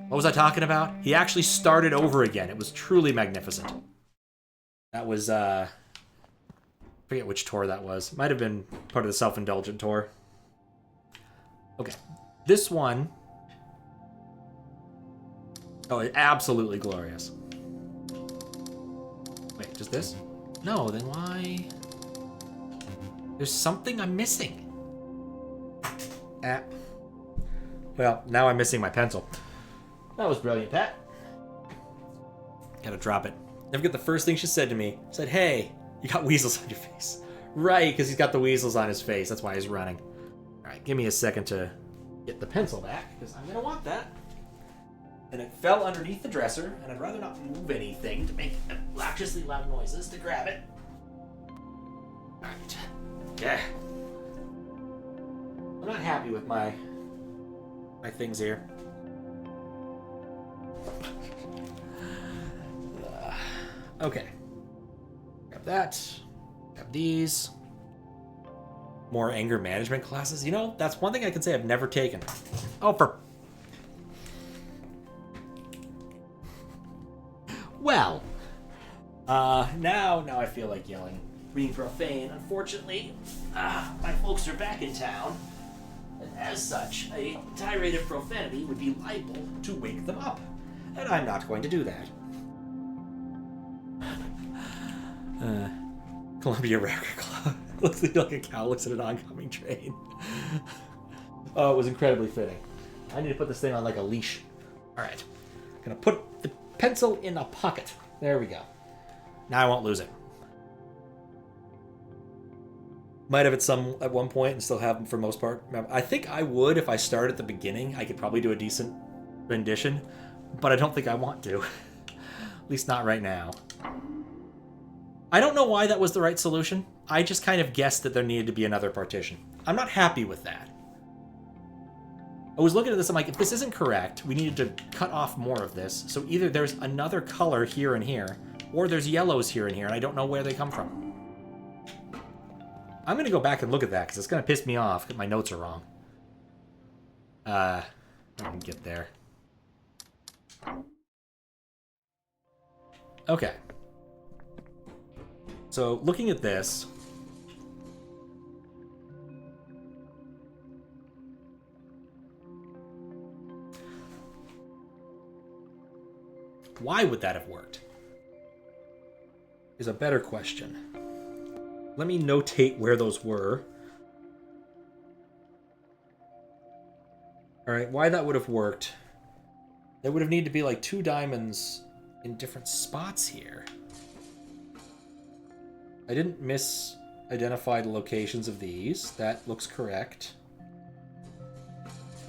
was I talking about? He actually started over again. It was truly magnificent. That was I forget which tour that was. Might have been part of the Self-Indulgent tour. Okay, this one. Oh, it's absolutely glorious. Wait, just this? No, then why? There's something I'm missing. Well, now I'm missing my pencil. That was brilliant, Pat. Gotta drop it. Never forget the first thing she said to me. Said, hey, you got weasels on your face. Right, because he's got the weasels on his face. That's why he's running. Alright, give me a second to get the pencil back, because I'm going to want that. And it fell underneath the dresser, and I'd rather not move anything to make obnoxiously loud noises to grab it. Alright. Yeah. I'm not happy with my things here. Okay. Grab that. Grab these. More anger management classes. You know, that's one thing I can say I've never taken. Oh, for... Well. Now I feel like yelling. Being profane. Unfortunately, my folks are back in town. And as such, a tirade of profanity would be liable to wake them up. And I'm not going to do that. Columbia Record Club. Looks like a cow looks at an oncoming train. Oh, it was incredibly fitting. I need to put this thing on like a leash. Alright. Gonna put the pencil in a pocket. There we go. Now I won't lose it. Might have it at one point and still have them for most part. I think I would if I start at the beginning. I could probably do a decent rendition, but I don't think I want to. At least not right now. I don't know why that was the right solution. I just kind of guessed that there needed to be another partition. I'm not happy with that. I was looking at this, I'm like, if this isn't correct, we needed to cut off more of this. So either there's another color here and here, or there's yellows here and here, and I don't know where they come from. I'm going to go back and look at that, because it's going to piss me off, because my notes are wrong. I can get there. Okay. So, looking at this... Why would that have worked? Is a better question. Let me notate where those were. Alright, why that would have worked. There would have needed to be like 2 diamonds in different spots here. I didn't misidentify the locations of these. That looks correct.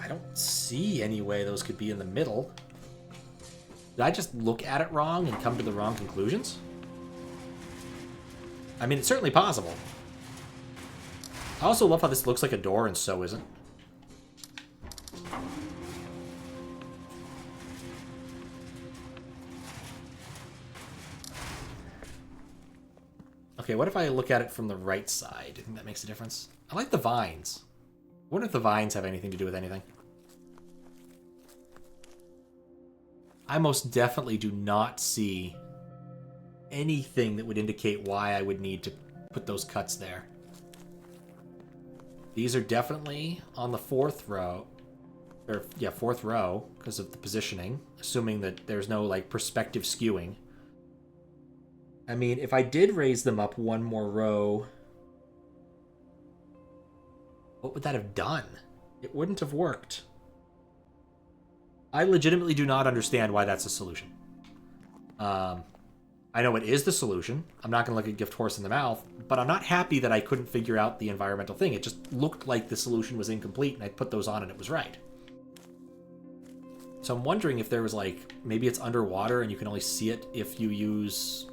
I don't see any way those could be in the middle. Did I just look at it wrong and come to the wrong conclusions? I mean, it's certainly possible. I also love how this looks like a door and so isn't. Okay, what if I look at it from the right side? Do you think that makes a difference? I like the vines. I wonder if the vines have anything to do with anything. I most definitely do not see anything that would indicate why I would need to put those cuts there. These are definitely on the 4th row. Or, yeah, 4th row, because of the positioning. Assuming that there's no, like, perspective skewing. I mean, if I did raise them up one more row... What would that have done? It wouldn't have worked. I legitimately do not understand why that's a solution. I know it is the solution. I'm not going to look a gift horse in the mouth, but I'm not happy that I couldn't figure out the environmental thing. It just looked like the solution was incomplete, and I put those on and it was right. So I'm wondering if there was, like, maybe it's underwater and you can only see it if you use...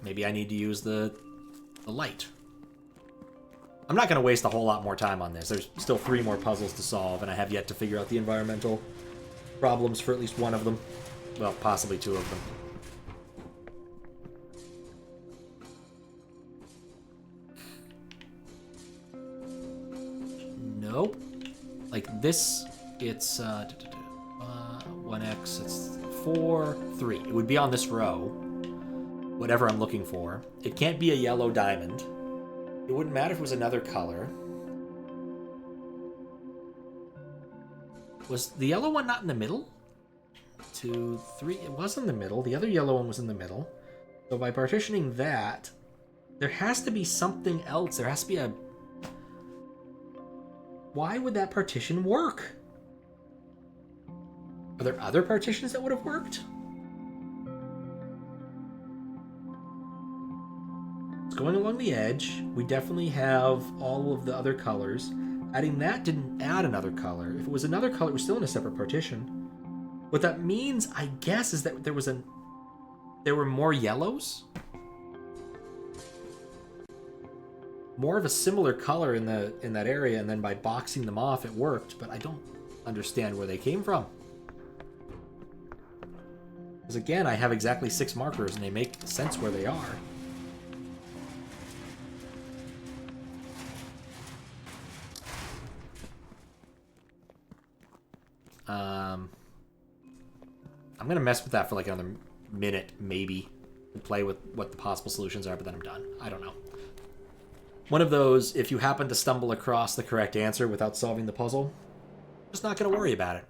Maybe I need to use the light. I'm not going to waste a whole lot more time on this. There's still 3 more puzzles to solve, and I have yet to figure out the environmental problems for at least one of them. Well, possibly 2 of them. Nope. Like this, it's 1x, it's 4, 3. It would be on this row. Whatever I'm looking for. It can't be a yellow diamond. It wouldn't matter if it was another color. Was the yellow one not in the middle? 2, 3. It was in the middle. The other yellow one was in the middle. So by partitioning that, there has to be something else. There has to be a... Why would that partition work? Are there other partitions that would have worked? It's going along the edge. We definitely have all of the other colors. Adding that didn't add another color. If it was another color, it was still in a separate partition. What that means, I guess, is that there were more yellows? more of a similar color in that area, and then by boxing them off, it worked. But I don't understand where they came from. Because again, I have exactly 6 markers, and they make sense where they are. I'm going to mess with that for like another minute, maybe, and play with what the possible solutions are, but then I'm done. I don't know. One of those, if you happen to stumble across the correct answer without solving the puzzle, just not going to worry about it.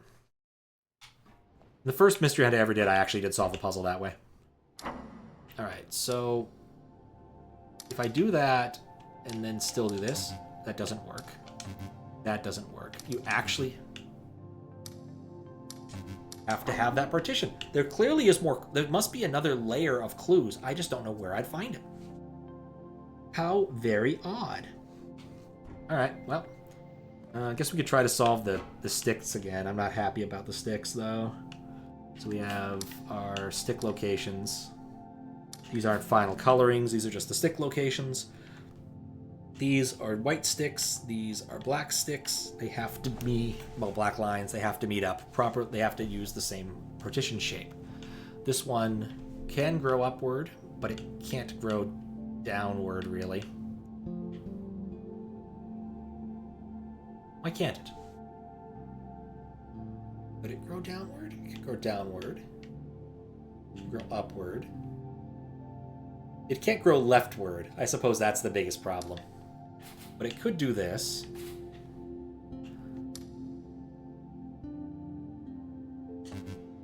The first mystery hunt I ever did, I actually did solve the puzzle that way. Alright, so if I do that and then still do this, that doesn't work. That doesn't work. You actually have to have that partition. There clearly is more. There must be another layer of clues. I just don't know where I'd find it. How very odd. Alright, well, I guess we could try to solve the sticks again. I'm not happy about the sticks, though. So we have our stick locations. These aren't final colorings. These are just the stick locations. These are white sticks. These are black sticks. They have to be, well, black lines. They have to meet up proper. They have to use the same partition shape. This one can grow upward, but it can't grow downward, really. Why can't it? Could it grow downward? It could grow downward. It can grow upward. It can't grow leftward. I suppose that's the biggest problem. But it could do this.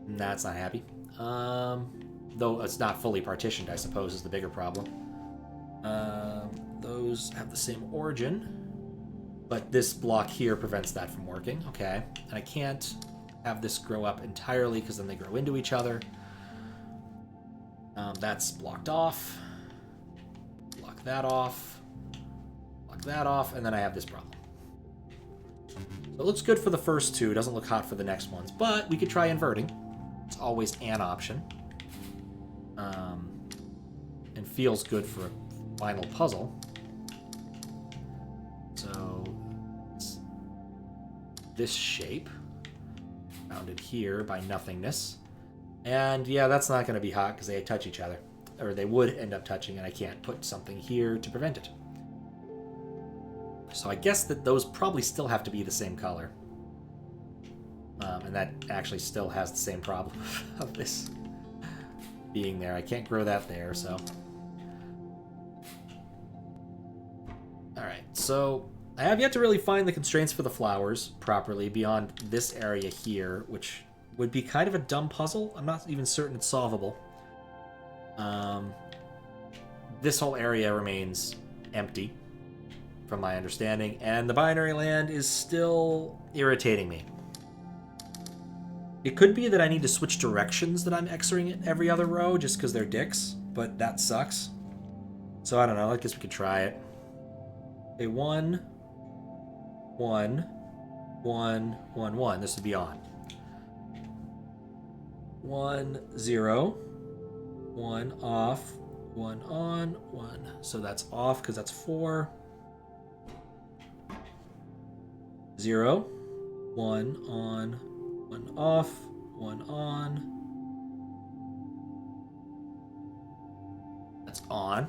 Nah, it's not happy. Though it's not fully partitioned, I suppose, is the bigger problem. Those have the same origin. But this block here prevents that from working. Okay. And I can't have this grow up entirely because then they grow into each other. That's blocked off. Block that off. Block that off. And then I have this problem. So it looks good for the first two. It doesn't look hot for the next ones. But we could try inverting. It's always an option. And feels good for a final puzzle. So it's this shape, bounded here by nothingness. And yeah, that's not going to be hot because they touch each other. Or they would end up touching, and I can't put something here to prevent it. So I guess that those probably still have to be the same color. And that actually still has the same problem of this being there. I can't grow that there, so... Alright, so I have yet to really find the constraints for the flowers properly beyond this area here, which would be kind of a dumb puzzle. I'm not even certain it's solvable. This whole area remains empty, from my understanding, and the binary land is still irritating me. It could be that I need to switch directions that I'm Xering it every other row just because they're dicks, but that sucks. So I don't know, I guess we could try it. Okay, 1, 1, 1, 1, 1. This would be on. 1, 0, 1 off, 1 on, 1. So that's off because that's 4. 0, 1 on, 1 off, 1 on. That's on.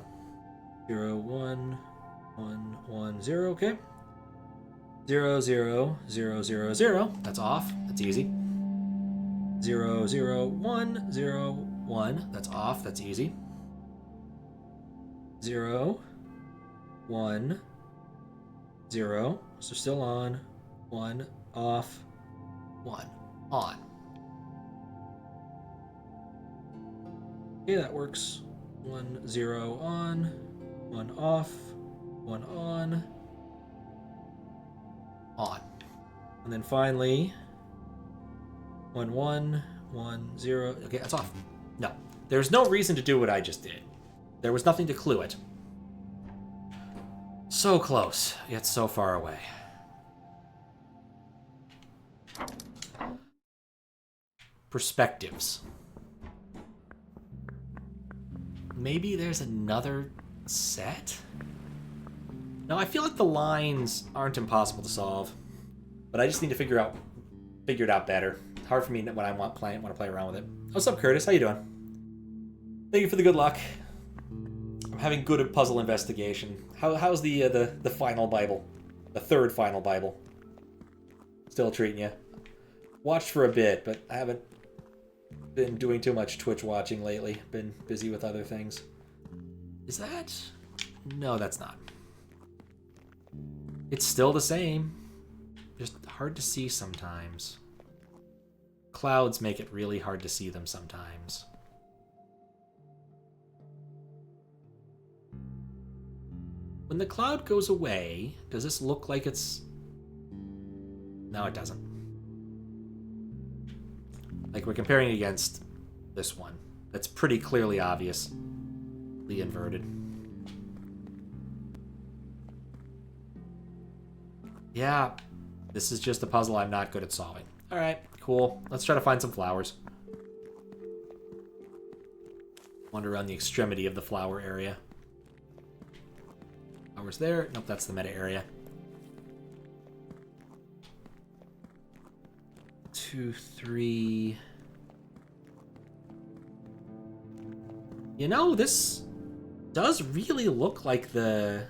0, 1, 1, 1, 0. Okay. 0, 0, 0, 0, 0. That's off. That's easy. 0, 0, 1, 0, 1. That's off. That's easy. 0, 1, 0. So still on. 1, off. 1, on. Okay, that works. 1, 0, on. 1 off. 1 on. On. And then finally, 1, 1, 1, 0. Okay, that's off. No. There's no reason to do what I just did. There was nothing to clue it. So close, yet so far away. Perspectives. Maybe there's another set? Now, I feel like the lines aren't impossible to solve, but I just need to figure it out better. It's hard for me when I want to play around with it. What's up, Curtis? How you doing? Thank you for the good luck. I'm having good at puzzle investigation. How's the final Bible? The third final Bible? Still treating you? Watched for a bit, but I haven't been doing too much Twitch watching lately. Been busy with other things. Is that? No, that's not. It's still the same. Just hard to see sometimes. Clouds make it really hard to see them sometimes. When the cloud goes away, does this look like it's... No, it doesn't. Like, we're comparing against this one. That's pretty clearly obviously inverted. Yeah, this is just a puzzle I'm not good at solving. Alright, cool. Let's try to find some flowers. Wander around the extremity of the flower area. Flowers there. Nope, that's the meta area. 2, 3... You know, this does really look like the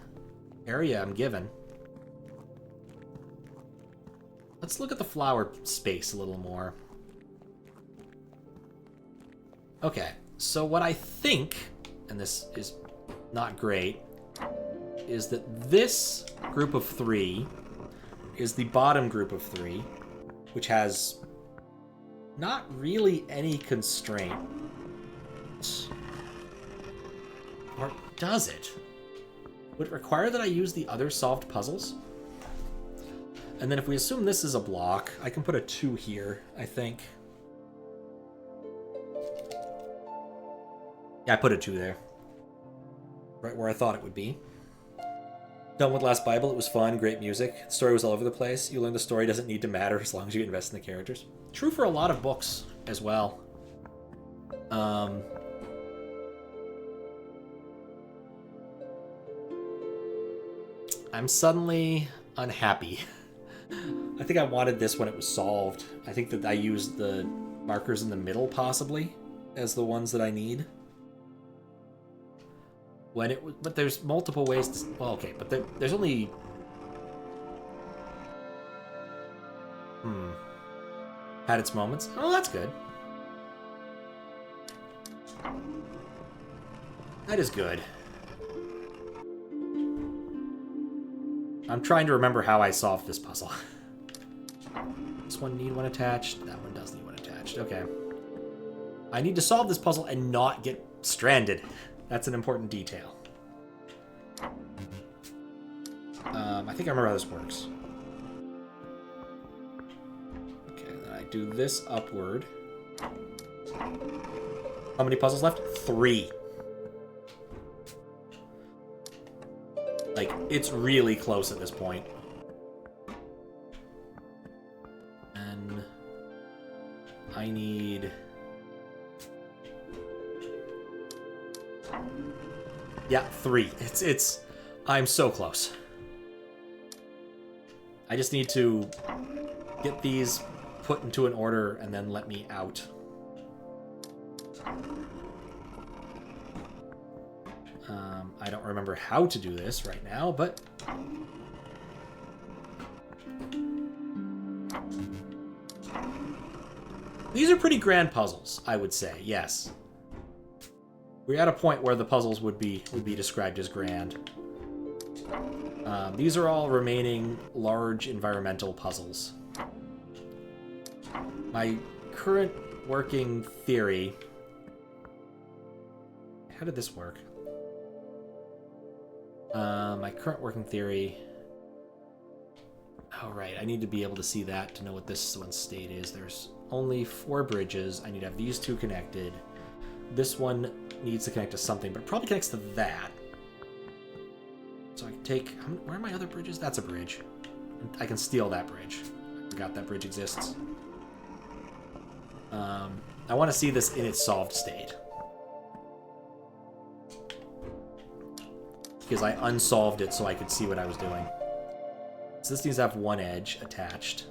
area I'm given. Let's look at the flower space a little more. Okay, so what I think, and this is not great, is that this group of 3 is the bottom group of 3, which has not really any constraint. Or does it? Would it require that I use the other solved puzzles? And then if we assume this is a block, I can put a 2 here, I think. Yeah, I put a 2 there. Right where I thought it would be. Done with Last Bible, it was fun, great music. The story was all over the place. You learn the story doesn't need to matter as long as you invest in the characters. True for a lot of books as well. I'm suddenly unhappy. I think I wanted this when it was solved. I think that I used the markers in the middle, possibly, as the ones that I need. When it, but there's multiple ways to... Well, okay, but there's only... Had its moments. Oh, that's good. That is good. I'm trying to remember how I solved this puzzle. This one need one attached. That one does need one attached. Okay. I need to solve this puzzle and not get stranded. That's an important detail. I think I remember how this works. Okay, then I do this upward. How many puzzles left? 3. Like, it's really close at this point. And I need... Yeah, 3. It's... I'm so close. I just need to get these put into an order and then let me out. I don't remember how to do this right now, but... These are pretty grand puzzles, I would say, yes. We're at a point where the puzzles would be described as grand. These are all remaining large environmental puzzles. My current working theory... How did this work? My current working theory... Oh, right. I need to be able to see that to know what this one's state is. There's only 4 bridges. I need to have these 2 connected. This one needs to connect to something, but it probably connects to that. So I can take... Where are my other bridges? That's a bridge. I can steal that bridge. I forgot that bridge exists. I want to see this in its solved state. because I unsolved it so I could see what I was doing. So this needs to have one edge attached.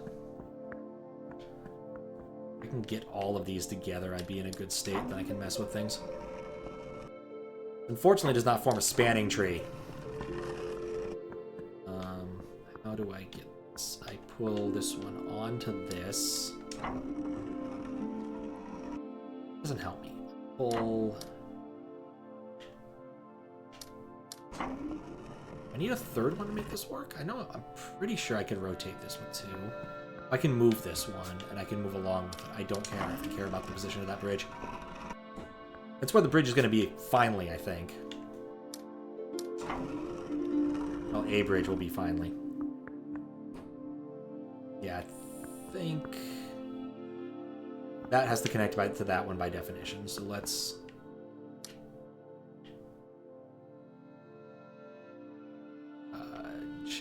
If I can get all of these together, I'd be in a good state, then I can mess with things. Unfortunately, it does not form a spanning tree. How do I get this? I pull this one onto this. Doesn't help me. Pull... I need a third one to make this work? I'm pretty sure I can rotate this one too. I can move this one, and I can move along with it. I don't care. I have to care about the position of that bridge. That's where the bridge is going to be finally, I think. Well, a bridge will be finally. Yeah, I think... that has to connect to that one by definition, so let's...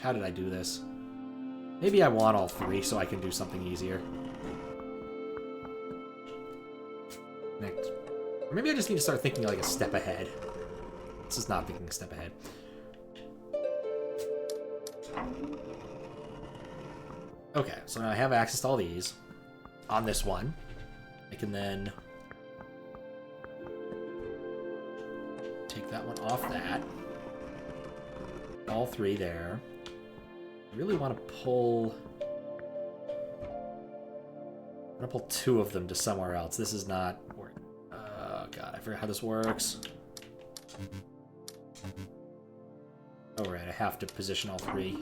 how did I do this? Maybe I want all three so I can do something easier. Connect. Or maybe I just need to start thinking like a step ahead. This is not thinking a step ahead. Okay, so now I have access to all these. On this one, I can then take that one off that. All three there. I really want to pull... I'm going to pull two of them to somewhere else. This is not working. Oh, God, I forgot how this works. Oh, right, I have to position all three.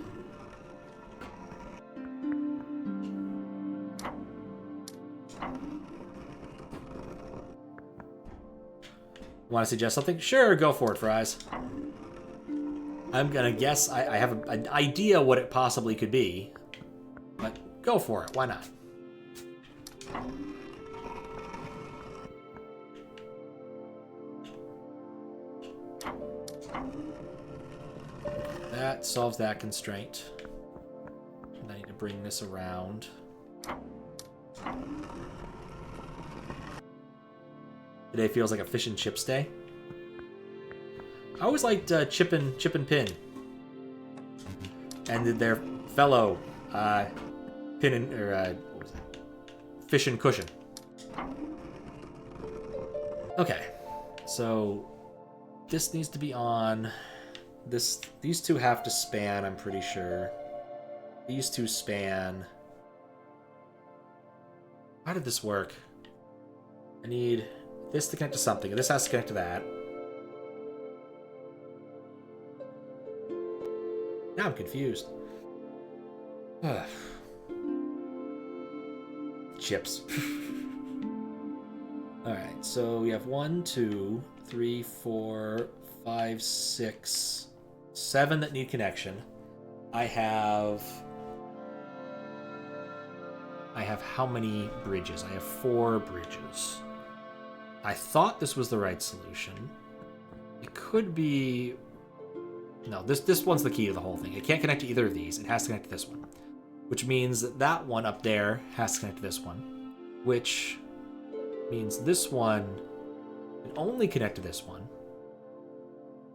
Want to suggest something? Sure, go for it, Fries. I'm gonna guess I have an idea what it possibly could be, but go for it. Why not? That solves that constraint. And I need to bring this around. Today feels like a fish and chips day. I always liked Chip and Pin. And their fellow Pin and what was it? Fish and Cushion. Okay, so this needs to be on. These two have to span. I'm pretty sure. These two span. How did this work? I need this to connect to something, and this has to connect to that. Now I'm confused. Chips. Alright, so we have 1, 2, 3, 4, 5, 6, 7 that need connection. I have how many bridges? I have 4 bridges. I thought this was the right solution. It could be... No, this one's the key to the whole thing. It can't connect to either of these. It has to connect to this one. Which means that that one up there has to connect to this one. Which means this one can only connect to this one.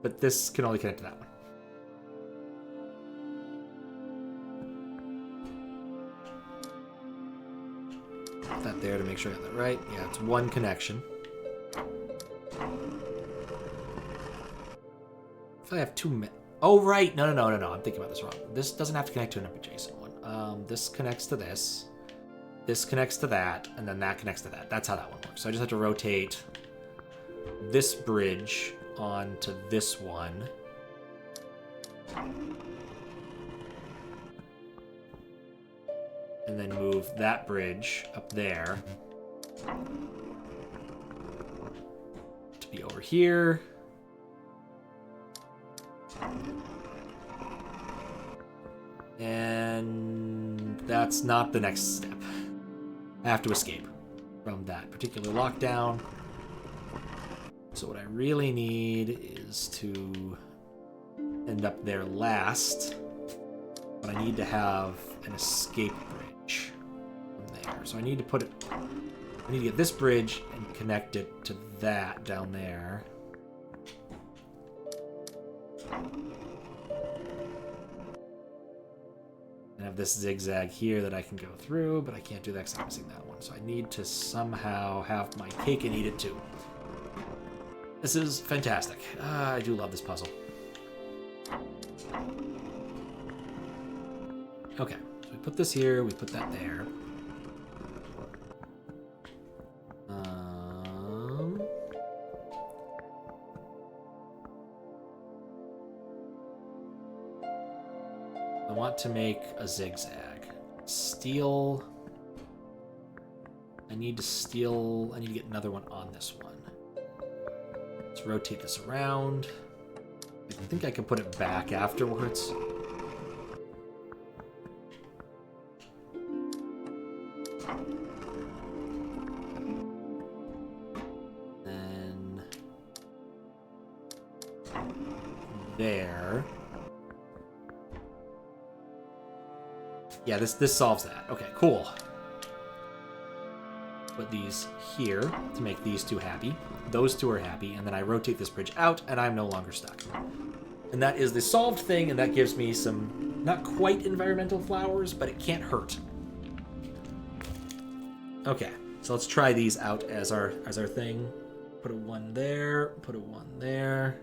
But this can only connect to that one. Put that there to make sure I got that right. Yeah, it's one connection. If I have 2 oh, right. No. I'm thinking about this wrong. This doesn't have to connect to an adjacent one. This connects to this. This connects to that. And then that connects to that. That's how that one works. So I just have to rotate this bridge onto this one. And then move that bridge up there to be over here. And that's not the next step. I have to escape from that particular lockdown. So what I really need is to end up there last. But I need to have an escape bridge from there. So I need to put it... I need to get this bridge and connect it to that down there. I have this zigzag here that I can go through, but I can't do that because I'm missing that one. So I need to somehow have my cake and eat it too. This is fantastic. I do love this puzzle. Okay, so we put this here, we put that there. I want to make a zigzag. Steel. I need to get another one on this one. Let's rotate this around. I think I can put it back afterwards. Then there. Yeah, this solves that. Okay, cool. Put these here to make these two happy. Those two are happy, and then I rotate this bridge out, and I'm no longer stuck. And that is the solved thing, and that gives me some, not quite environmental flowers, but it can't hurt. Okay, so let's try these out as our thing. Put a 1 there, put a 1 there,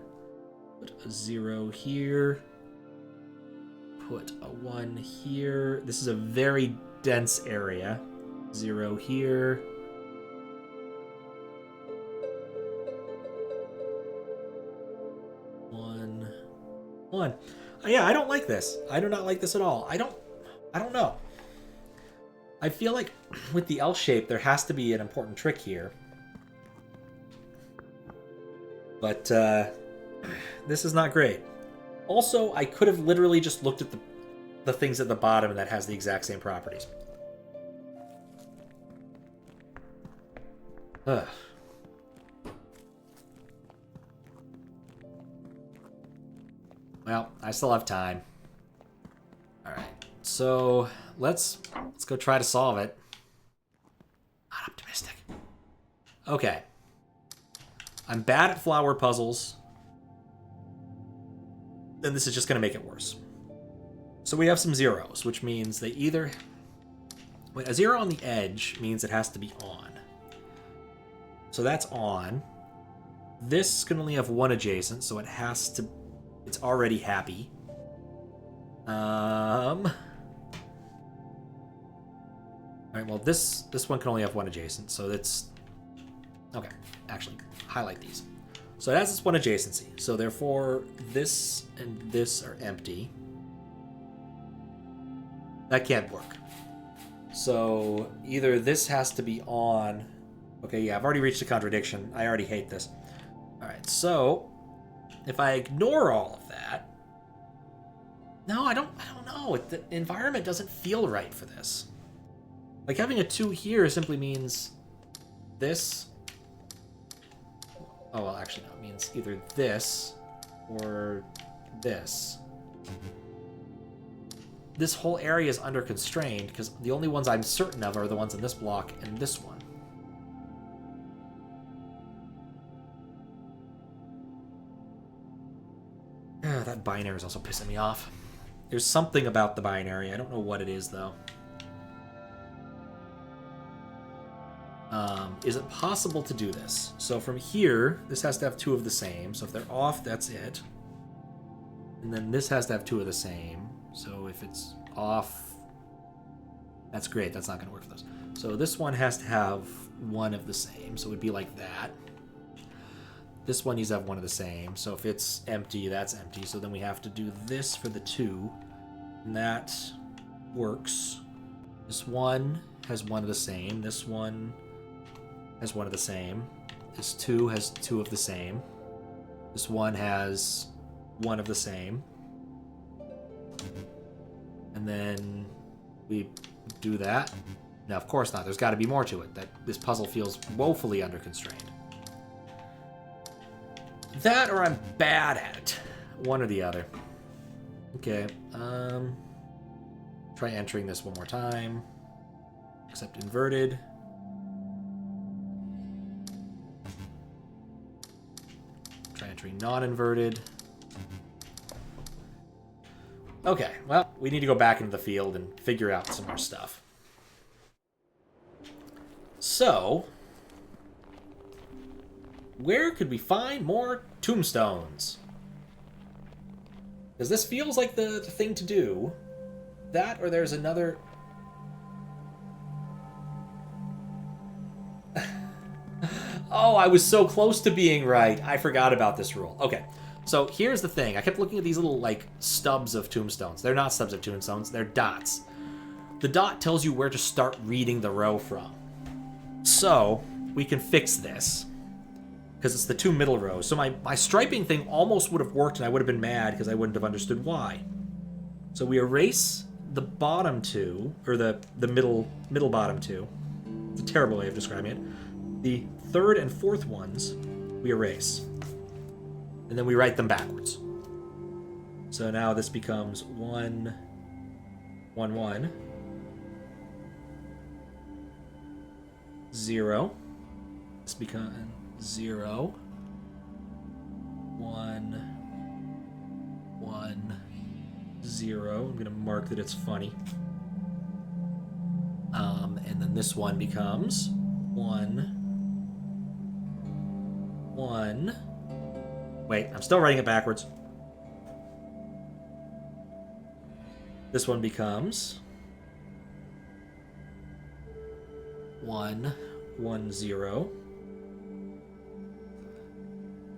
put a 0 here. Put a 1 here. This is a very dense area. 0 here. One. Yeah, I don't like this. I do not like this at all. I don't know. I feel like with the L shape, there has to be an important trick here. But this is not great. Also, I could have literally just looked at the things at the bottom and that has the exact same properties. Ugh. Well, I still have time. Alright, so let's go try to solve it. Not optimistic. Okay. I'm bad at flower puzzles. Then this is just going to make it worse. So we have some zeros, which means they either... Wait, a 0 on the edge means it has to be on. So that's on. This can only have 1 adjacent, so it has to... It's already happy. Alright, well, this one can only have 1 adjacent, so that's... Okay, actually, highlight these. So it has this 1 adjacency, so therefore this and this are empty. That can't work. So either this has to be on... Okay, yeah, I've already reached a contradiction. I already hate this. Alright, so if I ignore all of that... No, I don't know. The environment doesn't feel right for this. Like, having a 2 here simply means this... Oh, well, actually, no. It means either this or this. This whole area is under constrained because the only ones I'm certain of are the ones in this block and this one. That binary is also pissing me off. There's something about the binary. I don't know what it is, though. Is it possible to do this? So from here, this has to have 2 of the same. So if they're off, that's it. And then this has to have 2 of the same. So if it's off, that's great. That's not going to work for those. So this one has to have 1 of the same. So it would be like that. This one needs to have 1 of the same. So if it's empty, that's empty. So then we have to do this for the 2. And that works. This one has 1 of the same. This one has 1 of the same. This 2 has 2 of the same. This one has 1 of the same. And then we do that. Now, of course not. There's got to be more to it. This puzzle feels woefully under constrained. That or I'm bad at it. One or the other. Okay. Try entering this one more time. Except inverted. Try entering non-inverted. Okay, well, we need to go back into the field and figure out some more stuff. So, where could we find more tombstones? Because this feels like the thing to do. That, or there's another... Oh, I was so close to being right. I forgot about this rule. Okay, so here's the thing. I kept looking at these little, like, stubs of tombstones. They're not stubs of tombstones. They're dots. The dot tells you where to start reading the row from. So, we can fix this. Because it's the two middle rows. So my striping thing almost would have worked, and I would have been mad because I wouldn't have understood why. So we erase the bottom two, or the middle bottom two. It's a terrible way of describing it. The third and fourth ones we erase. And then we write them backwards. So now this becomes 1, 1, 1, 0. This becomes 0, 1, 1, 0. I'm going to mark that it's funny. And then this one becomes 1, 1. Wait, I'm still writing it backwards. This one becomes 1, 1, 0.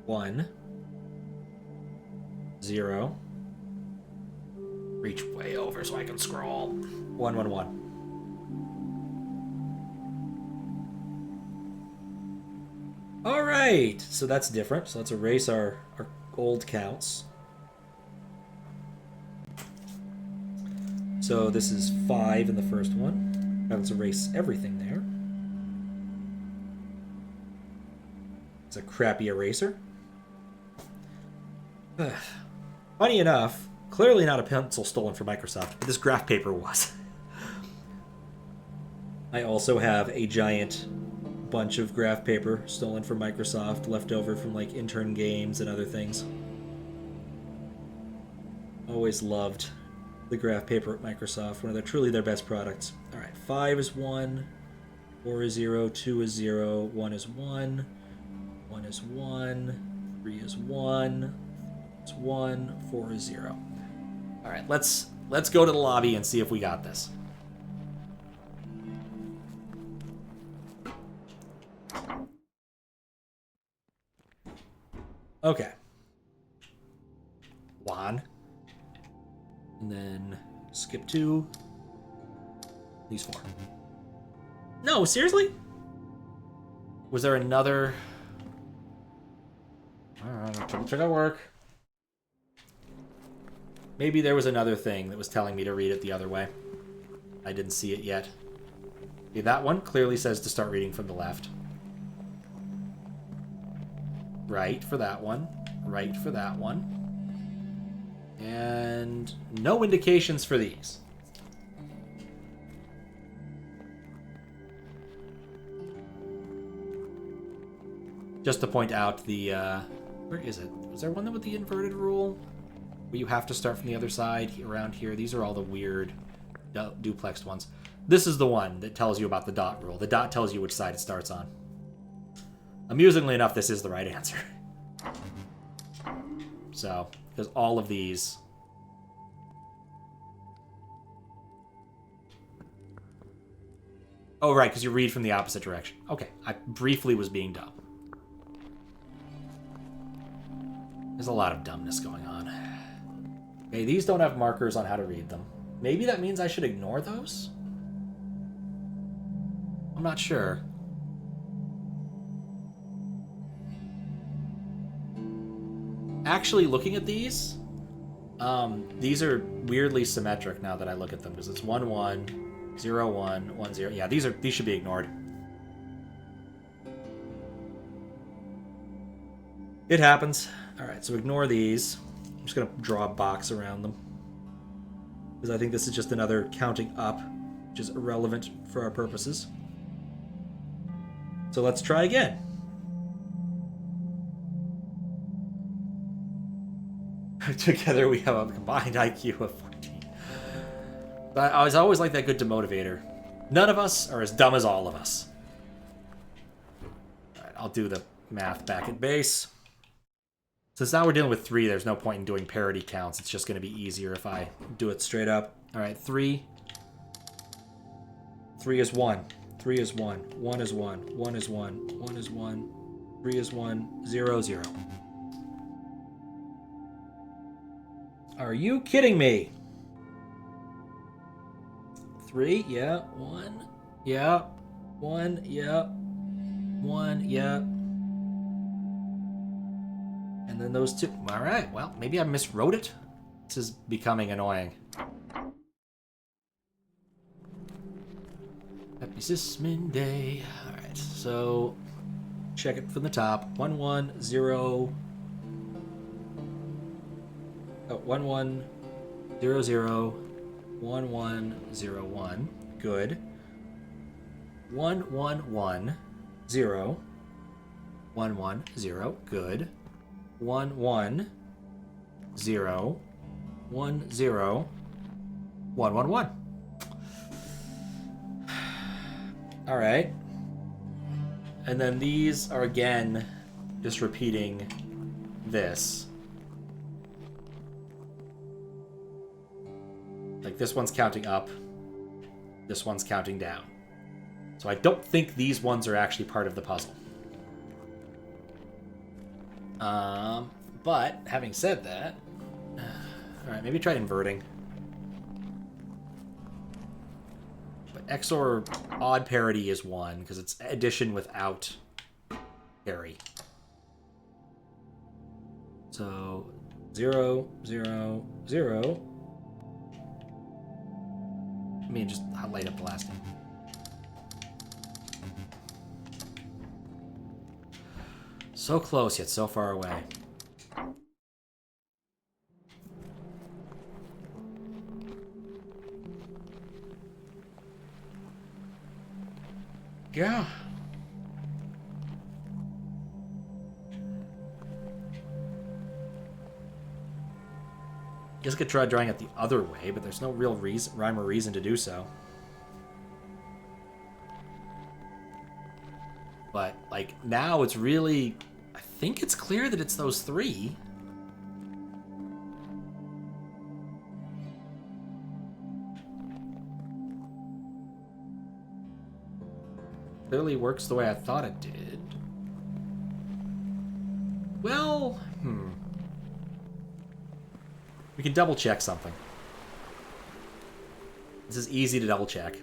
1, 0. Reach way over so I can scroll. 1, 1, 1. All right, so that's different. So let's erase our old counts. So this is 5 in the first one. Now let's erase everything there. It's a crappy eraser. Funny enough, clearly not a pencil stolen from Microsoft, but this graph paper was. I also have a giant bunch of graph paper stolen from Microsoft, left over from like intern games and other things. Always loved the graph paper at Microsoft, one of truly their best products. All right, 5 is 1, 4 is 0, 2 is 0, 1 is 1, 1 is 1, 3 is 1, it's 1, 4 is 0. All right, let's go to the lobby and see if we got this. Okay. 1. And then skip 2. These 4. No, seriously? Was there another... Double check out work. Maybe there was another thing that was telling me to read it the other way. I didn't see it yet. Okay, that one clearly says to start reading from the left. Right for that one. Right for that one. And no indications for these. Just to point out the... where is it? Was there one with the inverted rule? Where you have to start from the other side around here. These are all the weird duplexed ones. This is the one that tells you about the dot rule. The dot tells you which side it starts on. Amusingly enough, this is the right answer. So, because all of these... Oh, right, because you read from the opposite direction. Okay, I briefly was being dumb. There's a lot of dumbness going on. Okay, these don't have markers on how to read them. Maybe that means I should ignore those? I'm not sure. Actually, looking at these are weirdly symmetric now that I look at them, because it's 1, 1, 0, 1, 1, 0. Yeah, these should be ignored. It happens. All right, so ignore these. I'm just going to draw a box around them, because I think this is just another counting up, which is irrelevant for our purposes. So let's try again. Together we have a combined IQ of 14. But I was always like that good demotivator. None of us are as dumb as all of us. Alright, I'll do the math back at base. Since now we're dealing with 3, there's no point in doing parity counts. It's just going to be easier if I do it straight up. Alright, 3. 3 is 1. 3 is 1. 1 is 1. 1 is 1. 1 is 1. 3 is 1. 0, 0. Are you kidding me? 3, yeah. 1, yeah. 1, yeah. 1, yeah. And then those 2. Alright, well, maybe I miswrote it. This is becoming annoying. Happy Sisman Day. Alright, so check it from the top. 1, 1, 0. Oh, 1, 1, 0, 0. 1, 1, 0, 1. Good. 1, 1, 1, 0. 1, 1, 0. Good. 1, 1, 0. 1, 0. 1, 1, 1. Alright. And then these are again just repeating this. Like this one's counting up. This one's counting down. So I don't think these ones are actually part of the puzzle. But having said that, alright, maybe try inverting. But XOR odd parity is 1, because it's addition without parity. So 0, 0, 0. Let me just light up the last one. So close, yet so far away. Yeah. Guess I could try drawing it the other way, but there's no real rhyme or reason to do so. But, like, now it's really... I think it's clear that it's those 3. Clearly works the way I thought it did. Well, we can double check something. This is easy to double check.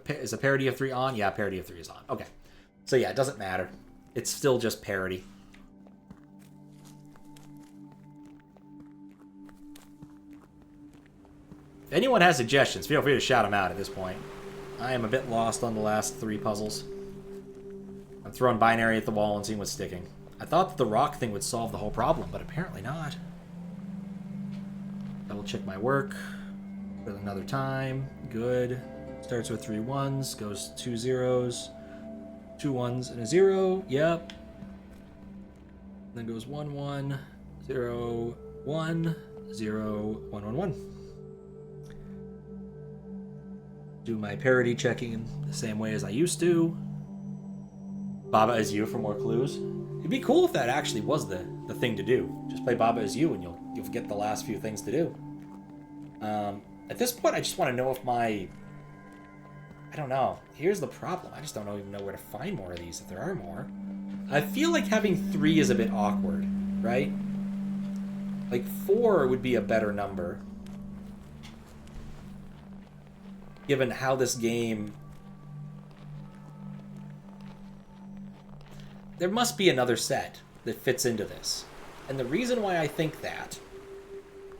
Is a parity of 3 on? Yeah, parity of 3 is on. Okay. So yeah, it doesn't matter. It's still just parity. If anyone has suggestions, feel free to shout them out at this point. I am a bit lost on the last 3 puzzles. I'm throwing binary at the wall and seeing what's sticking. I thought that the rock thing would solve the whole problem, but apparently not. Double check my work. For another time. Good. Starts with 3 1s, goes 2 0s, 2 1s and a 0. Yep. Then goes 1 1, 0 1, 0 1 1 1. Do my parity checking in the same way as I used to. Baba is you for more clues. It'd be cool if that actually was the thing to do. Just play Baba is you and you'll get the last few things to do. At this point, I just want to know if my... I don't know. Here's the problem. I just don't even know where to find more of these, if there are more. I feel like having 3 is a bit awkward, right? Like, 4 would be a better number. Given how this game... There must be another set that fits into this. And the reason why I think that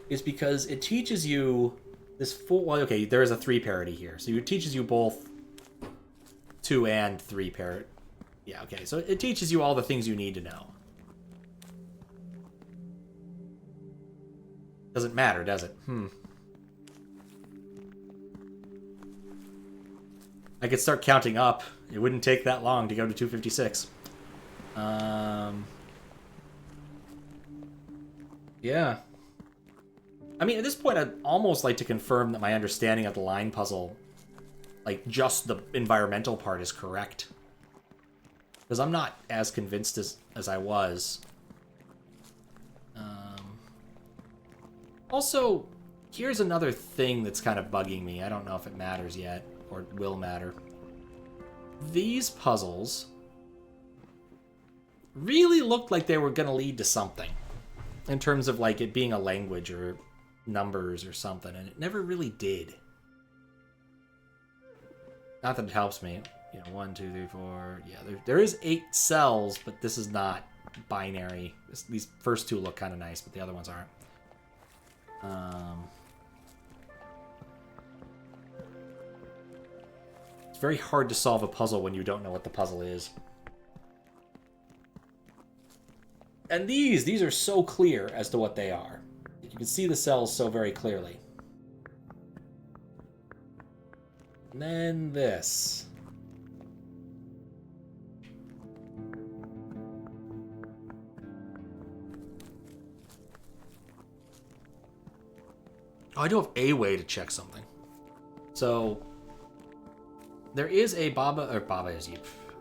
is because it teaches you this full... Well, okay, there is a 3 parity here. So it teaches you both 2 and 3 parity. Yeah, okay. So it teaches you all the things you need to know. Doesn't matter, does it? I could start counting up. It wouldn't take that long to go to 256. Yeah. I mean, at this point, I'd almost like to confirm that my understanding of the line puzzle, like, just the environmental part is correct. Because I'm not as convinced as I was. Also, here's another thing that's kind of bugging me. I don't know if it matters yet, or will matter. These puzzles really looked like they were going to lead to something. In terms of, like, it being a language or numbers or something, and it never really did. Not that it helps me. You know, 1, 2, 3, 4. Yeah, there is 8 cells, but this is not binary. These first 2 look kind of nice, but the other ones aren't. It's very hard to solve a puzzle when you don't know what the puzzle is. And these are so clear as to what they are. You can see the cells so very clearly. And then this. Oh, I do have a way to check something. So, there is a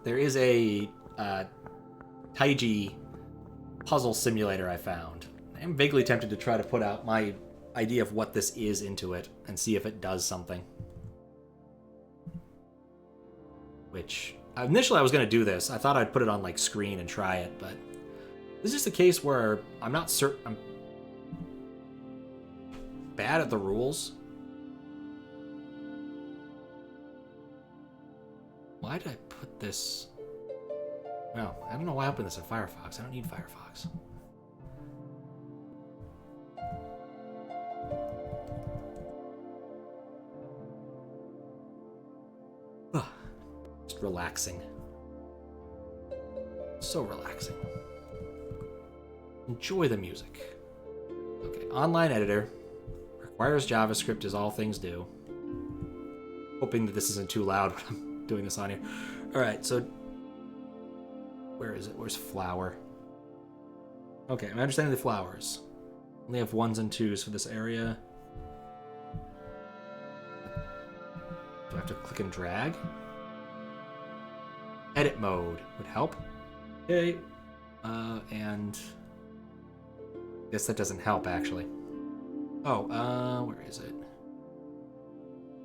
there is a Taiji puzzle simulator I found. I'm vaguely tempted to try to put out my idea of what this is into it and see if it does something. Which, initially I was going to do this. I thought I'd put it on, like, screen and try it, but this is the case where I'm not certain. I'm bad at the rules. Why did I put this? Well, I don't know why I opened this in Firefox. I don't need Firefox. Just relaxing. So relaxing. Enjoy the music. Okay, online editor. Requires JavaScript as all things do. Hoping that this isn't too loud when I'm doing this on here. Alright, so where is it? Where's flower? Okay, I'm understanding the flowers. Only have 1s and 2s for this area. Do I have to click and drag? Edit mode would help. Okay. And I guess that doesn't help, actually. Oh, where is it?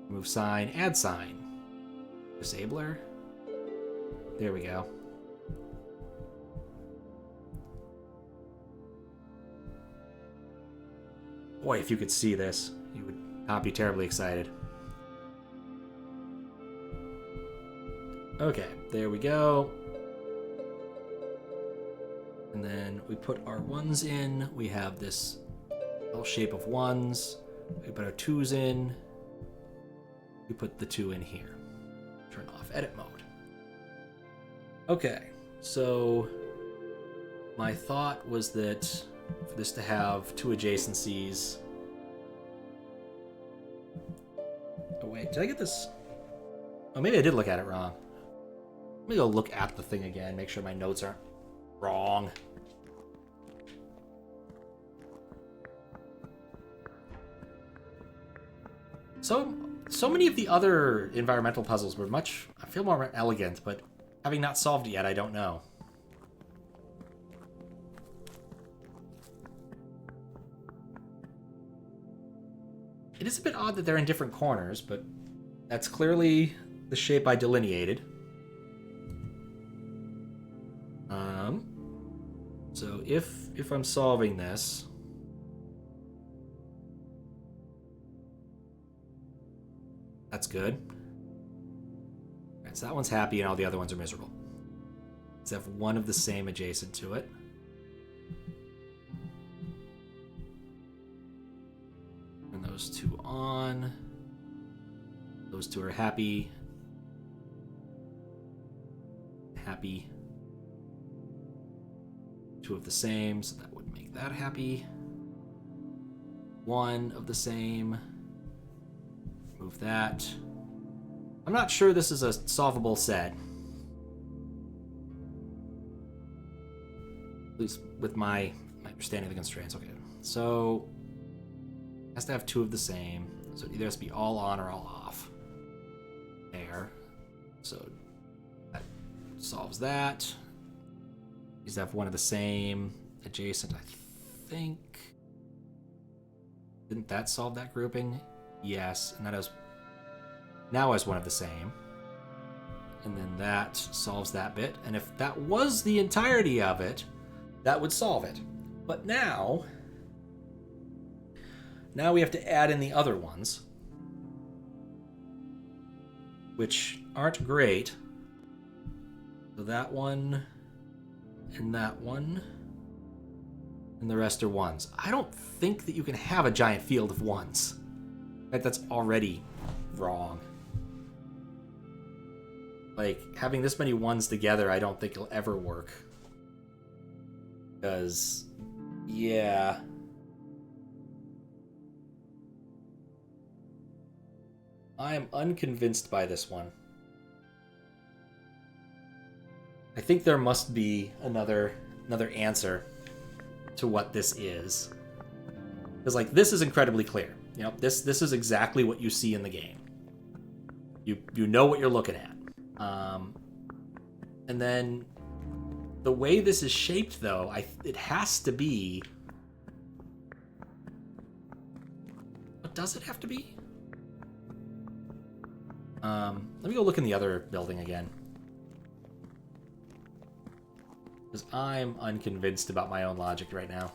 Remove sign, add sign. Disabler. There we go. Boy, if you could see this, you would not be terribly excited. Okay, there we go. And then we put our 1s in. We have this L shape of 1s. We put our 2s in. We put the 2 in here. Turn off edit mode. Okay, so my thought was that for this to have 2 adjacencies. Oh wait, did I get this? Oh, maybe I did look at it wrong. Let me go look at the thing again, make sure my notes aren't wrong. So many of the other environmental puzzles were much, I feel, more elegant, but having not solved it yet, I don't know. It is a bit odd that they're in different corners, but that's clearly the shape I delineated. So if I'm solving this, that's good. Alright, so that one's happy and all the other ones are miserable. Let's have one of the same adjacent to it. Turn those 2 on. Those 2 are happy. Happy. 2 of the same, so that would make that happy. 1 of the same. Move that. I'm not sure this is a solvable set. At least with my understanding of the constraints. Okay, so has to have two of the same. So it either has to be all on or all off. There. So that solves that. These have one of the same. Adjacent, I think. Didn't that solve that grouping? Yes, and that has now has one of the same. And then that solves that bit. And if that was the entirety of it, that would solve it. But now we have to add in the other ones, which aren't great. So that one, and the rest are ones. I don't think that you can have a giant field of ones. In fact, that's already wrong. Like, having this many ones together, I don't think it'll ever work. Because, yeah. I am unconvinced by this one. I think there must be another answer to what this is. Because, like, this is incredibly clear. You know, this is exactly what you see in the game. You know what you're looking at. And then the way this is shaped, though, it has to be... What does it have to be? Let me go look in the other building again. Because I'm unconvinced about my own logic right now.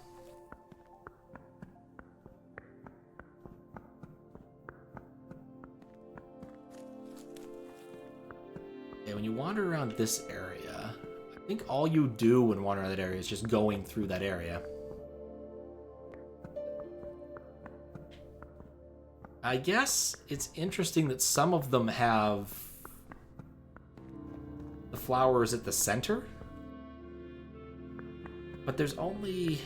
Okay, when you wander around this area, I think all you do when wandering around that area is just going through that area. I guess it's interesting that some of them have the flowers at the center, but there's only...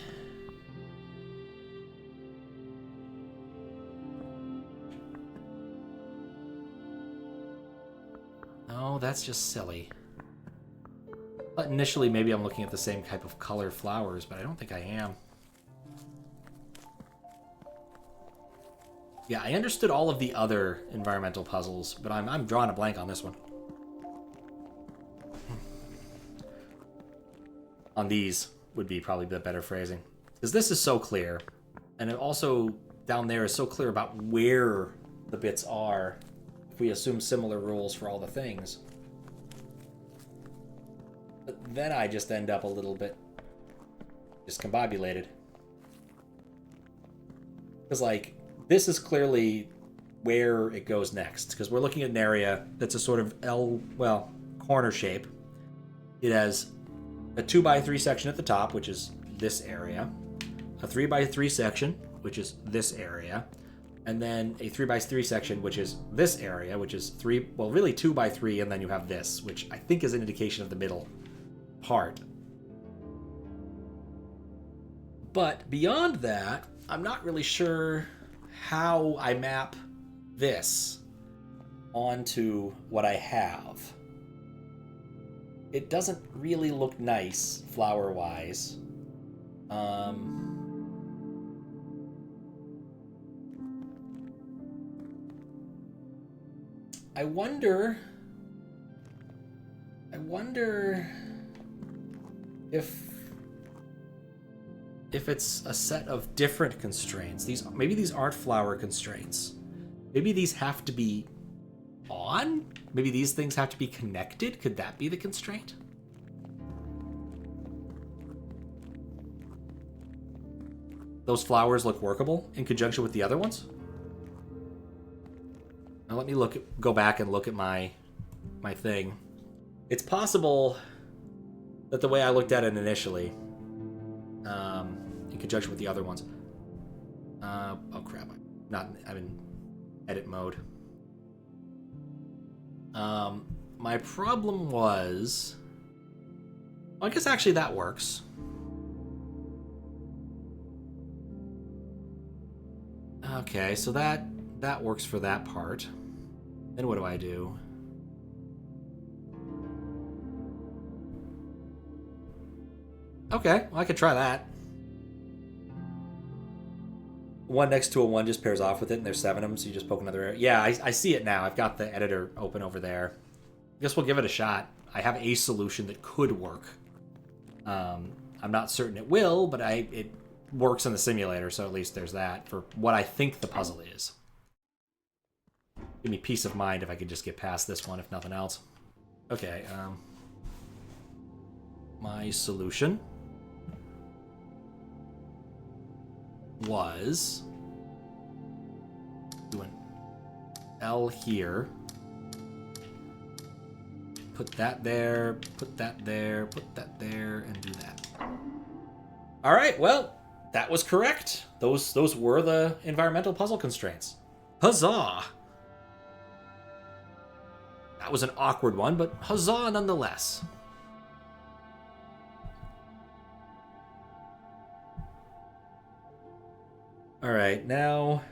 No, that's just silly. But initially, maybe I'm looking at the same type of color flowers, but I don't think I am. Yeah, I understood all of the other environmental puzzles, but I'm drawing a blank on this one. On these would be probably the better phrasing. Because this is so clear, and it also, down there, is so clear about where the bits are, if we assume similar rules for all the things. But then I just end up a little bit discombobulated. Because, like, this is clearly where it goes next, because we're looking at an area that's a sort of corner shape. It has a 2x3 section at the top, which is this area, a 3x3 section, which is this area, and then a 3x3 section, which is this area, which is really 2x3, and then you have this, which I think is an indication of the middle part. But beyond that, I'm not really sure how I map this onto what I have. It doesn't really look nice flower-wise. I wonder if it's a set of different constraints. Maybe these aren't flower constraints. Maybe these have to be on? Maybe these things have to be connected? Could that be the constraint? Those flowers look workable in conjunction with the other ones? Now let me go back and look at my thing. It's possible that the way I looked at it initially, in conjunction with the other ones. Oh crap! I'm in edit mode. My problem was, well, I guess actually that works. Okay, so that works for that part. Then what do I do? Okay, well, I could try that. One next to a 1 just pairs off with it, and there's 7 of them, so you just poke another arrow. Yeah, I see it now. I've got the editor open over there. I guess we'll give it a shot. I have a solution that could work. I'm not certain it will, but it works in the simulator, so at least there's that for what I think the puzzle is. Give me peace of mind if I could just get past this one, if nothing else. Okay, my solution was do an L here, put that there, put that there, put that there, and do that. All right, well, that was correct. Those were the environmental puzzle constraints. Huzzah! That was an awkward one, but huzzah nonetheless. Alright, now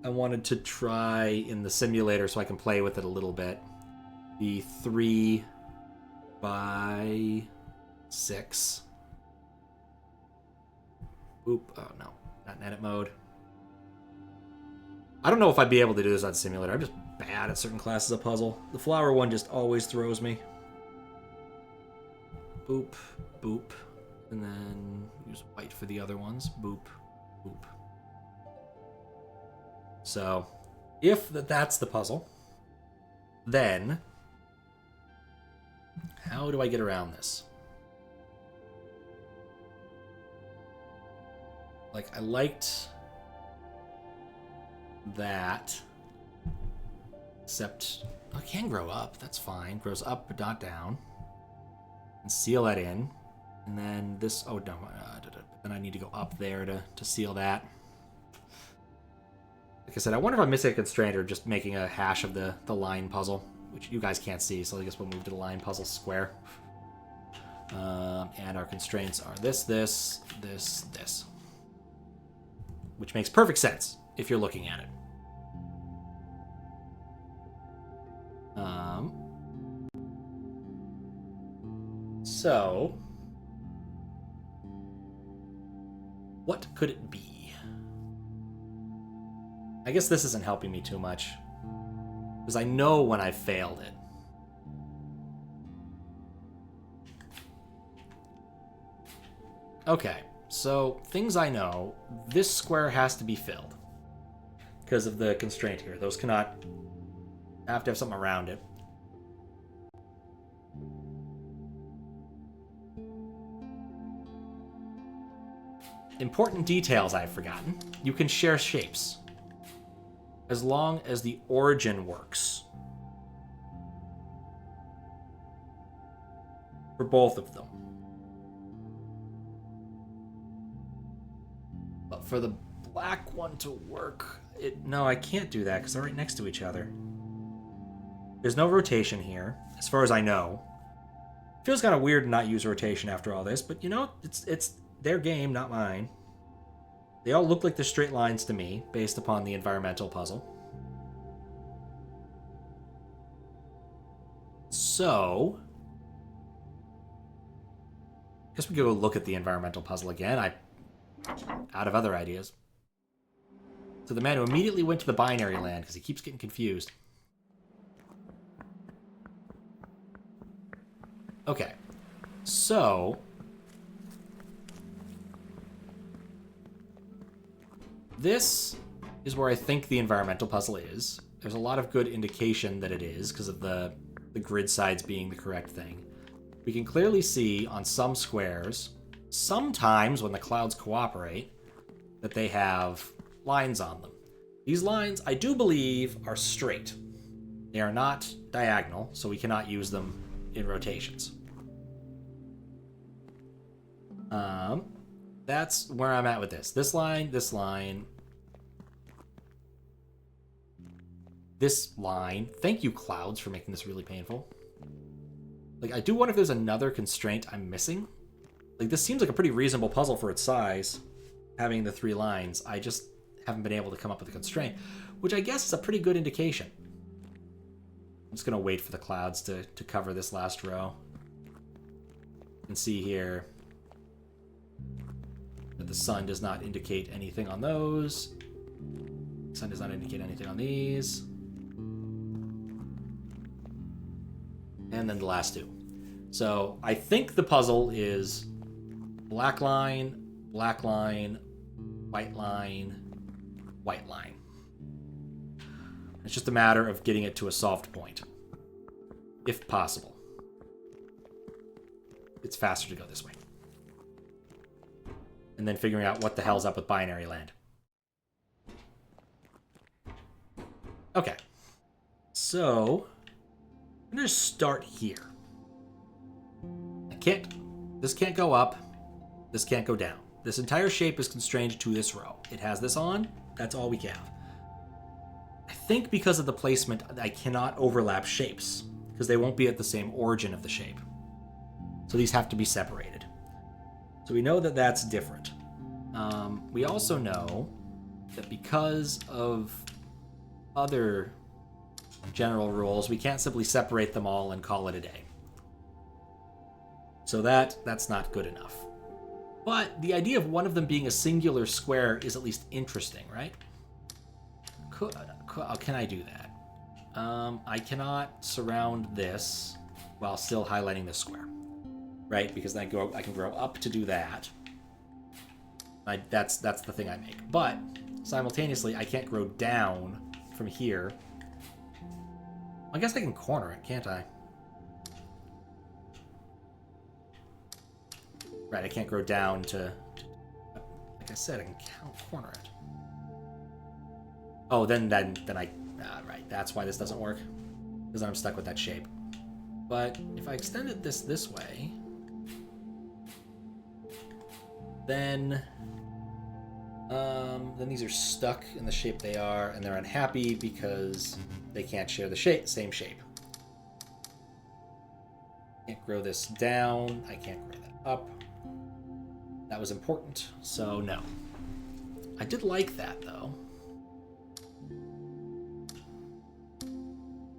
I wanted to try in the simulator so I can play with it a little bit. The 3 by 6. Oop, oh no, not in edit mode. I don't know if I'd be able to do this on simulator. I'm just bad at certain classes of puzzle. The flower one just always throws me. Boop, boop. And then use white for the other ones. Boop, boop. So, if that's the puzzle, then how do I get around this? Like, I liked that, except oh, it can grow up. That's fine. Grows up but not down. And seal that in. And then this, oh no, then I need to go up there to seal that. Like I said, I wonder if I'm missing a constraint or just making a hash of the line puzzle, which you guys can't see, so I guess we'll move to the line puzzle square. And our constraints are this, which makes perfect sense if you're looking at it. So, what could it be? I guess this isn't helping me too much, because I know when I failed it. Okay, so things I know, this square has to be filled because of the constraint here. Those cannot, have to have something around it. Important details I've forgotten. You can share shapes as long as the origin works for both of them. But for the black one to work, no, I can't do that because they're right next to each other. There's no rotation here, as far as I know. Feels kind of weird to not use rotation after all this, but you know, it's their game, not mine. They all look like they're straight lines to me, based upon the environmental puzzle. So, I guess we could go look at the environmental puzzle again. Out of other ideas. So the man who immediately went to the binary land, because he keeps getting confused. Okay, so this is where I think the environmental puzzle is. There's a lot of good indication that it is because of the grid sides being the correct thing. We can clearly see on some squares, sometimes when the clouds cooperate, that they have lines on them. These lines, I do believe, are straight. They are not diagonal, so we cannot use them in rotations. That's where I'm at with this. This line, this line, this line. Thank you, clouds, for making this really painful. Like, I do wonder if there's another constraint I'm missing. Like, this seems like a pretty reasonable puzzle for its size, having the 3 lines. I just haven't been able to come up with a constraint, which I guess is a pretty good indication. I'm just going to wait for the clouds to cover this last row. And see here. But the sun does not indicate anything on those. The sun does not indicate anything on these. And then the last two. So I think the puzzle is black line, white line, white line. It's just a matter of getting it to a solved point, if possible. It's faster to go this way. And then figuring out what the hell's up with binary land. Okay. So, I'm going to start here. This can't go up. This can't go down. This entire shape is constrained to this row. It has this on. That's all we have. I think because of the placement, I cannot overlap shapes because they won't be at the same origin of the shape. So these have to be separated. So we know that that's different. We also know that because of other general rules, we can't simply separate them all and call it a day. So that's not good enough. But the idea of one of them being a singular square is at least interesting, right? Can I do that? I cannot surround this while still highlighting this square, right? Because I can grow up to do that. That's the thing I make. But simultaneously, I can't grow down from here. I guess I can corner it, can't I? Right, I can't grow down to... Like I said, I can corner it. Oh, then I... right, that's why this doesn't work. Because I'm stuck with that shape. But if I extended this way... Then these are stuck in the shape they are, and they're unhappy because they can't share the same shape. Can't grow this down. I can't grow that up. That was important, so no. I did like that, though.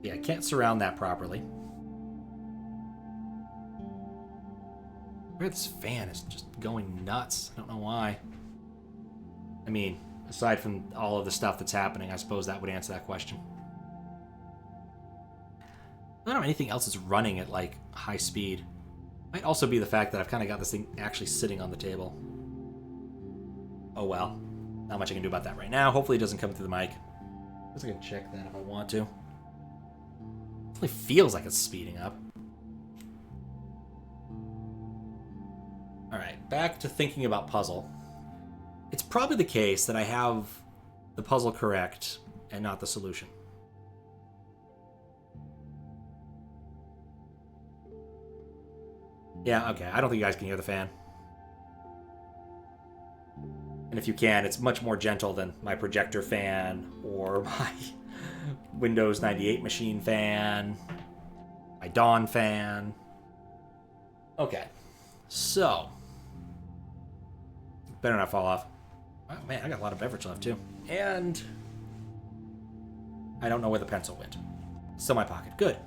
Yeah, I can't surround that properly. This fan is just going nuts. I don't know why. I mean, aside from all of the stuff that's happening, I suppose that would answer that question. I don't know anything else that's running at, like, high speed. Might also be the fact that I've kind of got this thing actually sitting on the table. Oh well. Not much I can do about that right now. Hopefully it doesn't come through the mic. I guess I can check that if I want to. It definitely feels like it's speeding up. Alright, back to thinking about puzzle. It's probably the case that I have the puzzle correct and not the solution. Yeah, okay. I don't think you guys can hear the fan. And if you can, it's much more gentle than my projector fan or my Windows 98 machine fan, my Dawn fan. Okay. So. Better not fall off. Oh, man, I got a lot of beverage left, too. And I don't know where the pencil went. Still in my pocket. Good.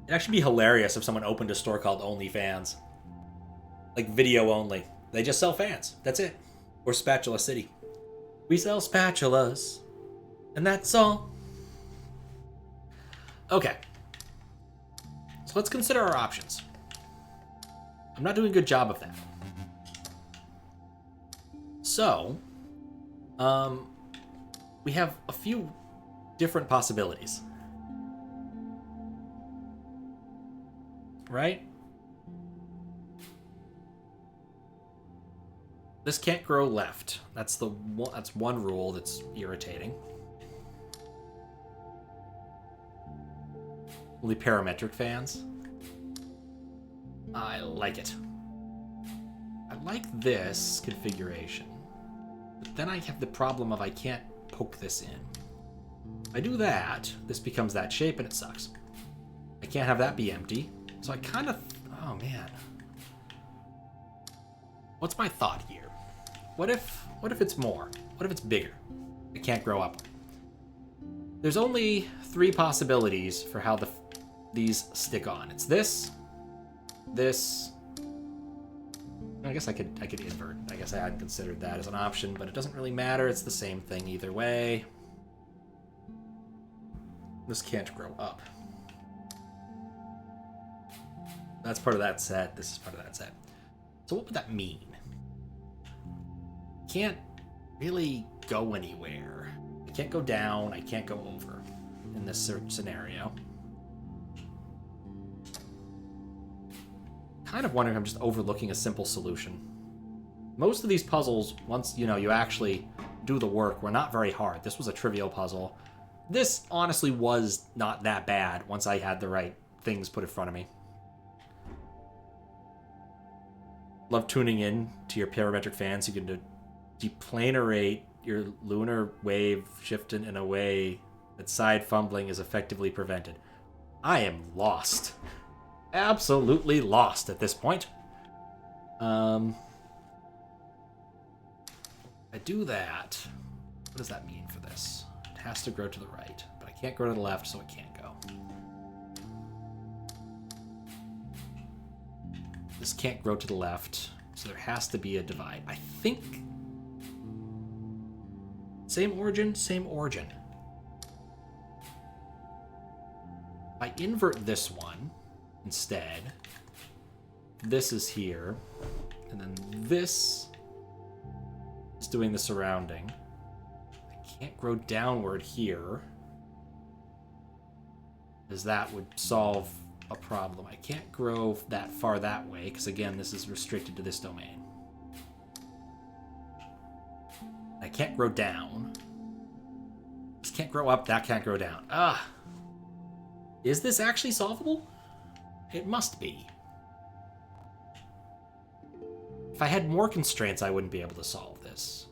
It'd actually be hilarious if someone opened a store called OnlyFans. Like, video only. They just sell fans. That's it. Or Spatula City. We sell spatulas. And that's all. Okay. So let's consider our options. I'm not doing a good job of that. So, we have a few different possibilities. Right? This can't grow left. That's one rule that's irritating. Only parametric fans. I like it. I like this configuration. But then I have the problem of I can't poke this in. If I do that, this becomes that shape and it sucks. I can't have that be empty. So I kind of... Oh, man. What's my thought here? What if it's more? What if it's bigger? It can't grow up. There's only 3 possibilities for how these stick on. It's this, this. I guess I could invert. I guess I hadn't considered that as an option, but it doesn't really matter. It's the same thing either way. This can't grow up. That's part of that set. This is part of that set. So what would that mean? Can't really go anywhere. I can't go down. I can't go over in this scenario. Kind of wondering if I'm just overlooking a simple solution. Most of these puzzles, once you actually do the work, were not very hard. This was a trivial puzzle. This honestly was not that bad once I had the right things put in front of me. Love tuning in to your parametric fans. You can deplanarate your lunar wave shifting in a way that side fumbling is effectively prevented. I am lost. Absolutely lost at this point. I do that. What does that mean for this? It has to grow to the right, but I can't grow to the left, so it can't go. This can't grow to the left, so there has to be a divide. I think... Same origin, same origin. I invert this one instead. This is here, and then this is doing the surrounding. I can't grow downward here, as that would solve a problem. I can't grow that far that way, because again, this is restricted to this domain. I can't grow down. This can't grow up, that can't grow down. Ah! Is this actually solvable? It must be. If I had more constraints, I wouldn't be able to solve this.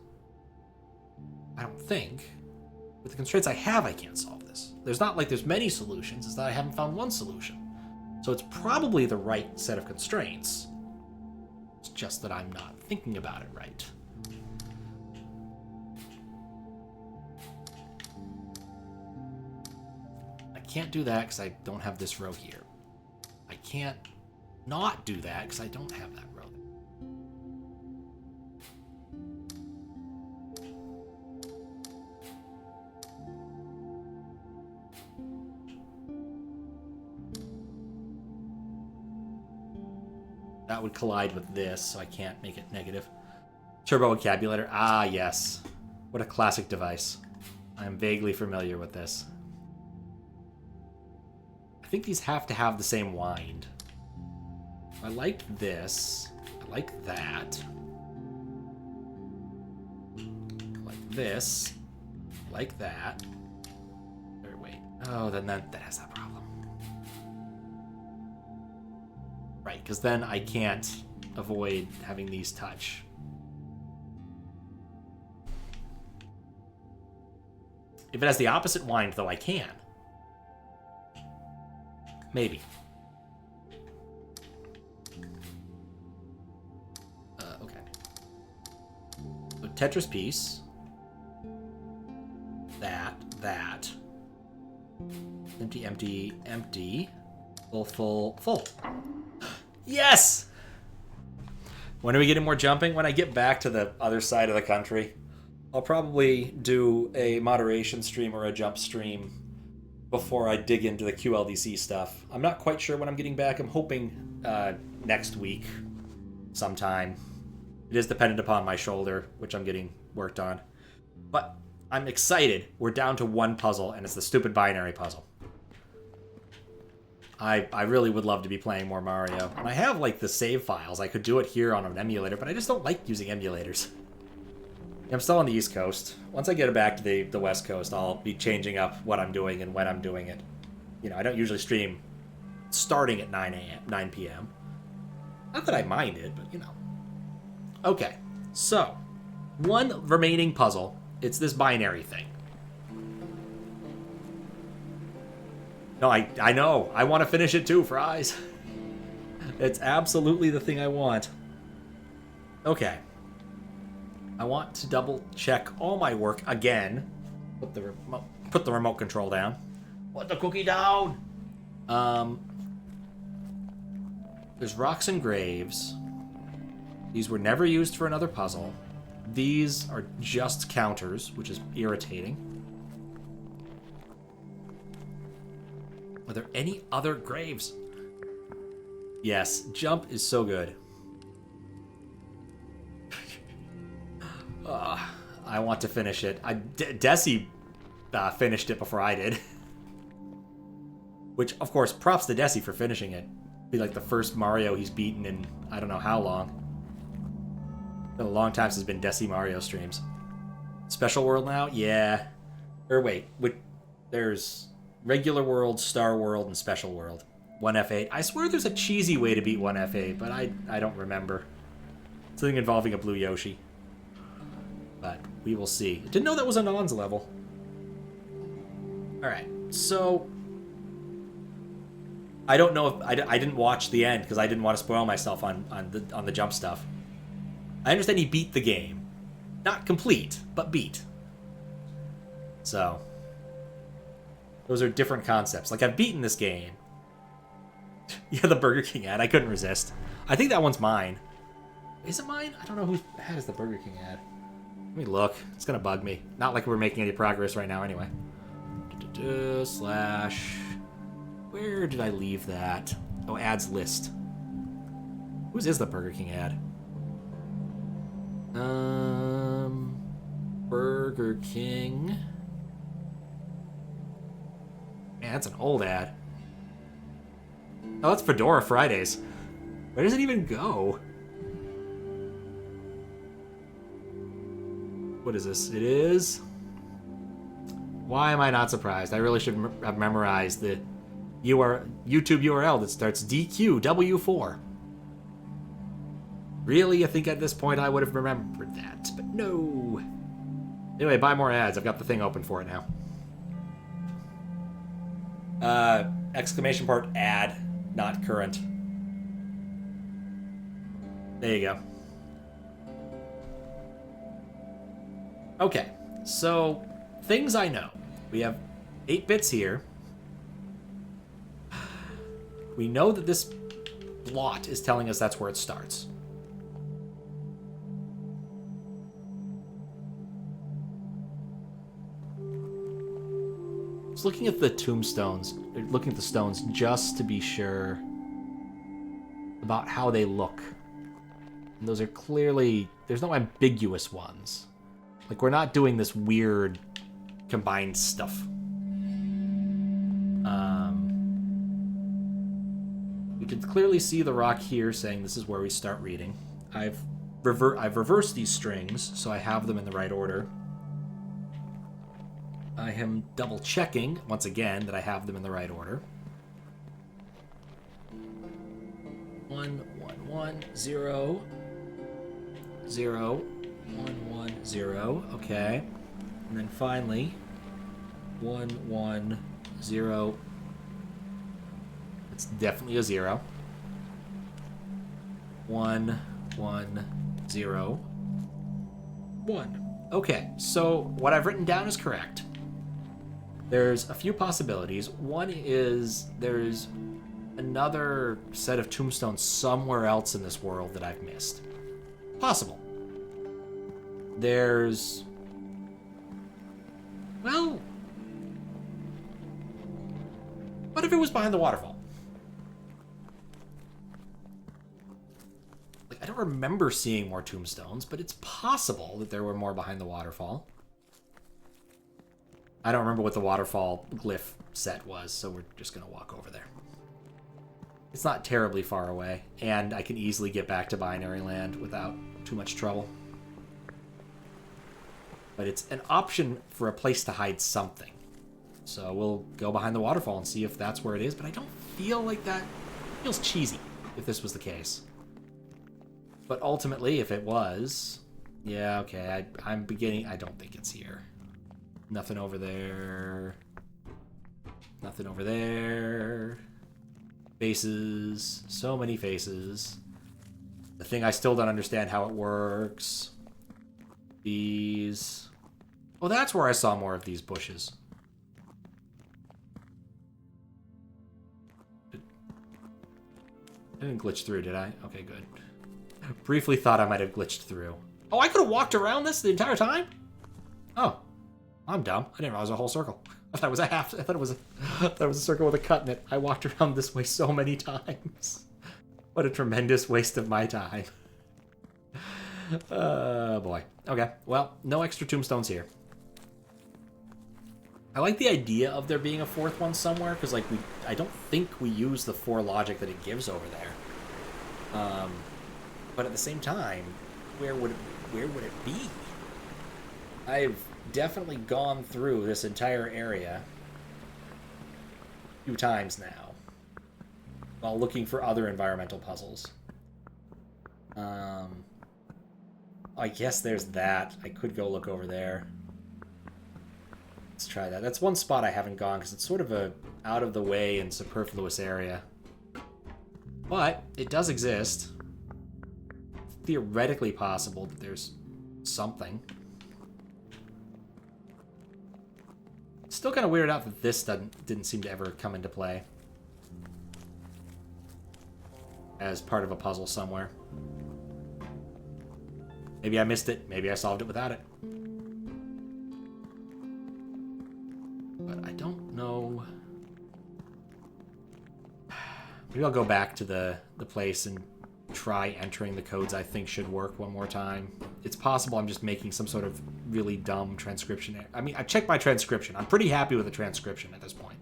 I don't think. With the constraints I have, I can't solve this. There's not like there's many solutions, it's that I haven't found one solution. So it's probably the right set of constraints. It's just that I'm not thinking about it right. I can't do that because I don't have this row here. I can't not do that because I don't have that row there. That would collide with this, so I can't make it negative. Turbo Vocabulator. Ah, yes. What a classic device. I'm vaguely familiar with this. I think these have to have the same wind. I like this. I like that. I like this. I like that. Or wait. Oh, then that has that problem. Right, because then I can't avoid having these touch. If it has the opposite wind, though, I can. Maybe. Okay. So Tetris piece. That. Empty, empty, empty. Full, full, full. Yes! When are we getting more jumping? When I get back to the other side of the country. I'll probably do a moderation stream or a jump stream before I dig into the QLDC stuff. I'm not quite sure when I'm getting back. I'm hoping next week sometime. It is dependent upon my shoulder, which I'm getting worked on. But I'm excited. We're down to one puzzle, and it's the stupid binary puzzle. I really would love to be playing more Mario. And I have, like, the save files. I could do it here on an emulator, but I just don't like using emulators. I'm still on the East Coast. Once I get back to the West Coast, I'll be changing up what I'm doing and when I'm doing it. You know, I don't usually stream starting at 9 p.m. Not that I mind it, but, you know. Okay, so one remaining puzzle. It's this binary thing. No, I know. I want to finish it too, Fries. It's absolutely the thing I want. Okay. I want to double check all my work again. Put the remote control down. Put the cookie down. There's rocks and graves. These were never used for another puzzle. These are just counters, which is irritating. Are there any other graves? Yes, jump is so good. I want to finish it. Desi finished it before I did. Which, of course, props to Desi for finishing it. Be like the first Mario he's beaten in I don't know how long. It's been a long time since there's been Desi Mario streams. Special World now? Yeah. Or wait, there's Regular World, Star World, and Special World. 1F8. I swear there's a cheesy way to beat 1F8, but I don't remember. Something involving a blue Yoshi. But we will see. Didn't know that was a Non's level. Alright, so I don't know if I didn't watch the end because I didn't want to spoil myself on the jump stuff. I understand he beat the game. Not complete, but beat. So those are different concepts. Like, I've beaten this game. Yeah, the Burger King ad. I couldn't resist. I think that one's mine. Is it mine? I don't know whose ad is the Burger King ad. Let me look. It's gonna bug me. Not like we're making any progress right now anyway. Slash... Where did I leave that? Oh, ads list. Whose is the Burger King ad? Burger King. Man, that's an old ad. Oh, that's Fedora Fridays. Where does it even go? What is this? It is... Why am I not surprised? I really should have memorized the YouTube URL that starts DQW4. Really? I think at this point I would have remembered that, but no. Anyway, buy more ads. I've got the thing open for it now. Exclamation part ad, not current. There you go. Okay, so things I know. We have 8 bits here. We know that this blot is telling us that's where it starts. I was looking at the tombstones, looking at the stones just to be sure about how they look. And those are clearly, there's no ambiguous ones. Like, we're not doing this weird combined stuff. You can clearly see the rock here saying this is where we start reading. I've reversed these strings, so I have them in the right order. I am double checking, once again, that I have them in the right order. 1, 1, 1, 0, 0, 1, 1, 0, okay. And then finally, 1, 1, 0. It's definitely a 0. 1, 1, 0, 1. Okay, so what I've written down is correct. There's a few possibilities. One is there's another set of tombstones somewhere else in this world that I've missed. Possible. There's... Well... What if it was behind the waterfall? Like, I don't remember seeing more tombstones, but it's possible that there were more behind the waterfall. I don't remember what the waterfall glyph set was, so we're just going to walk over there. It's not terribly far away, and I can easily get back to Binary Land without too much trouble. But it's an option for a place to hide something. So we'll go behind the waterfall and see if that's where it is, but I don't feel like that. It feels cheesy if this was the case. But ultimately, if it was... Yeah, okay, I'm beginning... I don't think it's here. Nothing over there. Nothing over there. Faces. So many faces. The thing I still don't understand how it works. These. Oh, that's where I saw more of these bushes. I didn't glitch through, did I? Okay, good. Briefly thought I might have glitched through. Oh, I could have walked around this the entire time? Oh. I'm dumb. I didn't realize it was a whole circle. I thought it was a half. I thought it was a circle with a cut in it. I walked around this way so many times. What a tremendous waste of my time. Boy. Okay. Well, no extra tombstones here. I like the idea of there being a fourth one somewhere because, like, I don't think we use the 4 logic that it gives over there. But at the same time, where would it be? I've definitely gone through this entire area a few times now while looking for other environmental puzzles. I guess there's that. I could go look over there. Let's try that. That's one spot I haven't gone because it's sort of a out of the way and superfluous area. But it does exist. It's theoretically possible that there's something. Still kind of weirded out that this didn't seem to ever come into play as part of a puzzle somewhere. Maybe I missed it. Maybe I solved it without it. But I don't know. Maybe I'll go back to the place and try entering the codes I think should work one more time. It's possible I'm just making some sort of really dumb transcription error. I mean, I checked my transcription. I'm pretty happy with the transcription at this point.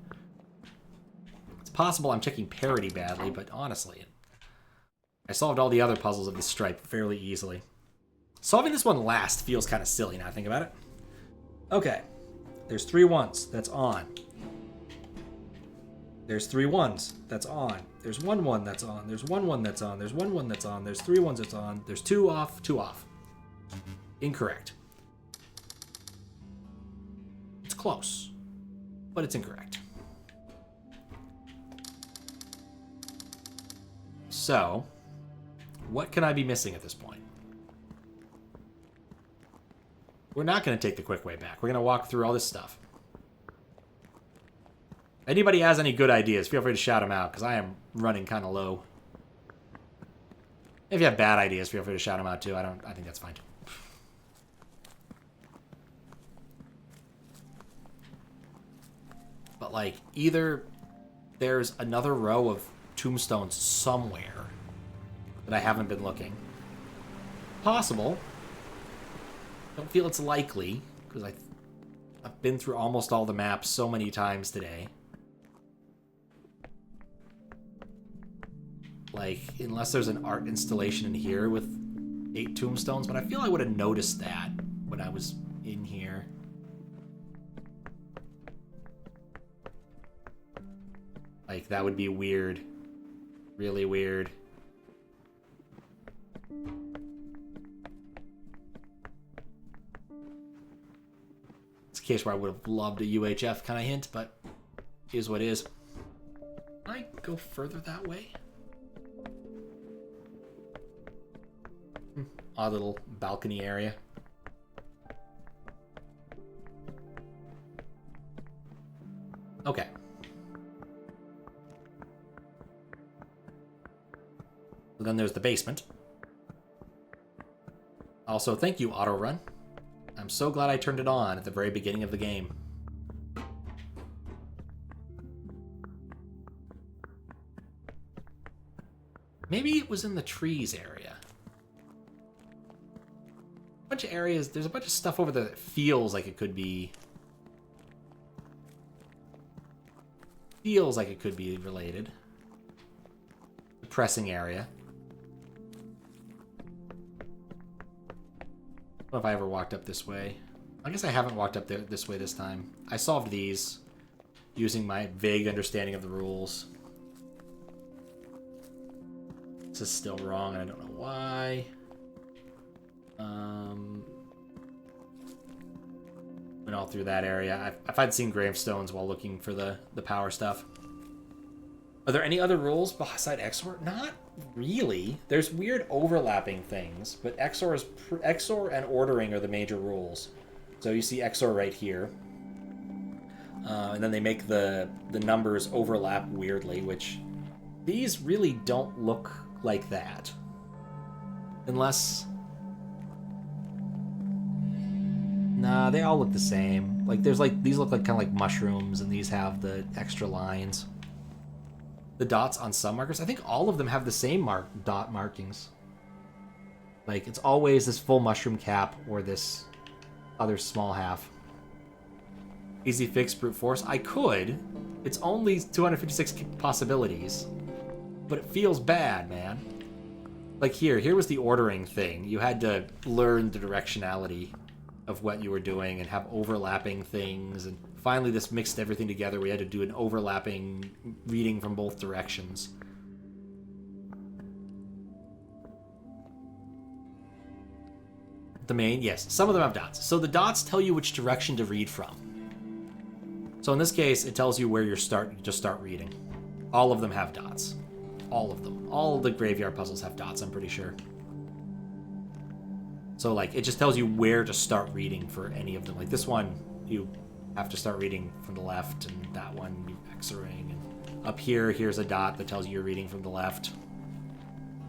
It's possible I'm checking parity badly, but honestly, I solved all the other puzzles of this stripe fairly easily. Solving this one last feels kind of silly now I think about it. Okay. There's 3 ones. That's on. There's 3 ones. That's on. There's 1 1 that's on. There's 1 1 that's on. There's 1 1 that's on. There's 3 ones that's on. There's 2 off, 2 off. Incorrect. It's close, but it's incorrect. So, what can I be missing at this point? We're not going to take the quick way back. We're going to walk through all this stuff. Anybody has any good ideas, feel free to shout them out, because I am running kind of low. If you have bad ideas, feel free to shout them out too. I think that's fine. But like, either there's another row of tombstones somewhere that I haven't been looking. Possible. Don't feel it's likely, because I've been through almost all the maps so many times today. Like, unless there's an art installation in here with 8 tombstones, but I feel I would have noticed that when I was in here. Like, that would be weird. Really weird. It's a case where I would have loved a UHF kind of hint, but is what is. Can I go further that way? Odd little balcony area. Okay. So then there's the basement. Also, thank you, Autorun. I'm so glad I turned it on at the very beginning of the game. Maybe it was in the trees area. A bunch of areas, there's a bunch of stuff over there that feels like it could be... Feels like it could be related. Depressing area. I don't know if I ever walked up this way. I guess I haven't walked up there this way this time. I solved these using my vague understanding of the rules. This is still wrong, and I don't know why. Went all through that area. I've seen gravestones while looking for the power stuff. Are there any other rules beside XOR? Not really. There's weird overlapping things, but XOR and ordering are the major rules. So you see XOR right here. And then they make the numbers overlap weirdly, which These really don't look like that. Unless... Nah, they all look the same. Like, there's like... These look like kind of like mushrooms, and these have the extra lines. The dots on some markers, I think all of them have the same dot markings. Like, it's always this full mushroom cap or this other small half. Easy fix, brute force. I could. It's only 256 possibilities. But it feels bad, man. Like here was the ordering thing. You had to learn the directionality of what you were doing and have overlapping things. And finally this mixed everything together. We had to do an overlapping reading from both directions. The main, yes. Some of them have dots. So the dots tell you which direction to read from. So in this case, it tells you where you just start reading. All of them have dots. All of them. All of the graveyard puzzles have dots, I'm pretty sure. So, like, it just tells you where to start reading for any of them. Like, this one, you have to start reading from the left, and that one, you X-ring. And up here, here's a dot that tells you you're reading from the left.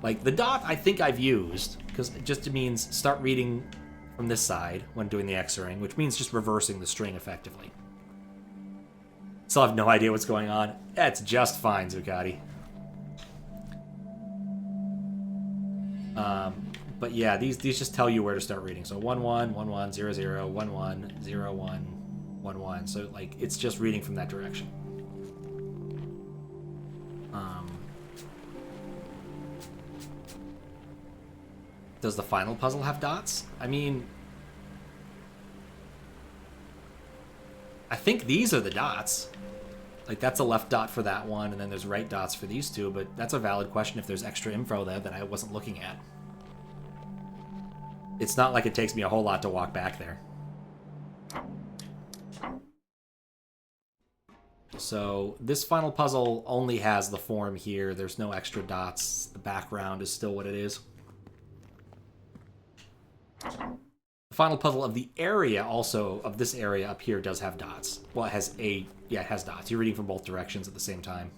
Like, the dot I think I've used, because it just means start reading from this side when doing the X-ring, which means just reversing the string effectively. Still have no idea what's going on. That's just fine, Zuccotti. But yeah, these just tell you where to start reading. So 1 1 1 1 0 0 1 1 0 1 1 1. So like it's just reading from that direction. Does the final puzzle have dots? I mean, I think these are the dots. Like, that's a left dot for that one, and then there's right dots for these two, but that's a valid question if there's extra info there that I wasn't looking at. It's not like it takes me a whole lot to walk back there. So, this final puzzle only has the form here. There's no extra dots. The background is still what it is. The final puzzle of the area also, of this area up here, does have dots. Well, it has it has dots. You're reading from both directions at the same time.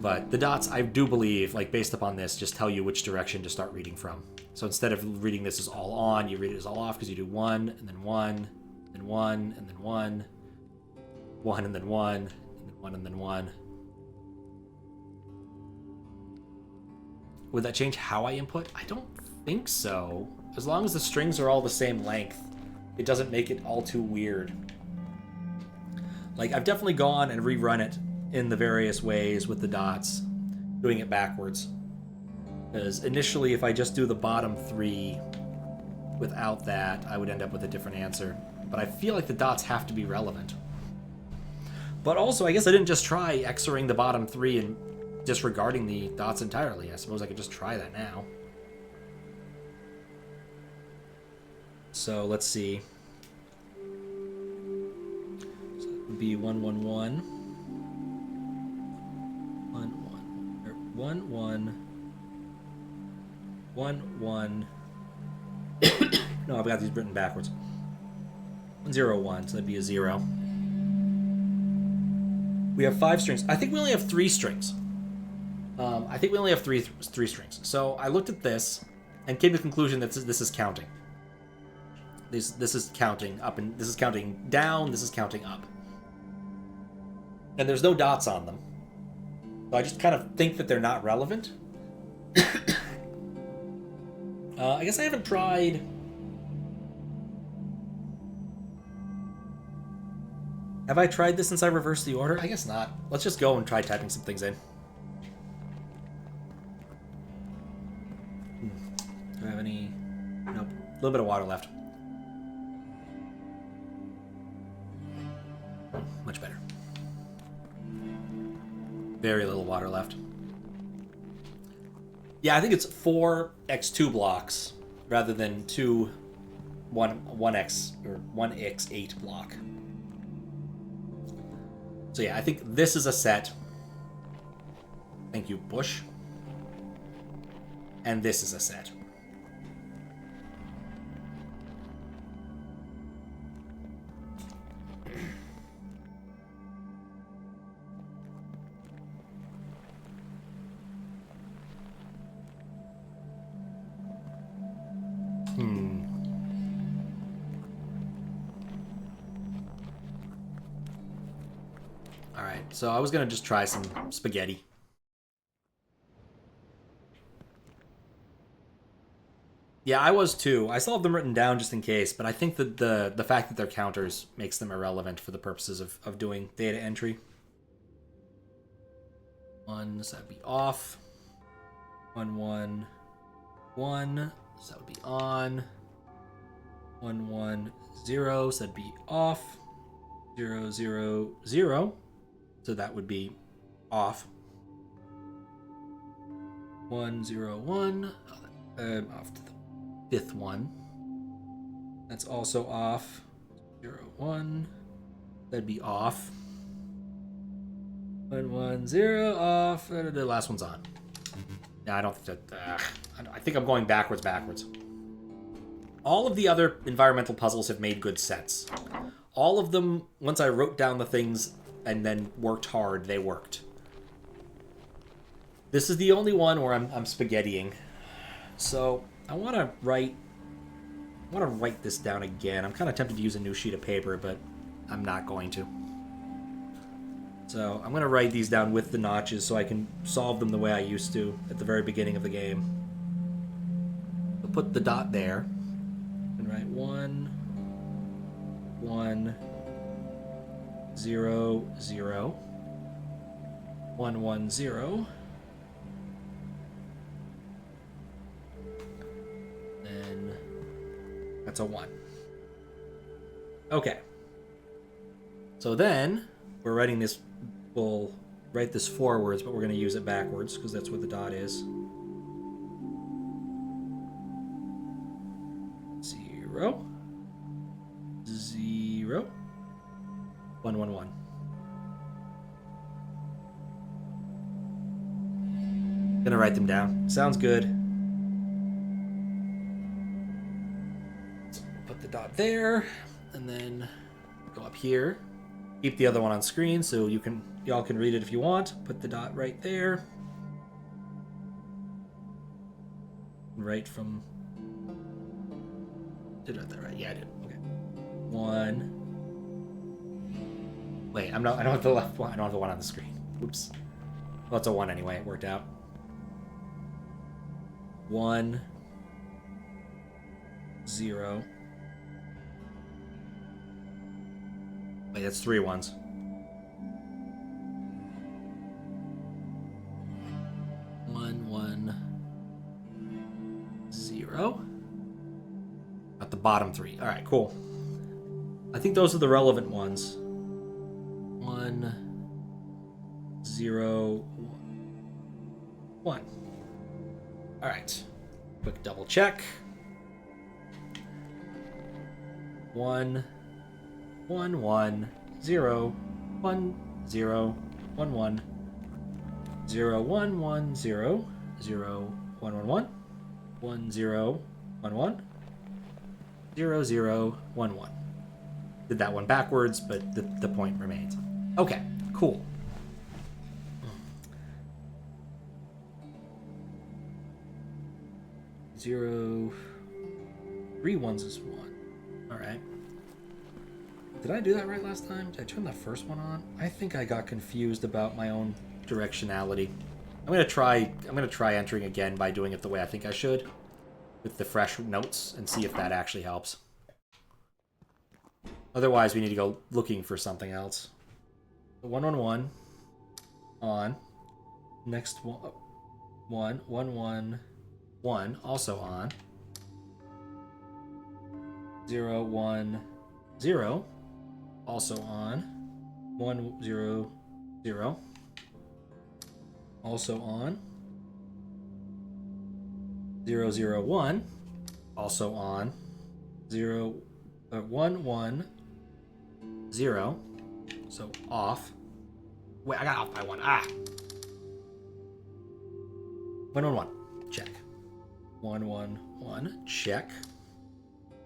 But the dots, I do believe, like, based upon this, just tell you which direction to start reading from. So instead of reading this as all on, you read it as all off, because you do 1, and then 1, and 1, and then 1, 1, and then 1, and then 1, and then 1. Would that change how I input? I don't think so. As long as the strings are all the same length, it doesn't make it all too weird. Like, I've definitely gone and rerun it in the various ways with the dots, doing it backwards. Because initially, if I just do the bottom 3 without that, I would end up with a different answer. But I feel like the dots have to be relevant. But also, I guess I didn't just try X-ing the bottom 3 and disregarding the dots entirely. I suppose I could just try that now. So let's see. So it would be 1 1 1 1 1 or 1 1 1 1. No, I've got these written backwards. 0 1, so that'd be a 0. We have 5 strings. I think we only have 3 strings. I think we only have three strings. So I looked at this and came to the conclusion that this is counting. This is counting up, and this is counting down, this is counting up. And there's no dots on them. So I just kind of think that they're not relevant. I guess I haven't tried... Have I tried this since I reversed the order? I guess not. Let's just go and try typing some things in. Do I have any... Nope. A little bit of water left. Much better. Very little water left. Yeah, I think it's 4 x2 blocks rather than 1x or 1x8 block. So yeah, I think this is a set. Thank you, Bush. And this is a set. Alright, so I was gonna just try some spaghetti. Yeah, I was too. I still have them written down just in case, but I think that the fact that they're counters makes them irrelevant for the purposes of doing data entry. 1, so that'd be off. 1, 1, 1, so that would be on. 1, 1, 0, so that'd be off. 0, 0, 0, so that would be off. 1, 0, 1, off to the fifth one. That's also off. 0, 1, that'd be off. 1, 1, 0, off. The last one's on. Yeah, I don't think that. I think I'm going backwards. All of the other environmental puzzles have made good sense. All of them, once I wrote down the things and then worked hard, they worked. This is the only one where I'm spaghettiing. So I want to write this down again. I'm kind of tempted to use a new sheet of paper, but I'm not going to. So I'm going to write these down with the notches so I can solve them the way I used to at the very beginning of the game. I'll put the dot there and write 1, 1, 0, 0, 1, 1, 0. Then that's a 1. Okay. So then we're writing this. We'll write this forwards, but we're going to use it backwards because that's where the dot is. 0, 0, 1, 1, 1. Gonna write them down. Sounds good. So put the dot there, and then go up here. Keep the other one on screen so y'all can read it if you want. Put the dot right there. Right from. Did I do that right? Yeah, I did. Okay. 1. Wait, I don't have the left one. I don't have the one on the screen. Oops. Well, it's a 1 anyway. It worked out. 1, 0. Wait, that's 3 ones. 1, 1, 0. At the bottom 3. All right, cool. I think those are the relevant ones. 1, 0, 1. All right. Quick double check. 1, 1, 1, 0, 1, 0, 1, 1, 0, 1, 1, 0, 0, 1, 1, 1, 1, 0, 1, 1, 0, 0, 1, 1. Did that one backwards, but the point remains. Okay, cool. 0, 3 ones is 1. All right. Did I do that right last time? Did I turn the first one on? I think I got confused about my own directionality. I'm gonna try entering again by doing it the way I think I should, with the fresh notes, and see if that actually helps. Otherwise, we need to go looking for something else. 1, 1, 1 on. Next one, 1, 1, 1, 1 also on. 0, 1, 0 also on. 1, 0, 0 also on. 0, 0, 1 also on. 0, 1, 1, 0, so off. Wait, I got off by 1. 1, 1, 1, check. 1, 1, 1, check.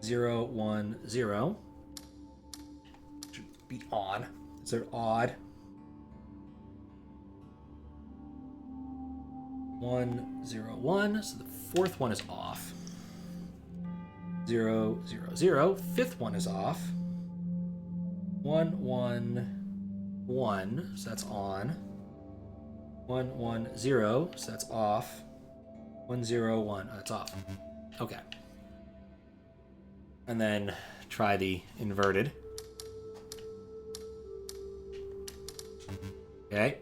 0, 1, 0 should be on. Is there odd? 1, 0, 1, so the fourth one is off. 0, 0, 0. Fifth one is off. 1, 1, 1. So that's on. 1, 1, 0. So that's off. 1, 0, 1. That's off. Okay. And then try the inverted. Okay.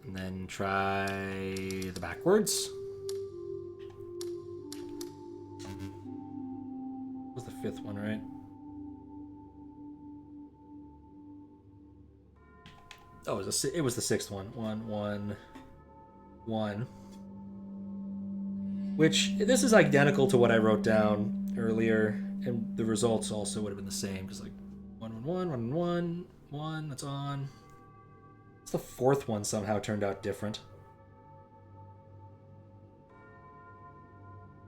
And then try the backwards. What was the fifth one, right? Oh, it was the sixth one. 1, 1, 1. Which, this is identical to what I wrote down earlier, and the results also would have been the same, because like 1, 1, 1, 1, 1, 1, that's on. The fourth one somehow turned out different,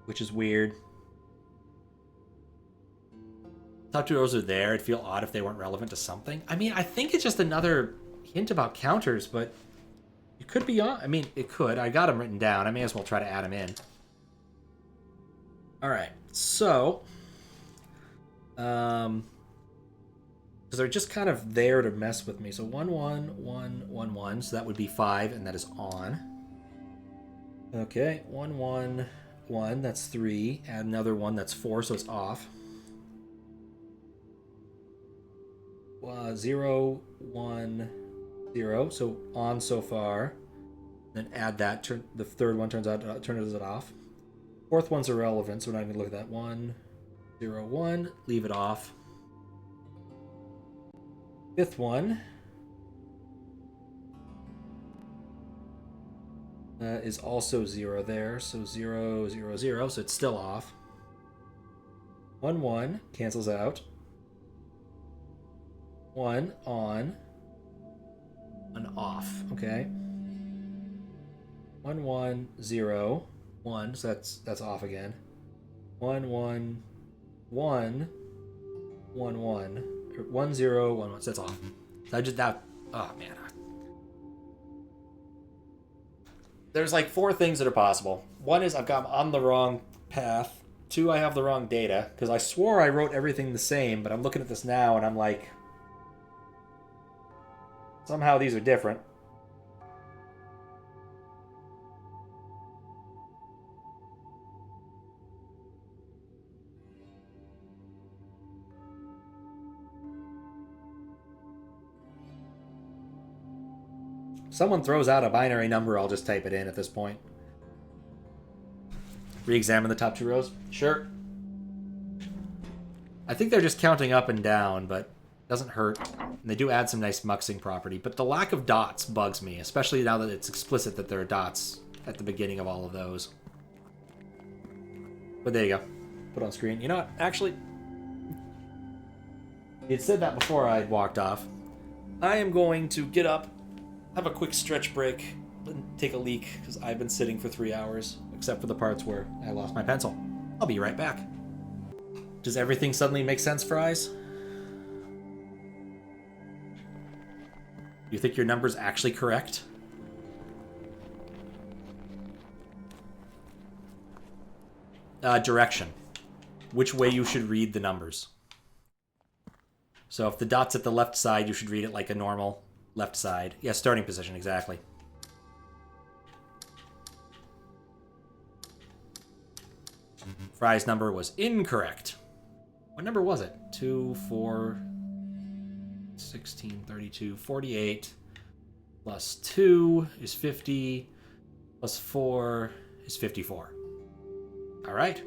which is weird. Top two rows are there. It'd feel odd if they weren't relevant to something. I mean, I think it's just another hint about counters, but it could be on. I mean, it could. I got them written down. I may as well try to add them in. All right, so because they're just kind of there to mess with me. So 1, 1, 1, 1, 1. So that would be 5, and that is on. Okay, 1, 1, 1. That's 3. Add another 1. That's 4. So it's off. 0, 1, 0. So on so far. Then add that. The third one turns it off. Fourth one's irrelevant, so we're not even going to look at that. 1, 0, 1. Leave it off. Fifth one is also 0 there, so 0, 0, 0, so it's still off. 1, 1 cancels out. 1 on, 1 off. Okay. 1, 1, 0, 1, so that's off again. 1, 1, 1, 1, 1. 1, 0, 1, 1. So that's off. So I just that. Oh man. There's like 4 things that are possible. One is I'm on the wrong path. 2, I have the wrong data because I swore I wrote everything the same, but I'm looking at this now and I'm like, somehow these are different. Someone throws out a binary number, I'll just type it in at this point. Re-examine the top 2 rows? Sure. I think they're just counting up and down, but it doesn't hurt. And they do add some nice muxing property, but the lack of dots bugs me, especially now that it's explicit that there are dots at the beginning of all of those. But there you go. Put on screen. You know what? Actually, it said that before I walked off. I am going to get up, have a quick stretch break, and take a leak, because I've been sitting for 3 hours, except for the parts where I lost my pencil. I'll be right back. Does everything suddenly make sense, Fries? You think your number's actually correct? Direction. Which way you should read the numbers. So if the dot's at the left side, you should read it like a normal left side. Yeah, starting position, exactly. Fry's number was incorrect. What number was it? 2, 4, 16, 32, 48. Plus 2 is 50. Plus 4 is 54. All right.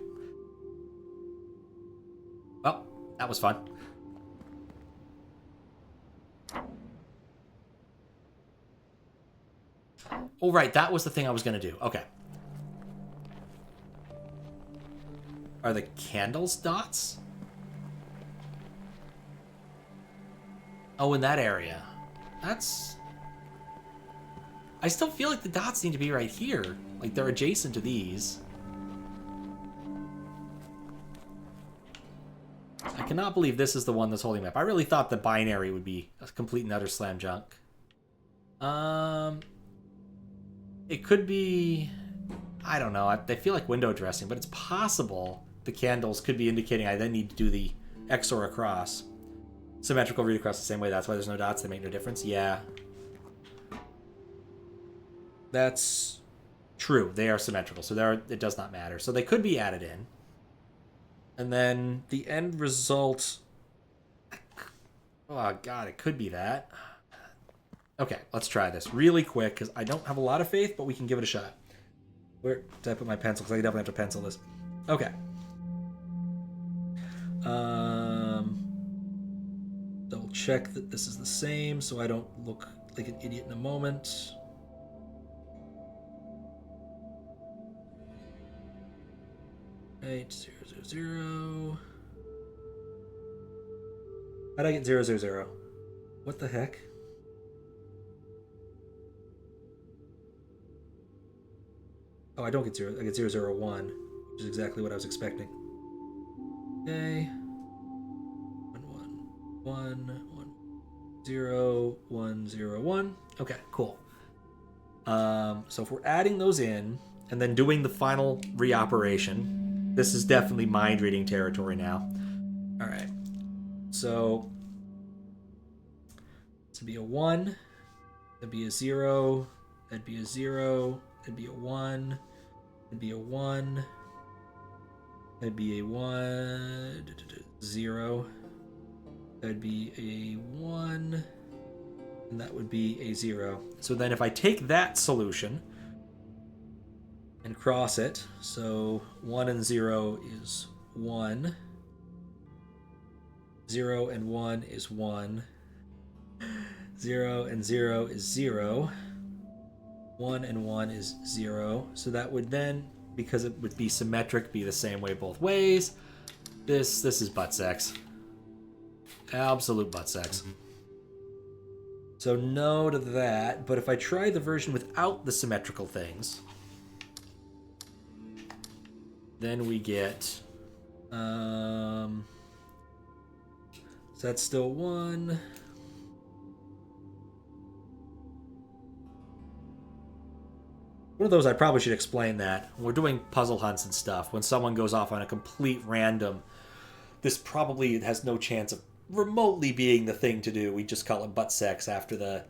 Well, that was fun. Oh, right, that was the thing I was going to do. Okay. Are the candles dots? Oh, in that area. That's... I still feel like the dots need to be right here. Like, they're adjacent to these. I cannot believe this is the one that's holding me up. I really thought the binary would be a complete and utter slam dunk. It could be... I don't know. They feel like window dressing, but it's possible the candles could be indicating I then need to do the X or a cross. Symmetrical read across the same way. That's why there's no dots. They make no difference. Yeah. That's true. They are symmetrical, so it does not matter. So they could be added in. And then the end result... Oh, God, it could be that. Okay, let's try this really quick, because I don't have a lot of faith, but we can give it a shot. Where did I put my pencil? Because I definitely have to pencil this. Okay. Double check that this is the same, so I don't look like an idiot in a moment. Eight, 0, 0, 0. How'd I get 0, 0, 0? What the heck? Oh, I don't get 0. I get 0, 0, 1, which is exactly what I was expecting. Okay. 1, 1, 1, 1, 0, 1, 0, 1. Okay, cool. So if we're adding those in and then doing the final reoperation, this is definitely mind reading territory now. All right. So this would be a 1. That'd be a 0. That'd be a 0. That'd be a 1. That'd be a 1. That'd be a 1. 0. That'd be a 1. And that would be a 0. So then if I take that solution and cross it, so 1 and 0 is 1. 0 and 1 is 1. 0 and 0 is 0. 1 and 1 is 0. So that would then, because it would be symmetric, be the same way both ways. This is butt sex. Absolute butt sex. So no to that, but if I try the version without the symmetrical things, then we get... so that's still 1. One of those, I probably should explain that. When we're doing puzzle hunts and stuff, when someone goes off on a complete random, this probably has no chance of remotely being the thing to do. We just call it butt sex after the,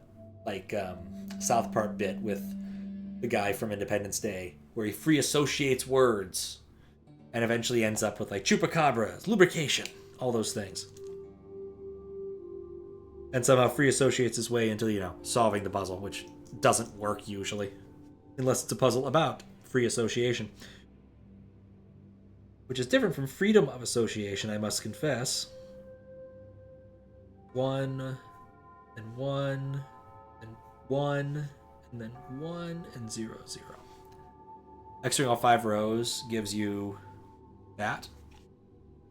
South Park bit with the guy from Independence Day, where he free associates words and eventually ends up with, chupacabras, lubrication, all those things. And somehow free associates his way into, solving the puzzle, which doesn't work usually. Unless it's a puzzle about free association. Which is different from freedom of association, I must confess. 1, and 1, and 1, and then 1, and 0, 0. Xing all 5 rows gives you that.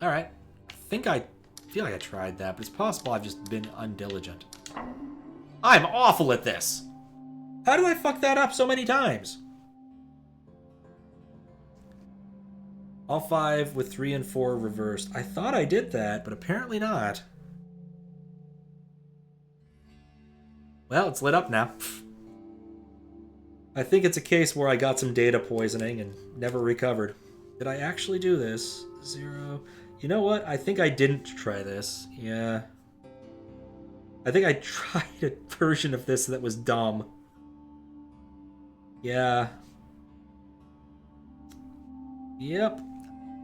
Alright. I feel like I tried that, but it's possible I've just been undiligent. I'm awful at this! How did I fuck that up so many times? All 5 with 3 and 4 reversed. I thought I did that, but apparently not. Well, it's lit up now. I think it's a case where I got some data poisoning and never recovered. Did I actually do this? 0. You know what? I think I didn't try this. Yeah. I think I tried a version of this that was dumb. Yeah. Yep.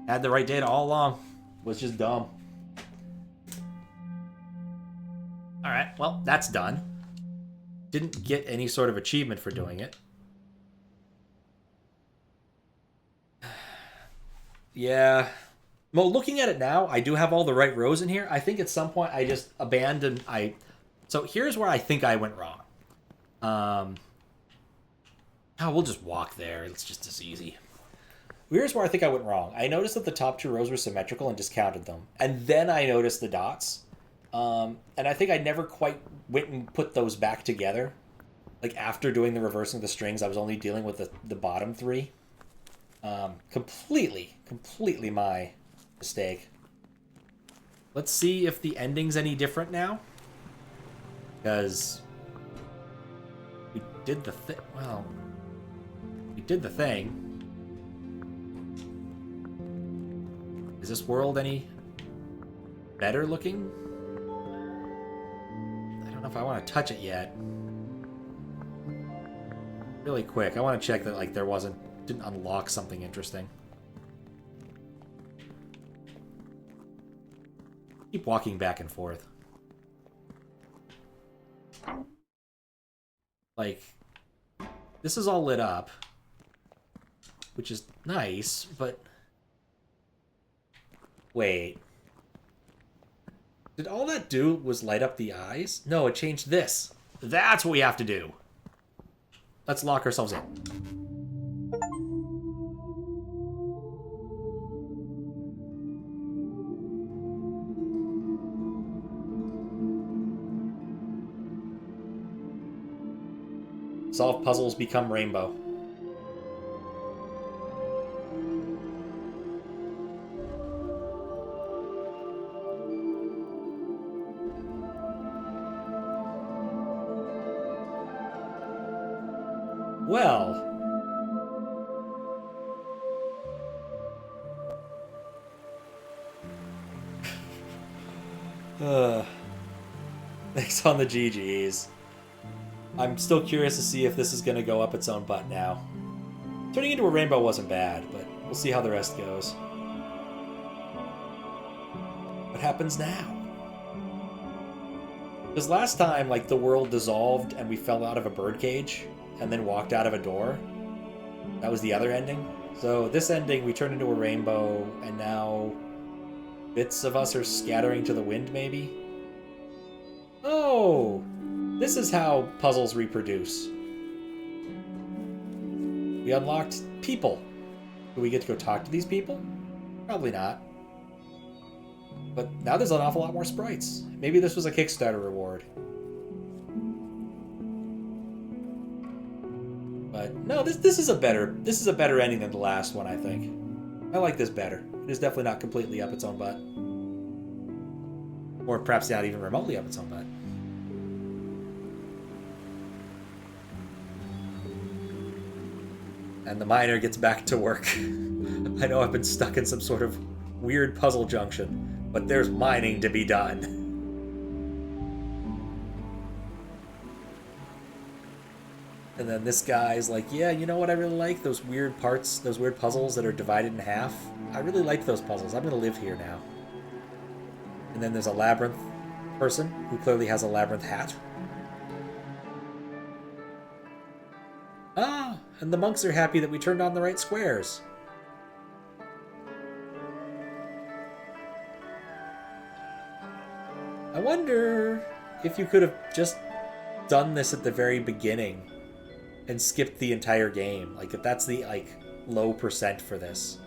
Had the right data all along. Was just dumb. Alright, well, that's done. Didn't get any sort of achievement for doing it. Yeah. Well, looking at it now, I do have all the right rows in here. I think at some point I just abandoned... So here's where I think I went wrong. We'll just walk there. It's just as easy. Here's where I think I went wrong. I noticed that the top 2 rows were symmetrical and discounted them. And then I noticed the dots. And I think I never quite went and put those back together. After doing the reversing of the strings, I was only dealing with the bottom 3. Completely my mistake. Let's see if the ending's any different now. Because we did the thing. Well, we did the thing. this world any better looking? I don't know if I want to touch it yet. Really quick, I want to check that like didn't unlock something interesting. Keep walking back and forth. Like, this is all lit up, which is nice, but wait. Did all that do was light up the eyes? No, it changed this. That's what we have to do. Let's lock ourselves in. Solve puzzles, become rainbow. Well. Thanks on the GGs. I'm still curious to see if this is going to go up its own butt now. Turning into a rainbow wasn't bad, but we'll see how the rest goes. What happens now? Because last time, like, the world dissolved and we fell out of a birdcage and then walked out of a door. That was the other ending. So this ending, we turned into a rainbow, and now bits of us are scattering to the wind, maybe? Oh! This is how puzzles reproduce. We unlocked people. Do we get to go talk to these people? Probably not. But now there's an awful lot more sprites. Maybe this was a Kickstarter reward. But no, this is a better ending than the last one, I think. I like this better. It is definitely not completely up its own butt. Or perhaps not even remotely up its own butt. And the miner gets back to work. I know I've been stuck in some sort of weird puzzle junction, but there's mining to be done. And then this guy's like, yeah, you know what I really like? Those weird parts, those weird puzzles that are divided in half. I really like those puzzles. I'm going to live here now. And then there's a labyrinth person who clearly has a labyrinth hat. Ah, and the monks are happy that we turned on the right squares. I wonder if you could have just done this at the very beginning and skipped the entire game. Like, if that's the, like, low percent for this.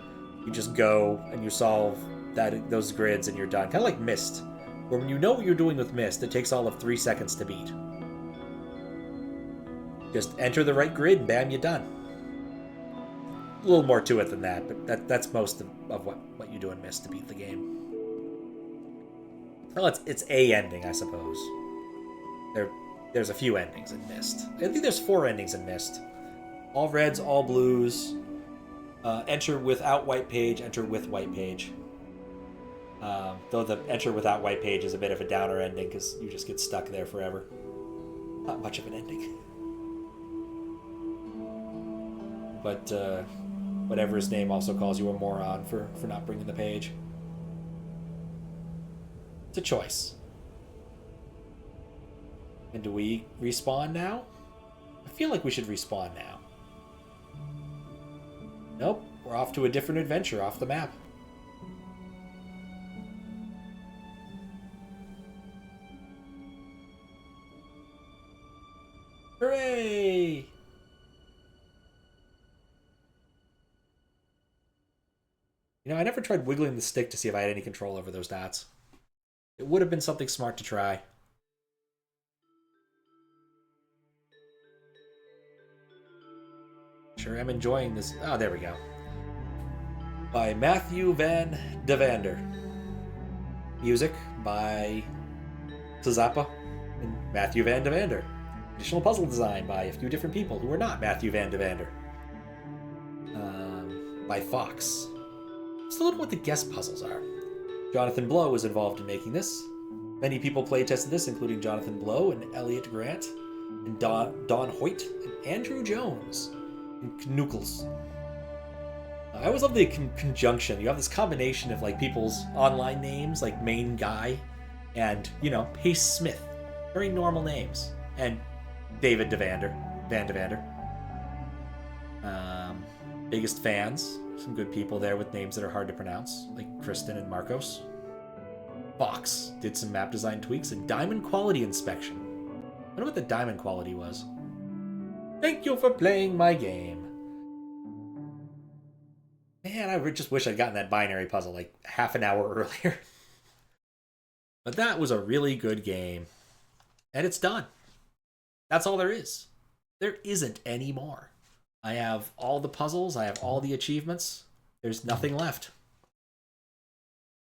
You just go and you solve those grids and you're done. Kind of like Myst, where when you know what you're doing with Myst, it takes all of 3 seconds to beat. Just enter the right grid and bam, you're done. A little more to it than that, but that's most of what you do in Myst to beat the game. Well, it's a ending, I suppose. There's a few endings in Myst. I think there's 4 endings in Myst. All reds, all blues. Enter without white page, enter with white page. Though the enter without white page is a bit of a downer ending because you just get stuck there forever. Not much of an ending. But whatever his name also calls you a moron for not bringing the page. It's a choice. And do we respawn now? I feel like we should respawn now. Nope, we're off to a different adventure off the map. Hooray! You know, I never tried wiggling the stick to see if I had any control over those dots. It would have been something smart to try. Sure am enjoying this. Oh, there we go. By Matthew Van de Vander. Music by Tzappa and Matthew Van de Vander. Additional puzzle design by a few different people who are not Matthew Van de Vander. By Fox. Just a little what the guest puzzles are. Jonathan Blow was involved in making this. Many people playtested this, including Jonathan Blow and Elliot Grant, and Don Hoyt, and Andrew Jones, and Knuckles. I always love the conjunction. You have this combination of like people's online names, like Main Guy, and Pace Smith, very normal names, and David Van Devander. Biggest fans, some good people there with names that are hard to pronounce, like Kristen and Marcos. Fox did some map design tweaks and diamond quality inspection. I wonder what the diamond quality was. Thank you for playing my game. Man, I just wish I'd gotten that binary puzzle like half an hour earlier. But that was a really good game. And it's done. That's all there is. There isn't any more. I have all the puzzles. I have all the achievements. There's nothing left.